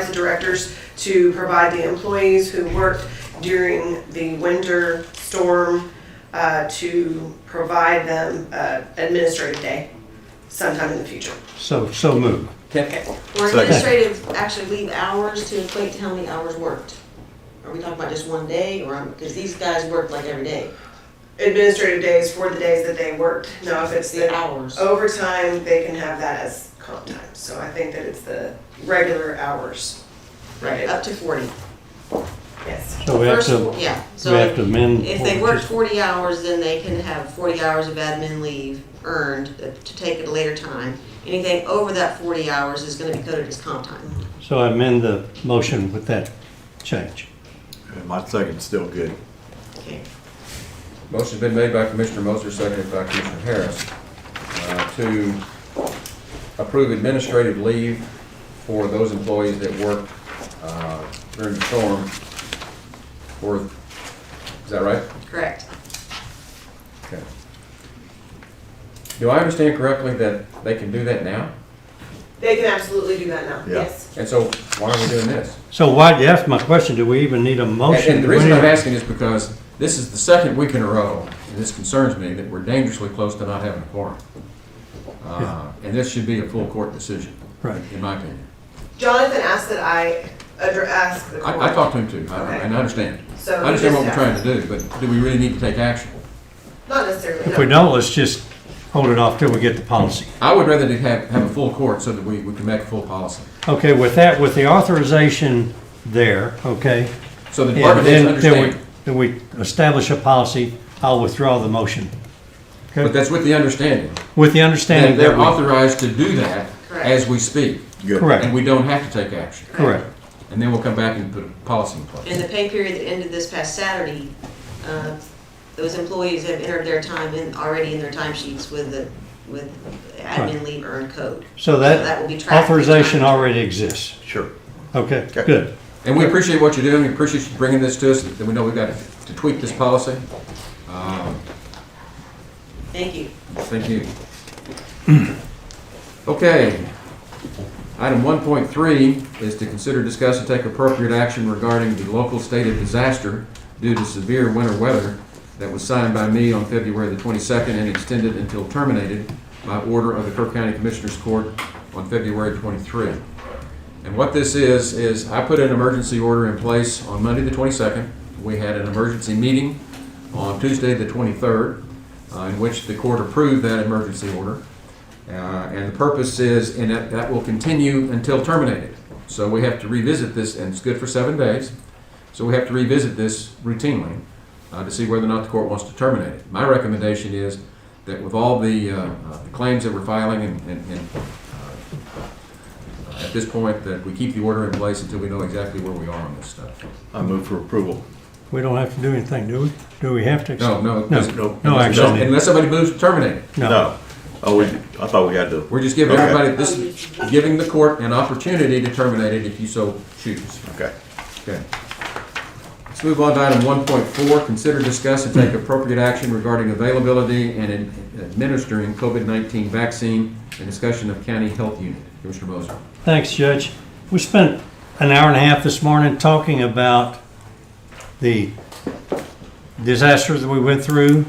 the directors to provide the employees who worked during the winter storm, to provide them, administrative day sometime in the future. So move. Okay. Or administrative actually leave hours to equate to how many hours worked. Are we talking about just one day, or, because these guys work like every day? Administrative days for the days that they worked. No, if it's The hours. overtime, they can have that as comp time. So I think that it's the regular hours. Right, up to 40. Yes. So we have First, to, yeah, we so have to amend. if they worked 40 hours, then they can have 40 hours of admin leave earned to take at a later time. Anything over that 40 hours is gonna be coded as comp time. So I amend the motion with that change. And my second's still good. Okay. Motion's been made by Commissioner Moser, seconded by Commissioner Harris, to approve administrative leave for those employees that work during the storm. Is that right? Correct. Okay. Do I understand correctly that they can do that now? They can absolutely do that now. Yeah. Yes. And so why are we doing this? So why, that's my question, do we even need a motion? And the reason I'm asking is because this is the second week in a row, and this concerns me, that we're dangerously close to not having a quorum. And this should be a full court decision, Right. in my opinion. Jonathan asked that I ask the court. I talked to him too, Okay. and I understand. So I understand he what we're just trying to do, but do we really need to take action? Not necessarily. If No. we don't, let's just hold it off till we get the policy. I would rather to have a full court so that we can make a full policy. Okay, with that, with the authorization there, okay? So the And department needs to then understand. that we establish a policy, I'll withdraw the motion. But Okay? that's with the understanding. With the understanding that they're that we, authorized to do that Correct. as we speak. Good. correct, And we don't have to take action. correct. And then we'll come back and put a policy in place. And the pay period that ended this past Saturday, those employees have entered their time already in their timesheets with admin leave earned code. So that that will be tracked. authorization already exists. Sure. Okay, Okay. good. And we appreciate what you're doing, we appreciate you bringing this to us, that we know we've got to tweak this policy. Thank you. Thank you. Okay. Item 1.3 is to consider, discuss, and take appropriate action regarding the local state of disaster due to severe winter weather that was signed by me on February the 22nd and extended until terminated by order of the Kerr County Commissioners Court on February 23. And what this is I put an emergency order in place on Monday the 22nd. We had an emergency meeting on Tuesday the 23rd, in which the court approved that emergency order. And the purpose is, and that will continue until terminated. So we have to revisit this, and it's good for 7 days. So we have to revisit this routinely to see whether or not the court wants to terminate it. My recommendation is that with all the claims that we're filing and at this point, that we keep the order in place until we know exactly where we are on this stuff. I move for approval. We don't have to do anything, do we? Do we have to? No, No action. Unless somebody moves to terminate it. No. Oh, I thought we had to. We're just giving Okay. everybody, giving the court an opportunity to terminate it if you so choose. Okay. Okay. Let's move on to item 1.4, consider, discuss, and take appropriate action regarding availability and administering COVID-19 vaccine and discussion of county health unit. Commissioner Moser. Thanks, Judge. We spent an hour and a half this morning talking about the disasters that we went through,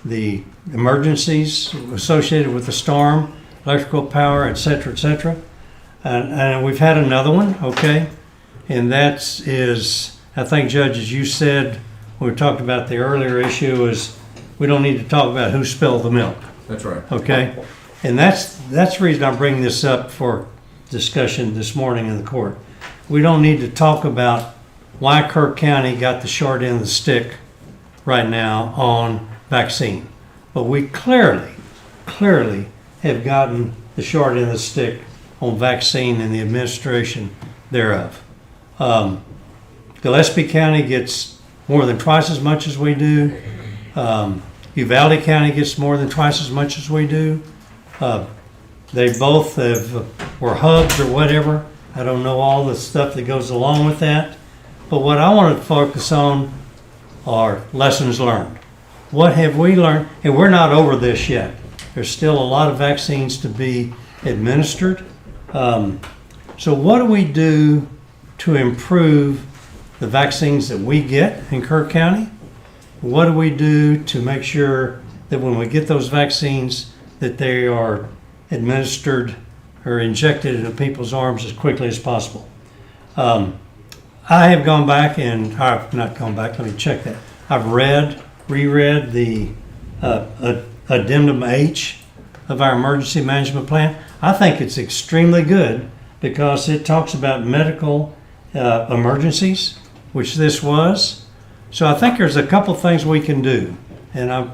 the emergencies associated with the storm, electrical power, et cetera, et cetera. And we've had another one, okay? And that is, I think, Judge, as you said, when we talked about the earlier issue, is we don't need to talk about who spilled the milk, That's right. okay? And that's the reason I'm bringing this up for discussion this morning in the court. We don't need to talk about why Kerr County got the short end of the stick right now on vaccine. But we clearly have gotten the short end of the stick on vaccine and the administration thereof. Gillespie County gets more than twice as much as we do. Uvalde County gets more than twice as much as we do. They both were hubs or whatever. I don't know all the stuff that goes along with that. But what I want to focus on are lessons learned. What have we learned? And we're not over this yet. There's still a lot of vaccines to be administered. So what do we do to improve the vaccines that we get in Kerr County? What do we do to make sure that when we get those vaccines that they are administered or injected into people's arms as quickly as possible? I have gone back and, I've not gone back, let me check that. I've reread the addendum H of our emergency management plan. I think it's extremely good because it talks about medical emergencies, which this was. So I think there's a couple things we can do, and I'm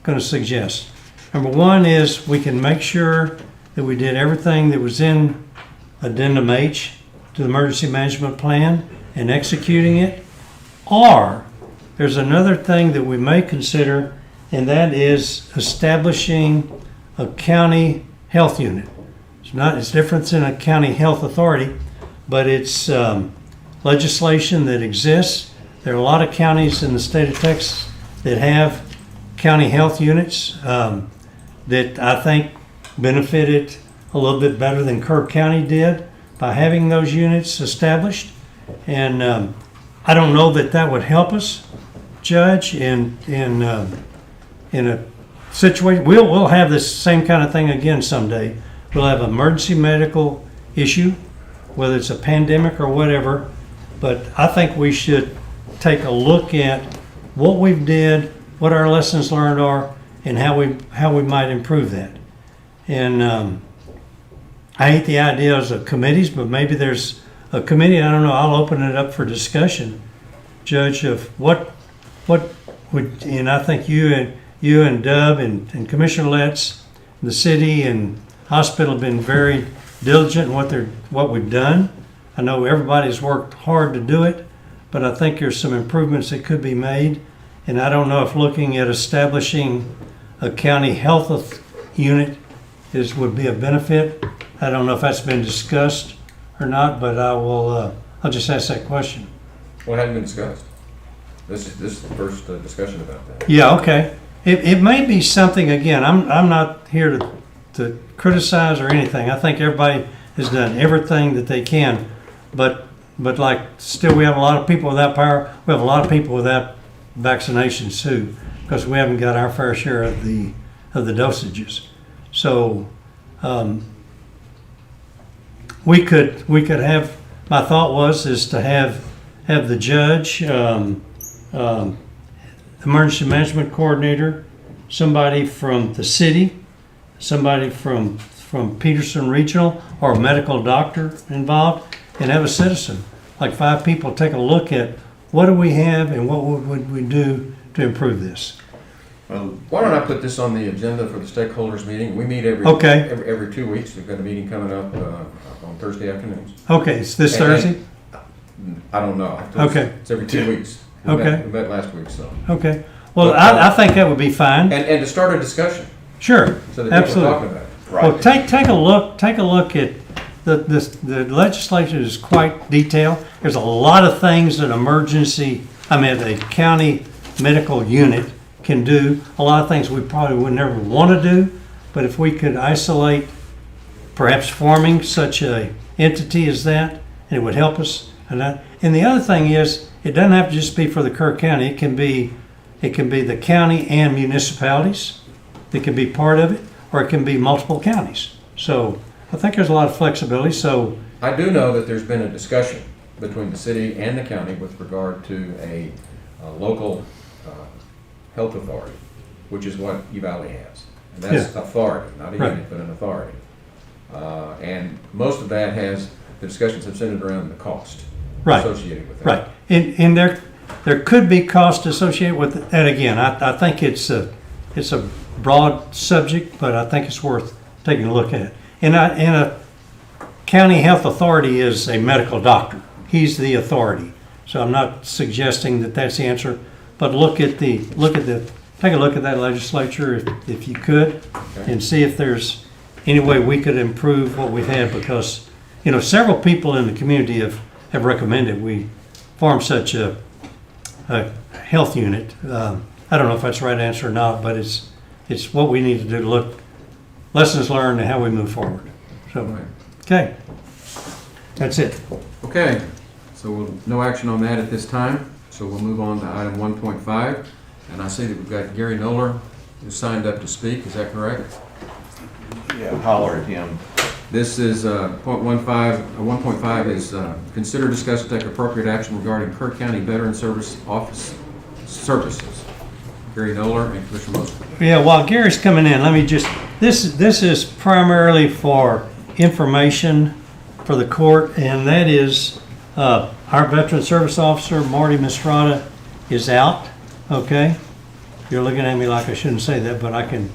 going to suggest. Number one is we can make sure that we did everything that was in addendum H to the emergency management plan and executing it. Or there's another thing that we may consider, and that is establishing a county health unit. It's different than a county health authority, but it's legislation that exists. There are a lot of counties in the state of Texas that have county health units that I think benefited a little bit better than Kerr County did by having those units established. And I don't know that that would help us, Judge, in a situation. We'll have this same kind of thing again someday. We'll have an emergency medical issue, whether it's a pandemic or whatever. But I think we should take a look at what we've did, what our lessons learned are, and how we might improve that. And I hate the ideas of committees, but maybe there's a committee. I don't know. I'll open it up for discussion, Judge, of what would. And I think you and Dub and Commissioner Letts, the city and hospital have been very diligent in what we've done. I know everybody's worked hard to do it, but I think there's some improvements that could be made. And I don't know if looking at establishing a county health unit would be a benefit. I don't know if that's been discussed or not, but I'll just ask that question. Well, it hadn't been discussed. This is the first discussion about that. Yeah, okay. It may be something, again, I'm not here to criticize or anything. I think everybody has done everything that they can, but like still we have a lot of people without power. We have a lot of people without vaccinations too, because we haven't got our fair share of the dosages. So we could have. My thought is to have the judge, emergency management coordinator, somebody from the city, somebody from Peterson Regional, or a medical doctor involved, and have a citizen, like 5 people, take a look at what do we have and what would we do to improve this. Why don't I put this on the agenda for the stakeholders meeting? We meet every 2 weeks. We've got a meeting coming up on Thursday afternoons. Okay, it's this Thursday? I don't know. Okay. It's every 2 weeks. We met last week, so. Okay. Well, I think that would be fine. And to start a discussion. Sure. So that absolutely. people are talking about it. Right. Well, take a look at the legislation is quite detailed. There's a lot of things that a county medical unit can do. A lot of things we probably would never want to do, but if we could isolate, perhaps forming such a entity as that, and it would help us. And the other thing is, it doesn't have to just be for the Kerr County. It can be the county and municipalities that can be part of it, or it can be multiple counties. So I think there's a lot of flexibility. So I do know that there's been a discussion between the city and the county with regard to a local health authority, which is what Uvalde has. And that's authority, not a unit, but an authority. And most of that the discussions have centered around the cost associated with that. Right. And there could be cost associated with that. Again, I think it's a broad subject, but I think it's worth taking a look at. In a county health authority is a medical doctor. He's the authority. So I'm not suggesting that that's the answer, but take a look at that legislature if you could, and see if there's any way we could improve what we've had, because, several people in the community have recommended we form such a health unit. I don't know if that's the right answer or not, but it's what we need to do to look, lessons learned and how we move forward. So, okay, that's it. Okay, so no action on that at this time, so we'll move on to item 1.5. And I see that we've got Gary Noller who signed up to speak, is that correct? Yeah, holler at him. This is 1.5 is consider, discuss, and take appropriate action regarding Kerr County Veteran Service Office Services. Gary Noller and Commissioner Mosley. Yeah, while Gary's coming in, let me just, this is primarily for information for the court, and that is our Veteran Service Officer, Marty Mistrada, is out, okay? You're looking at me like I shouldn't say that, but I can,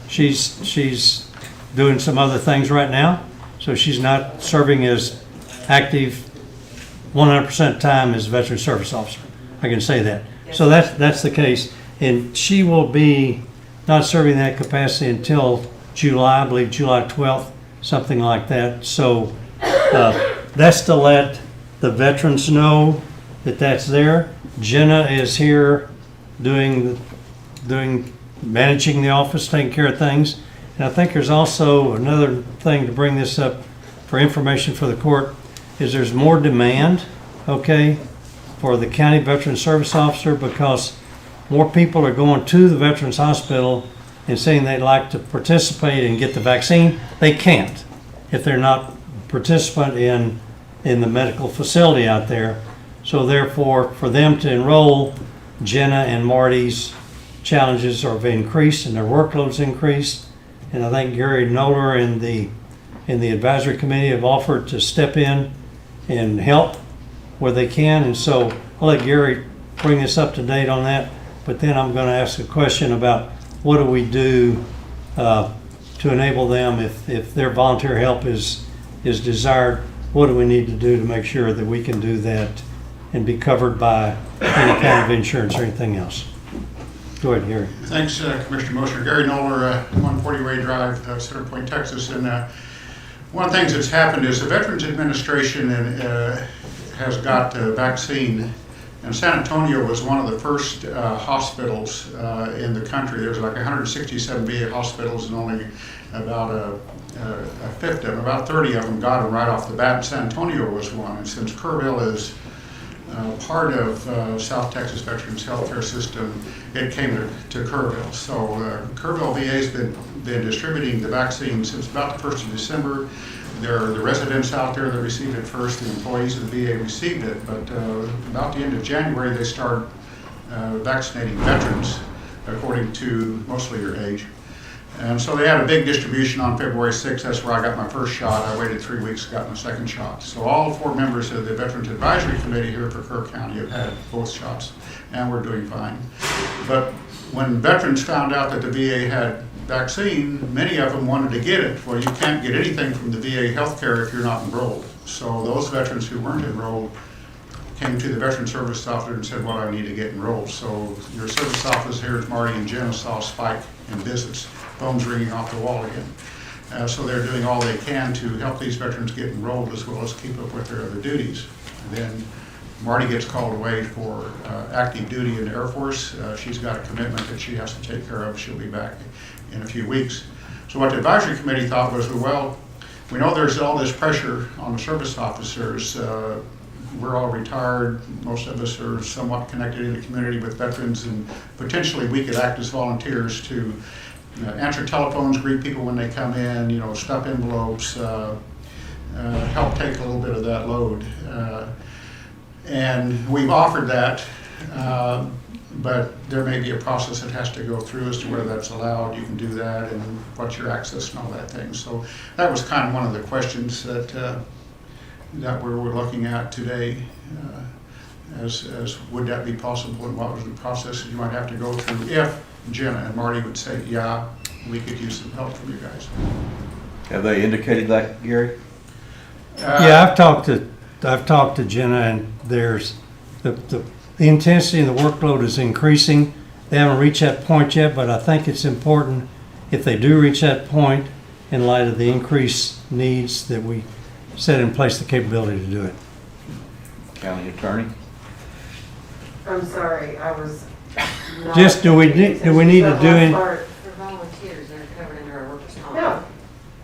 she's doing some other things right now, so she's not serving as active 100% time as Veteran Service Officer. I can say that. So that's the case, and she will be not serving that capacity until July, I believe July 12th, something like that. So that's to let the veterans know that that's there. Jenna is here doing managing the office, taking care of things. And I think there's also another thing to bring this up for information for the court, is there's more demand, okay, for the county veteran service officer, because more people are going to the Veterans Hospital and saying they'd like to participate and get the vaccine. They can't if they're not participant in the medical facility out there. So therefore, for them to enroll, Jenna and Marty's challenges have increased and their workload's increased. And I think Gary Noller and the advisory committee have offered to step in and help where they can. And so I'll let Gary bring us up to date on that. But then I'm going to ask a question about what do we do to enable them if their volunteer help is desired. What do we need to do to make sure that we can do that and be covered by any kind of insurance or anything else? Go ahead, Gary. Thanks, Commissioner Mosher. Gary Noller, 140 Way Drive, Center Point, Texas. And one of the things that's happened is the Veterans Administration has got a vaccine. And San Antonio was one of the first hospitals in the country. There's like 167 VA hospitals, and only about a fifth of them, about 30 of them got them right off the bat. San Antonio was one. And since Kerrville is part of South Texas Veterans Healthcare System, it came to Kerrville. So Kerrville VA's been distributing the vaccine since about the 1st of December. There are the residents out there that received it first, the employees of the VA received it, but about the end of January they started vaccinating veterans according to mostly your age. And so they had a big distribution on February 6th. That's where I got my first shot. I waited 3 weeks, got my second shot. So all 4 members of the Veterans Advisory Committee here for Kerr County have had both shots, and we're doing fine. But when veterans found out that the VA had vaccine, many of them wanted to get it. Well, you can't get anything from the VA healthcare if you're not enrolled. So those veterans who weren't enrolled came to the Veteran Service Officer and said, well, I need to get enrolled. So your service office here at Marty and Jenna saw a spike in visits, phones ringing off the wall again. So they're doing all they can to help these veterans get enrolled as well as keep up with their other duties. And then Marty gets called away for active duty in the Air Force. She's got a commitment that she has to take care of. She'll be back in a few weeks. So what the advisory committee thought was, well, we know there's all this pressure on the service officers. We're all retired. Most of us are somewhat connected in the community with veterans, and potentially we could act as volunteers to answer telephones, greet people when they come in, stuff envelopes, help take a little bit of that load. And we've offered that, but there may be a process that has to go through as to whether that's allowed. You can do that, and what's your access and all that thing. So that was kind of one of the questions that we're looking at today, as would that be possible, and what was the process you might have to go through if Jenna and Marty would say, yeah, we could use some help from you guys. Have they indicated that, Gary? Yeah, I've talked to Jenna, and there's, the intensity and the workload is increasing. They haven't reached that point yet, but I think it's important, if they do reach that point, in light of the increased needs, that we set in place the capability to do it. County attorney? I'm sorry, I was not. Just, do we need to do any, For volunteers, they're covered under our workers' comp. No,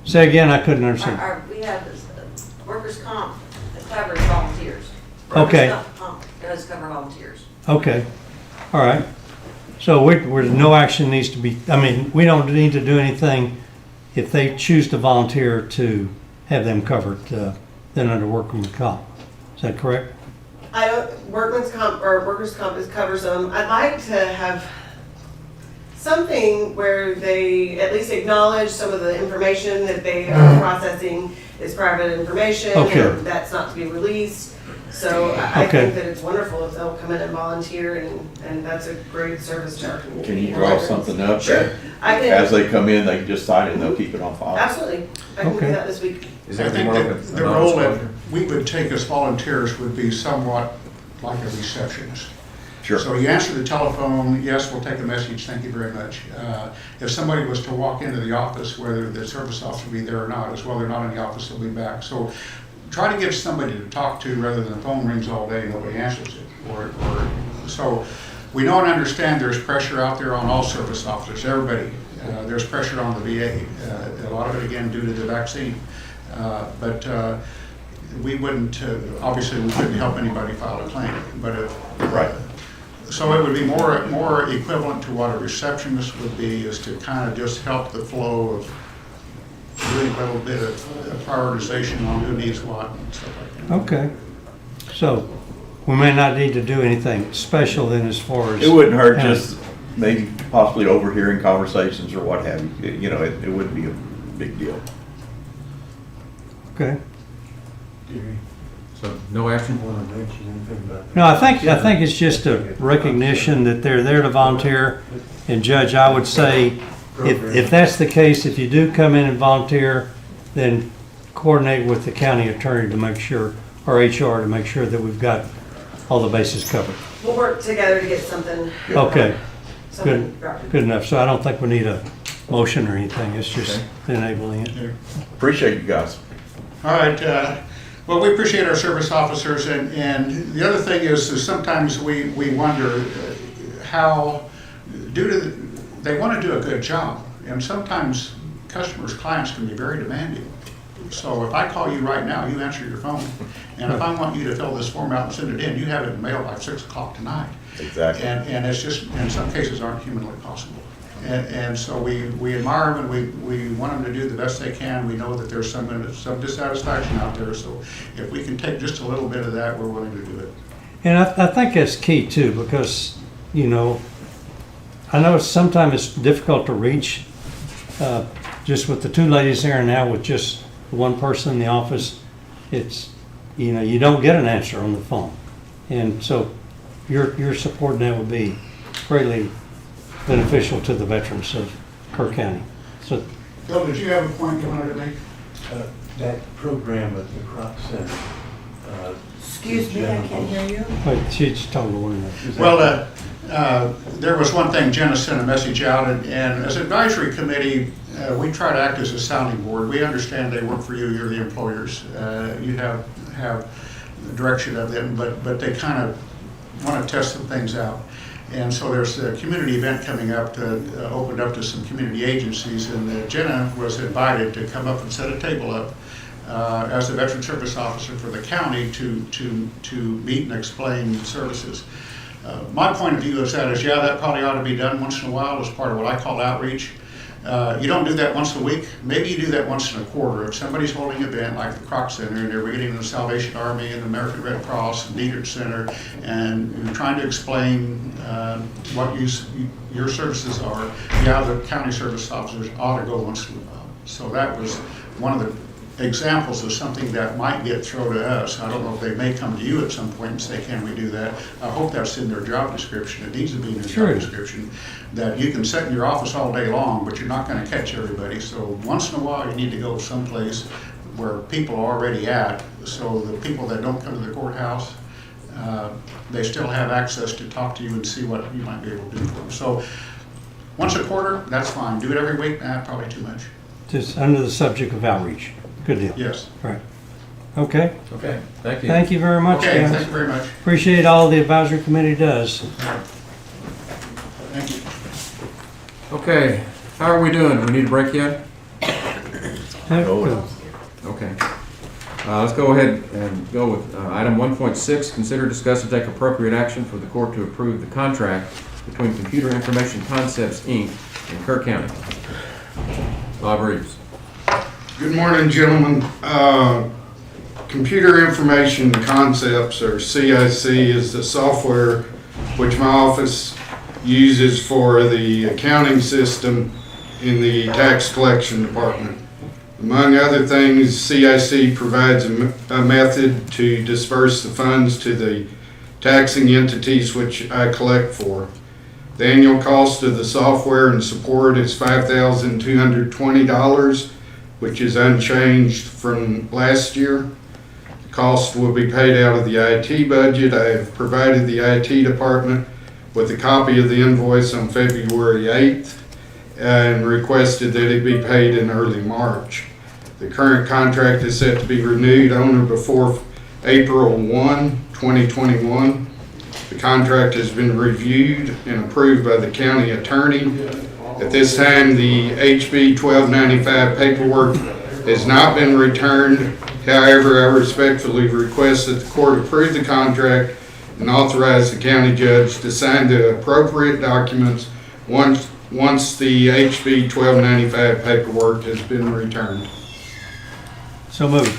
say again, I couldn't understand. We have this, workers' comp that covers volunteers. Okay. Workers' comp does cover volunteers. Okay, all right. So no action needs to be, I mean, we don't need to do anything if they choose to volunteer to have them covered, then under workers' comp. Is that correct? I don't, workers' comp covers them. I'd like to have something where they at least acknowledge some of the information that they are processing is private information. Okay. And that's not to be released. So I Okay. think that it's wonderful if they'll come in and volunteer, and that's a great service to our community. Can you draw something up? Sure. I can. As they come in, they can just sign it and they'll keep it on file? Absolutely. I can do Okay. that this week. I think that the role that we would take as volunteers would be somewhat like a receptionist. Sure. So you answer the telephone, yes, we'll take a message, thank you very much. If somebody was to walk into the office, whether the service officer will be there or not, as well, they're not in the office, they'll be back. So try to give somebody to talk to rather than the phone rings all day and nobody answers it. So we know and understand there's pressure out there on all service officers, everybody. There's pressure on the VA, a lot of it again due to the vaccine. But we wouldn't, obviously we couldn't help anybody file a claim, but Right. so it would be more equivalent to what a receptionist would be, is to kind of just help the flow of doing a little bit of prioritization on who needs what and stuff like that. Okay. So we may not need to do anything special then as far as. It wouldn't hurt, just maybe possibly overhearing conversations or what have you. You know, it wouldn't be a big deal. Okay. So no action? No, I think it's just a recognition that they're there to volunteer. And Judge, I would say, if that's the case, if you do come in and volunteer, then coordinate with the county attorney to make sure, or HR to make sure that we've got all the bases covered. We'll work together to get something. Okay, something good enough. So I don't think we need a motion or anything. It's just enabling it. Appreciate you guys. All right, well, we appreciate our service officers, and the other thing is sometimes we wonder how, they want to do a good job, and sometimes customers, clients can be very demanding. So if I call you right now, you answer your phone, and if I want you to fill this form out and send it in, you have it in mail by 6 o'clock tonight. Exactly. And it's just, in some cases, aren't humanly possible. And so we admire them, and we want them to do the best they can. We know that there's some dissatisfaction out there, so if we can take just a little bit of that, we're willing to do it. And I think that's key too, because, you know, I know sometimes it's difficult to reach, just with the two ladies there and now with just one person in the office. It's, you know, you don't get an answer on the phone. And so your support in that would be greatly beneficial to the veterans of Kerr County. So, Bill, did you have a point you wanted to make? That program at the Crop Center. Excuse me, I can't hear you. wait, she's told one of them. Well, there was one thing, Jenna sent a message out, and as advisory committee, we try to act as a sounding board. We understand they work for you, you're the employers. You have the direction of them, but they kind of want to test some things out. And so there's a community event coming up to opened up to some community agencies, and Jenna was invited to come up and set a table up as a veteran service officer for the county to meet and explain services. My point of view is that probably ought to be done once in a while as part of what I call outreach. You don't do that once a week. Maybe you do that once in a quarter. If somebody's holding an event like the Croc Center, and they're getting the Salvation Army and the American Red Cross and Dietrich Center, and you're trying to explain what your services are, the county service officers ought to go once in a while. So that was one of the examples of something that might get thrown to us. I don't know if they may come to you at some point and say, can we do that? I hope that's in their job description. It needs to be in their Sure. job description. That you can sit in your office all day long, but you're not gonna catch everybody. So once in a while, you need to go someplace where people are already at. So the people that don't come to the courthouse, they still have access to talk to you and see what you might be able to do for them. So once a quarter, that's fine. Do it every week, probably too much. Just under the subject of outreach. Good deal. Yes. Right. Okay. Okay, thank you. Thank you very much, Okay, guys. thank you very much. Appreciate all the advisory committee does. Thank you. Okay, how are we doing? Do we need a break yet? Good. Okay. Let's go ahead and go with item 1.6, consider, discuss, and take appropriate action for the court to approve the contract between Computer Information Concepts, Inc. and Kerr County. Bob Reeves. Good morning, gentlemen. Computer Information Concepts, or CIC, is the software which my office uses for the accounting system in the tax collection department. Among other things, CIC provides a method to disperse the funds to the taxing entities which I collect for. The annual cost of the software and support is $5,220, which is unchanged from last year. The cost will be paid out of the IT budget. I have provided the IT department with a copy of the invoice on February 8th and requested that it be paid in early March. The current contract is set to be renewed on or before April 1, 2021. The contract has been reviewed and approved by the county attorney. At this time, the HB 1295 paperwork has not been returned. However, I respectfully request that the court approve the contract and authorize the county judge to sign the appropriate documents once the HB 1295 paperwork has been returned. So moved.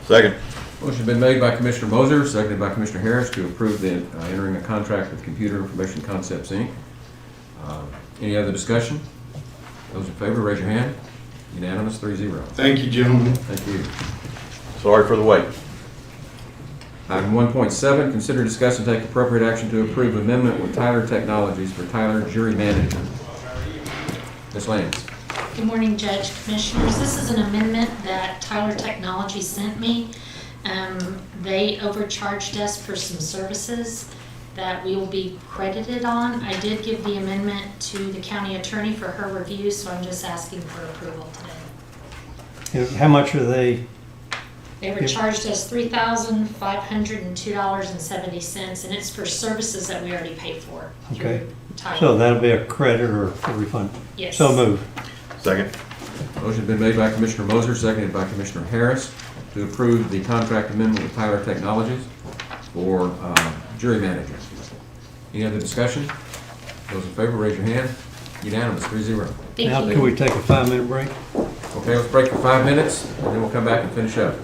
Second. Motion been made by Commissioner Moser, seconded by Commissioner Harris to approve the entering a contract with Computer Information Concepts, Inc. Any other discussion? Those in favor, raise your hand. Unanimous, 3-0. Thank you, gentlemen. Thank you. Sorry for the wait. Item 1.7, consider, discuss, and take appropriate action to approve amendment with Tyler Technologies for Tyler Jury Manager. Ms. Lance. Good morning, Judge, Commissioners. This is an amendment that Tyler Technology sent me. They overcharged us for some services that we will be credited on. I did give the amendment to the county attorney for her review, so I'm just asking for approval today. How much are they? They were charged us $3,502.70, and it's for services that we already paid for. Okay. Tyler. So that'll be a credit or a refund? Yes. So moved. Second. Motion been made by Commissioner Moser, seconded by Commissioner Harris to approve the contract amendment with Tyler Technologies for jury manager. Any other discussion? Those in favor, raise your hand. Unanimous, 3-0. Now, can we take a 5-minute break? Okay, let's break for 5 minutes, and then we'll come back and finish up.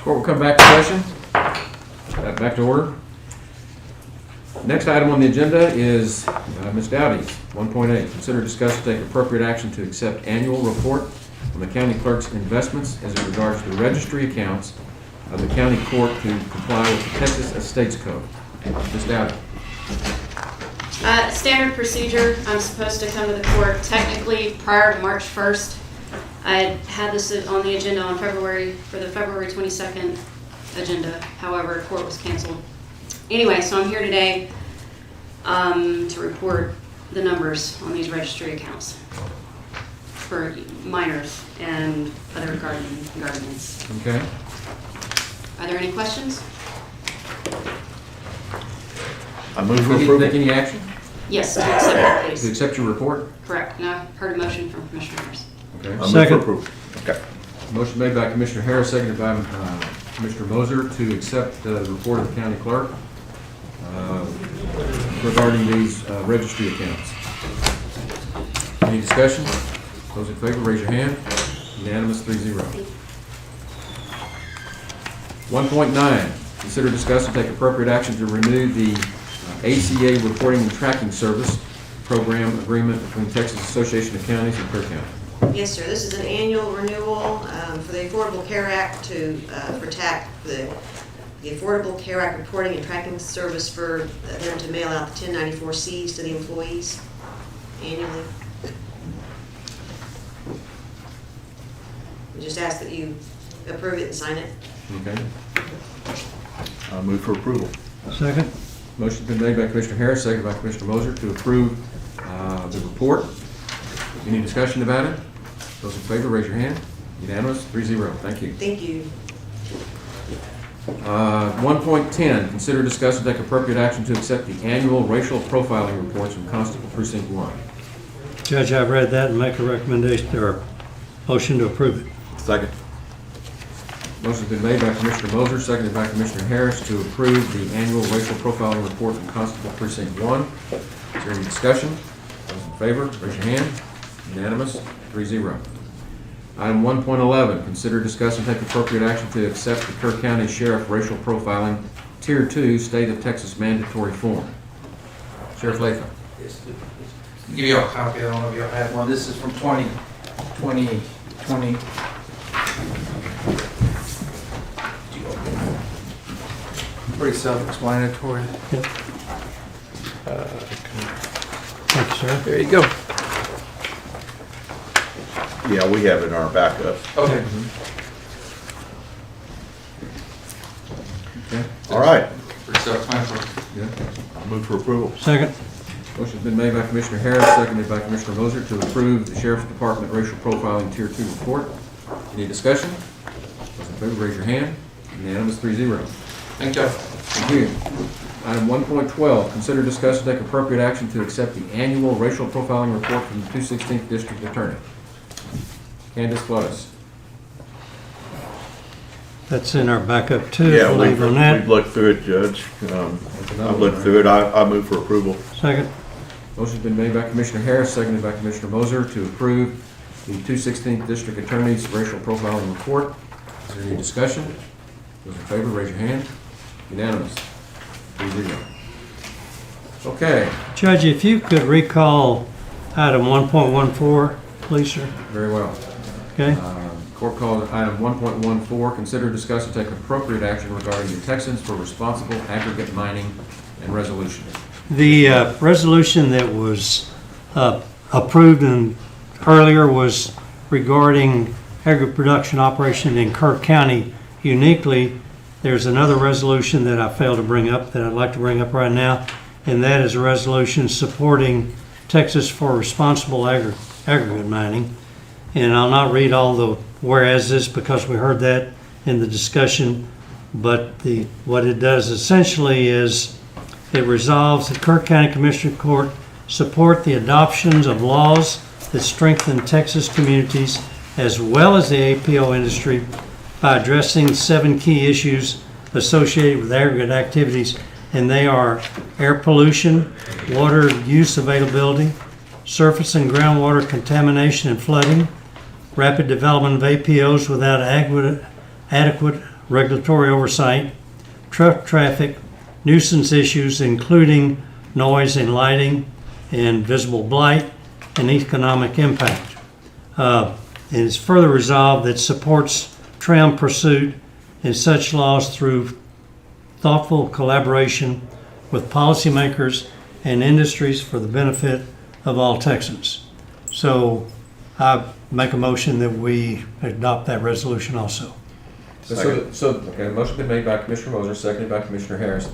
Court will come back to session. Back to order. Next item on the agenda is Ms. Dowdy's 1.8. Consider, discuss, and take appropriate action to accept annual report on the county clerk's investments as it regards the registry accounts of the county court to comply with the Texas Estates Code. Ms. Dowdy. Standard procedure, I'm supposed to come to the court technically prior to March 1st. I had this on the agenda on for the February 22nd agenda. However, court was canceled. Anyway, so I'm here today to report the numbers on these registry accounts for minors and other guardians. Okay. Are there any questions? I move Do for we need to approval. take any action? Yes, to accept it, To please. accept your report? Correct. And I heard a motion from Commissioner Harris. Okay. I move for Second. approval. Okay. Motion made by Commissioner Harris, seconded by Commissioner Moser to accept the report of the county clerk regarding these registry accounts. Any discussion? Those in favor, raise your hand. Unanimous, 3-0. 1.9, consider, discuss, and take appropriate action to renew the ACA Reporting and Tracking Service Program Agreement between Texas Association of Counties and Kerr County. Yes, sir. This is an annual renewal for the Affordable Care Act to protect the Affordable Care Act reporting and tracking service for them to mail out the 1094Cs to the employees annually. We just ask that you approve it and sign it. Okay. I move for approval. Second. Motion's been made by Commissioner Harris, seconded by Commissioner Moser to approve the report. Any discussion about it? Those in favor, raise your hand. Unanimous, 3-0. Thank you. Thank you. 1.10, consider, discuss, and take appropriate action to accept the annual racial profiling reports from Constable Precinct 1. Judge, I've read that and make a recommendation or motion to approve it. Second. Motion's been made by Commissioner Moser, seconded by Commissioner Harris to approve the annual racial profiling report from Constable Precinct 1. Is there any discussion? Those in favor, raise your hand. Unanimous, 3-0. Item 1.11, consider, discuss, and take appropriate action to accept the Kerr County Sheriff Racial Profiling Tier 2 State of Texas Mandatory Form. Sheriff Latham. Give you a copy, I don't know if y'all have one. This is from 2020. Pretty self-explanatory. Thank you, sir. There you go. Yeah, we have it in our backup. Okay. Okay. All right. Pretty self-explanatory. Yeah. I move for approval. Second. Motion's been made by Commissioner Harris, seconded by Commissioner Moser to approve the Sheriff's Department Racial Profiling Tier 2 report. Any discussion? Those in favor, raise your hand. Unanimous, 3-0. Thank you. Thank you. Item 1.12, consider, discuss, and take appropriate action to accept the annual racial profiling report from the 216th District Attorney. Candace Flores. That's in our backup too. Yeah, I believe on that. we've looked through it, Judge. I've looked through it. I move for approval. Second. Motion's been made by Commissioner Harris, seconded by Commissioner Moser to approve the 216th District Attorney's racial profiling report. Is there any discussion? Those in favor, raise your hand. Unanimous. 3-0. Okay. Judge, if you could recall item 1.14, please, sir. Very well. Okay. Court called item 1.14, consider, discuss, and take appropriate action regarding the Texans for responsible aggregate mining and resolution. The resolution that was approved earlier was regarding aggregate production operation in Kerr County uniquely. There's another resolution that I failed to bring up that I'd like to bring up right now, and that is a resolution supporting Texas for responsible aggregate mining. And I'll not read all the whereases because we heard that in the discussion, but what it does essentially is it resolves that Kerr County Commissioner Court support the adoptions of laws that strengthen Texas communities as well as the APO industry by addressing 7 key issues associated with aggregate activities, and they are air pollution, water use availability, surface and groundwater contamination and flooding, rapid development of APOs without adequate regulatory oversight, truck traffic, nuisance issues including noise and lighting and visible blight, and economic impact. It is further resolved that supports TRAM pursuit in such laws through thoughtful collaboration with policymakers and industries for the benefit of all Texans. So I make a motion that we adopt that resolution also. Okay, motion been made by Commissioner Moser, seconded by Commissioner Harris.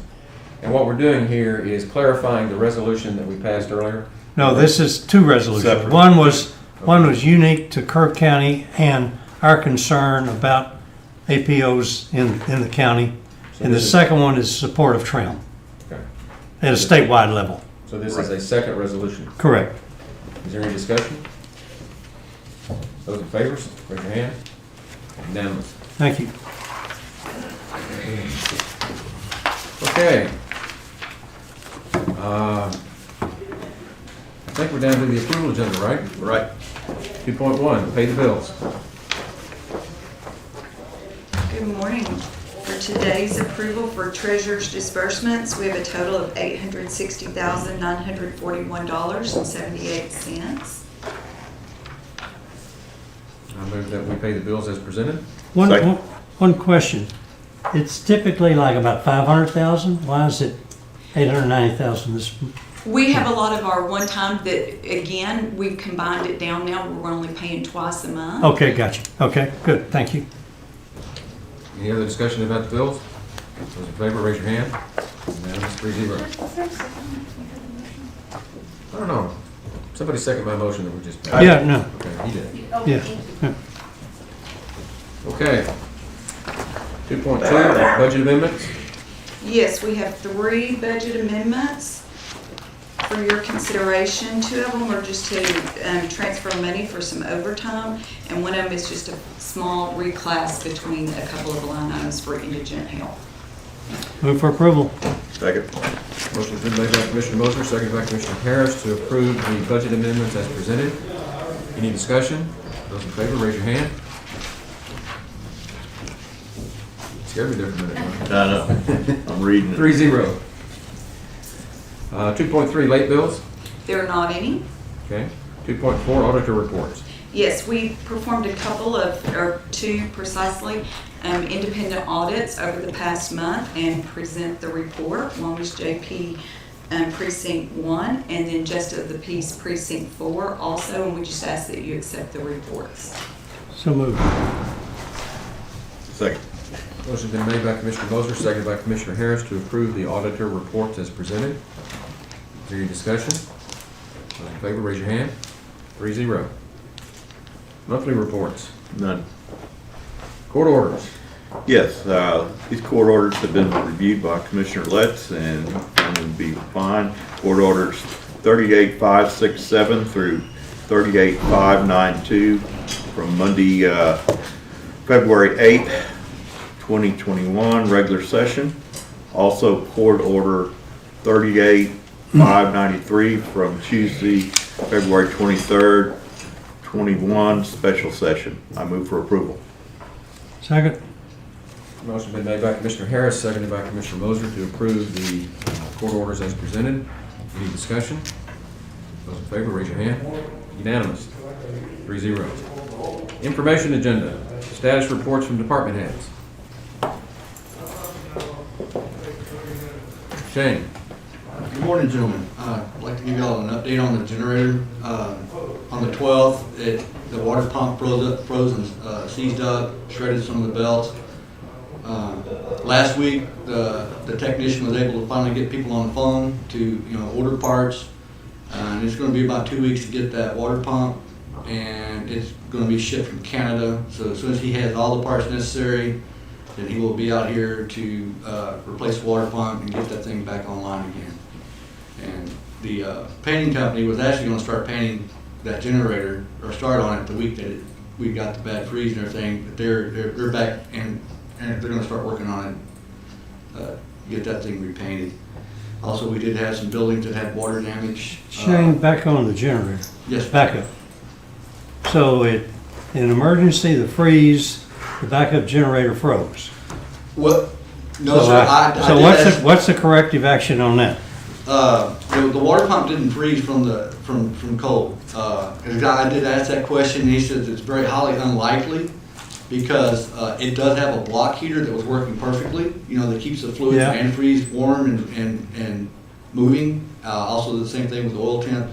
And what we're doing here is clarifying the resolution that we passed earlier. No, this is two resolutions. Separate. One was unique to Kerr County and our concern about APOs in the county. So And the this is- second one is support of TRAM Okay. at a statewide level. So this is a second resolution. Correct. Is there any discussion? Those in favor, raise your hand. Unanimous. Thank you. Okay. I think we're down to the approval agenda, right? Right. 2.1, pay the bills. Good morning. For today's approval for treasurer's disbursements, we have a total of $860,941.78. I move that we pay the bills as presented. One question. It's typically like about 500,000. Why is it 890,000 this? We have a lot of our one-time that, again, we've combined it down now. We're only paying twice a month. Okay, gotcha. Okay, good. Thank you. Any other discussion about the bills? Those in favor, raise your hand. Unanimous, 3-0. I don't know. Somebody second my motion that we just passed. Yeah, no. Okay, he did. Yeah. Okay. 2.2, budget amendments. Yes, we have 3 budget amendments for your consideration. 2 of them are just to transfer money for some overtime, and one of them is just a small reclass between a couple of line items for indigent health. Move for approval. Second. Motion's been made by Commissioner Moser, seconded by Commissioner Harris to approve the budget amendments as presented. Any discussion? Those in favor, raise your hand. Scared me there for a minute. I know. I'm reading it. 3-0. 2.3, late bills. There are not any. Okay. 2.4, auditor reports. Yes, we performed a couple of, or 2 precisely, independent audits over the past month and present the report. One was JP Precinct 1 and then Just of the Peace Precinct 4 also, and we just ask that you accept the reports. So moved. Second. Motion's been made by Commissioner Moser, seconded by Commissioner Harris to approve the auditor reports as presented. Is there any discussion? Those in favor, raise your hand. 3-0. Monthly reports. None. Court orders. Yes, these court orders have been reviewed by Commissioner Letts and found to be fine. Court orders 38,567 through 38,592 from Monday, February 8th, 2021, regular session. Also, court order 38,593 from Tuesday, February 23rd, 21, special session. I move for approval. Second. Motion been made by Commissioner Harris, seconded by Commissioner Moser to approve the court orders as presented. Any discussion? Those in favor, raise your hand. Unanimous. 3-0. Information agenda. Status reports from department heads. Shane. Good morning, gentlemen. I'd like to give y'all an update on the generator. On the 12th, the water pump froze and seized up, shredded some of the belts. Last week, the technician was able to finally get people on the phone to order parts. And it's going to be about 2 weeks to get that water pump, and it's going to be shipped from Canada. So as soon as he has all the parts necessary, then he will be out here to replace the water pump and get that thing back online again. And the painting company was actually going to start painting that generator, or start on it the week that we got the bad freeze and everything. But they're back and they're going to start working on it, get that thing repainted. Also, we did have some buildings that had water damage. Shane, back on the generator. Yes. Back up. So in an emergency, the freeze, the backup generator froze. What? No, So sir, I so did what's ask- what's the corrective action on that? The water pump didn't freeze from cold. And I did ask that question, and he says it's very highly unlikely because it does have a block heater that was working perfectly, you know, that keeps the fluid Yeah. and antifreeze warm and moving. Also the same thing with the oil temp.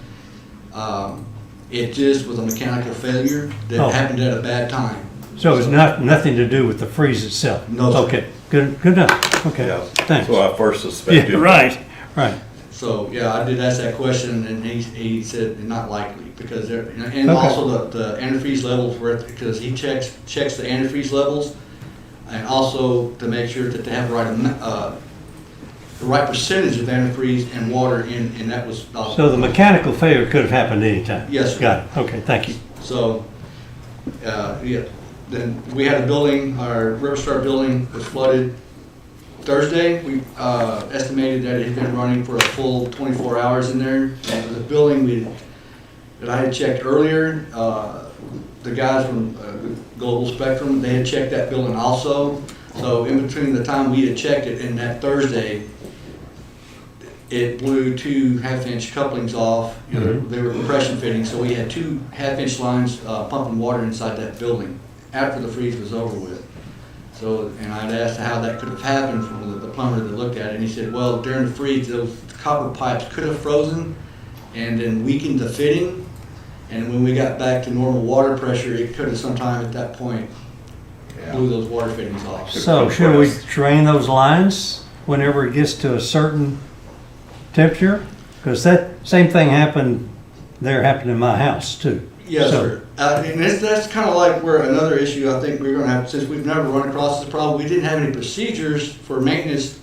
It just was a mechanical failure that Oh. happened at a bad time. So it's nothing to do with the freeze itself? No, sir. Okay, good enough. Okay, Yeah, thanks. that's what I first suspected. Yeah, right. So, yeah, I did ask that question, and he said not likely, because there, and Okay. also the antifreeze levels were, because he checks the antifreeze levels, and also to make sure that they have the right percentage of antifreeze and water in, and that was. So the mechanical failure could have happened anytime? Yes, sir. Got it, okay, thank you. So, yeah, then we had a building, our Riverstar building was flooded Thursday. We estimated that it had been running for a full 24 hours in there. And the building that I had checked earlier, the guys from Global Spectrum, they had checked that building also. So in between the time we had checked it and that Thursday, it blew 2 half-inch couplings off. You know, they were compression fittings, so we had 2 half-inch lines pumping water inside that building after the freeze was over with. So, and I'd asked how that could have happened from the plumber that looked at it, and he said, well, during the freeze, those copper pipes could have frozen and then weakened the fitting, and when we got back to normal water pressure, it could have sometime at that point blew those water fittings off. So should we drain those lines whenever it gets to a certain temperature? Because that same thing happened in my house too. Yes, So- sir. And that's kind of like where another issue I think we're going to have, since we've never run across this problem, we didn't have any procedures for maintenance.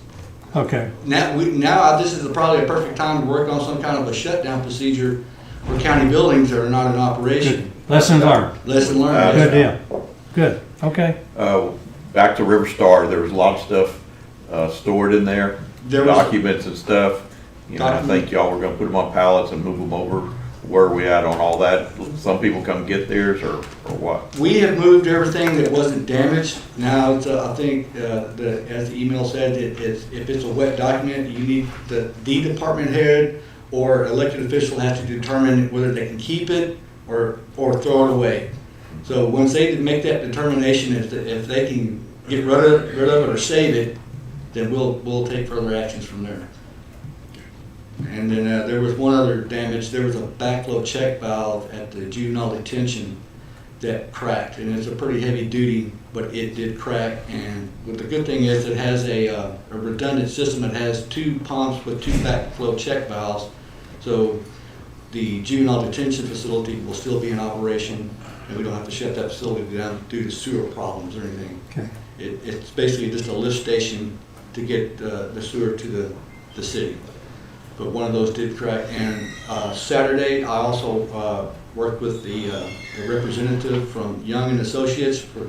Okay, Now this is probably a perfect time to work on some kind of a shutdown procedure for county buildings that are not in operation. lesson learned. Lesson learned. Good deal. Good, okay. Back to Riverstar, there was a lot of stuff stored in there, There was- documents and stuff. You know, I think y'all were gonna put them on pallets and move them over. Where are we at on all that? Some people come get theirs or what? We have moved everything that wasn't damaged. Now, it's, I think, as the email said, if it's a wet document, you need the department head or elected official has to determine whether they can keep it or throw it away. So once they make that determination, if they can get rid of it or save it, then we'll take further actions from there. And then there was one other damage. There was a backflow check valve at the juvenile detention that cracked, and it's a pretty heavy duty, but it did crack. And the good thing is it has a redundant system. It has 2 pumps with 2 backflow check valves, so the juvenile detention facility will still be in operation, and we don't have to shut that facility down due to sewer problems or anything. Okay. It's basically just a lift station to get the sewer to the city. But one of those did crack. And Saturday, I also worked with the representative from Young and Associates for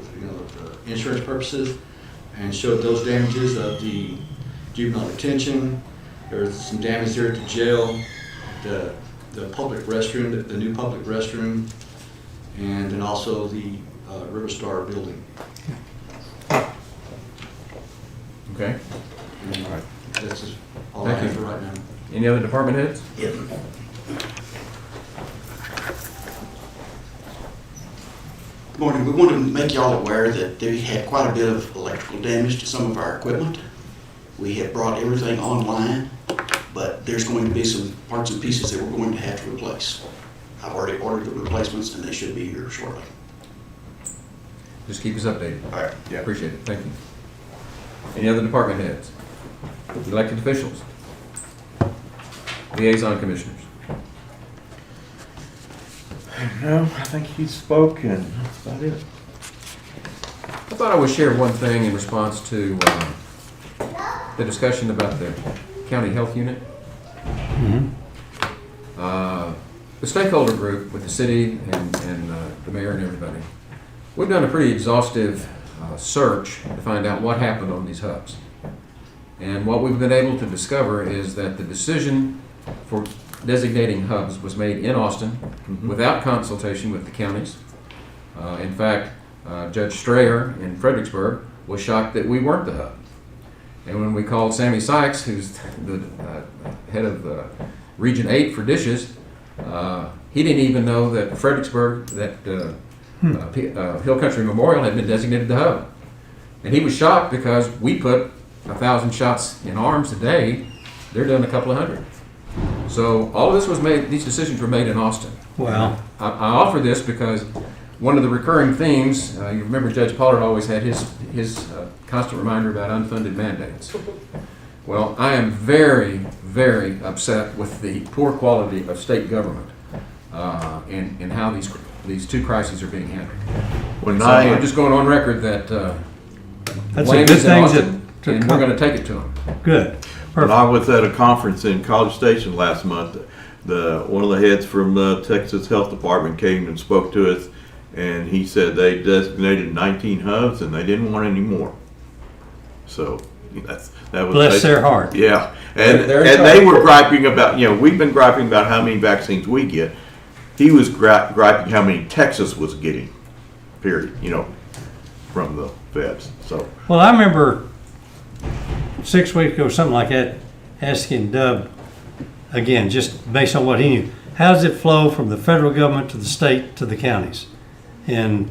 insurance purposes, and showed those damages of the juvenile detention. There was some damage there at the jail, the public restroom, the new public restroom, and then also the Riverstar building. Okay. And All right. that's just all I Thank have you. for right now. Any other department heads? Yep. Good morning. We want to make y'all aware that we had quite a bit of electrical damage to some of our equipment. We have brought everything online, but there's going to be some parts and pieces that we're going to have to replace. I've already ordered the replacements and they should be here shortly. Just keep us updated. All right. Yeah, appreciate it. Thank you. Any other department heads? Elected officials? Liaison commissioners? No, I think he spoke and that's about it. I thought I would share one thing in response to the discussion about the county health unit. The stakeholder group with the city and the mayor and everybody, we've done a pretty exhaustive search to find out what happened on these hubs. And what we've been able to discover is that the decision for designating hubs was made in Austin without consultation with the counties. In fact, Judge Strayer in Fredericksburg was shocked that we weren't the hub. And when we called Sammy Sykes, who's the head of Region 8 for dishes, he didn't even know that Fredericksburg, that Hill Country Memorial had been designated the hub. And he was shocked because we put 1,000 shots in arms a day. They're doing a couple of hundred. So all of this was made, these decisions were made in Austin. Wow. I offer this because one of the recurring themes, you remember Judge Pollard always had his constant reminder about unfunded mandates. Well, I am very, very upset with the poor quality of state government and how these two crises are being handled. I'm just going on record that that's blame a good is in thing Austin, and we're going to take it to them. Good. When I was at a conference in College Station last month, one of the heads from the Texas Health Department came and spoke to us, and he said they designated 19 hubs and they didn't want any more. So that was bless their heart. Yeah, and they were griping about, we've been griping about how many vaccines we get. He was griping how many Texas was getting, period, from the feds. So. Well, I remember 6 weeks ago, something like that, asking Dub, again, just based on what he knew, how does it flow from the federal government to the state to the counties? And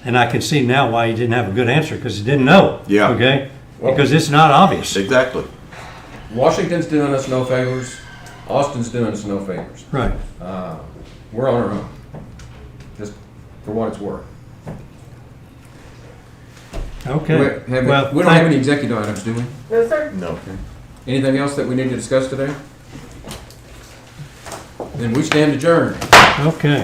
I can see now why he didn't have a good answer, because he didn't know. Yeah. Okay? Because it's not obvious. Exactly. Washington's doing us no favors. Austin's doing us no favors. Right. We're on our own, just for what it's worth. Okay. We don't have any executive items, do we? No, sir. No. Okay. Anything else that we need to discuss today? Then we stand adjourned. Okay.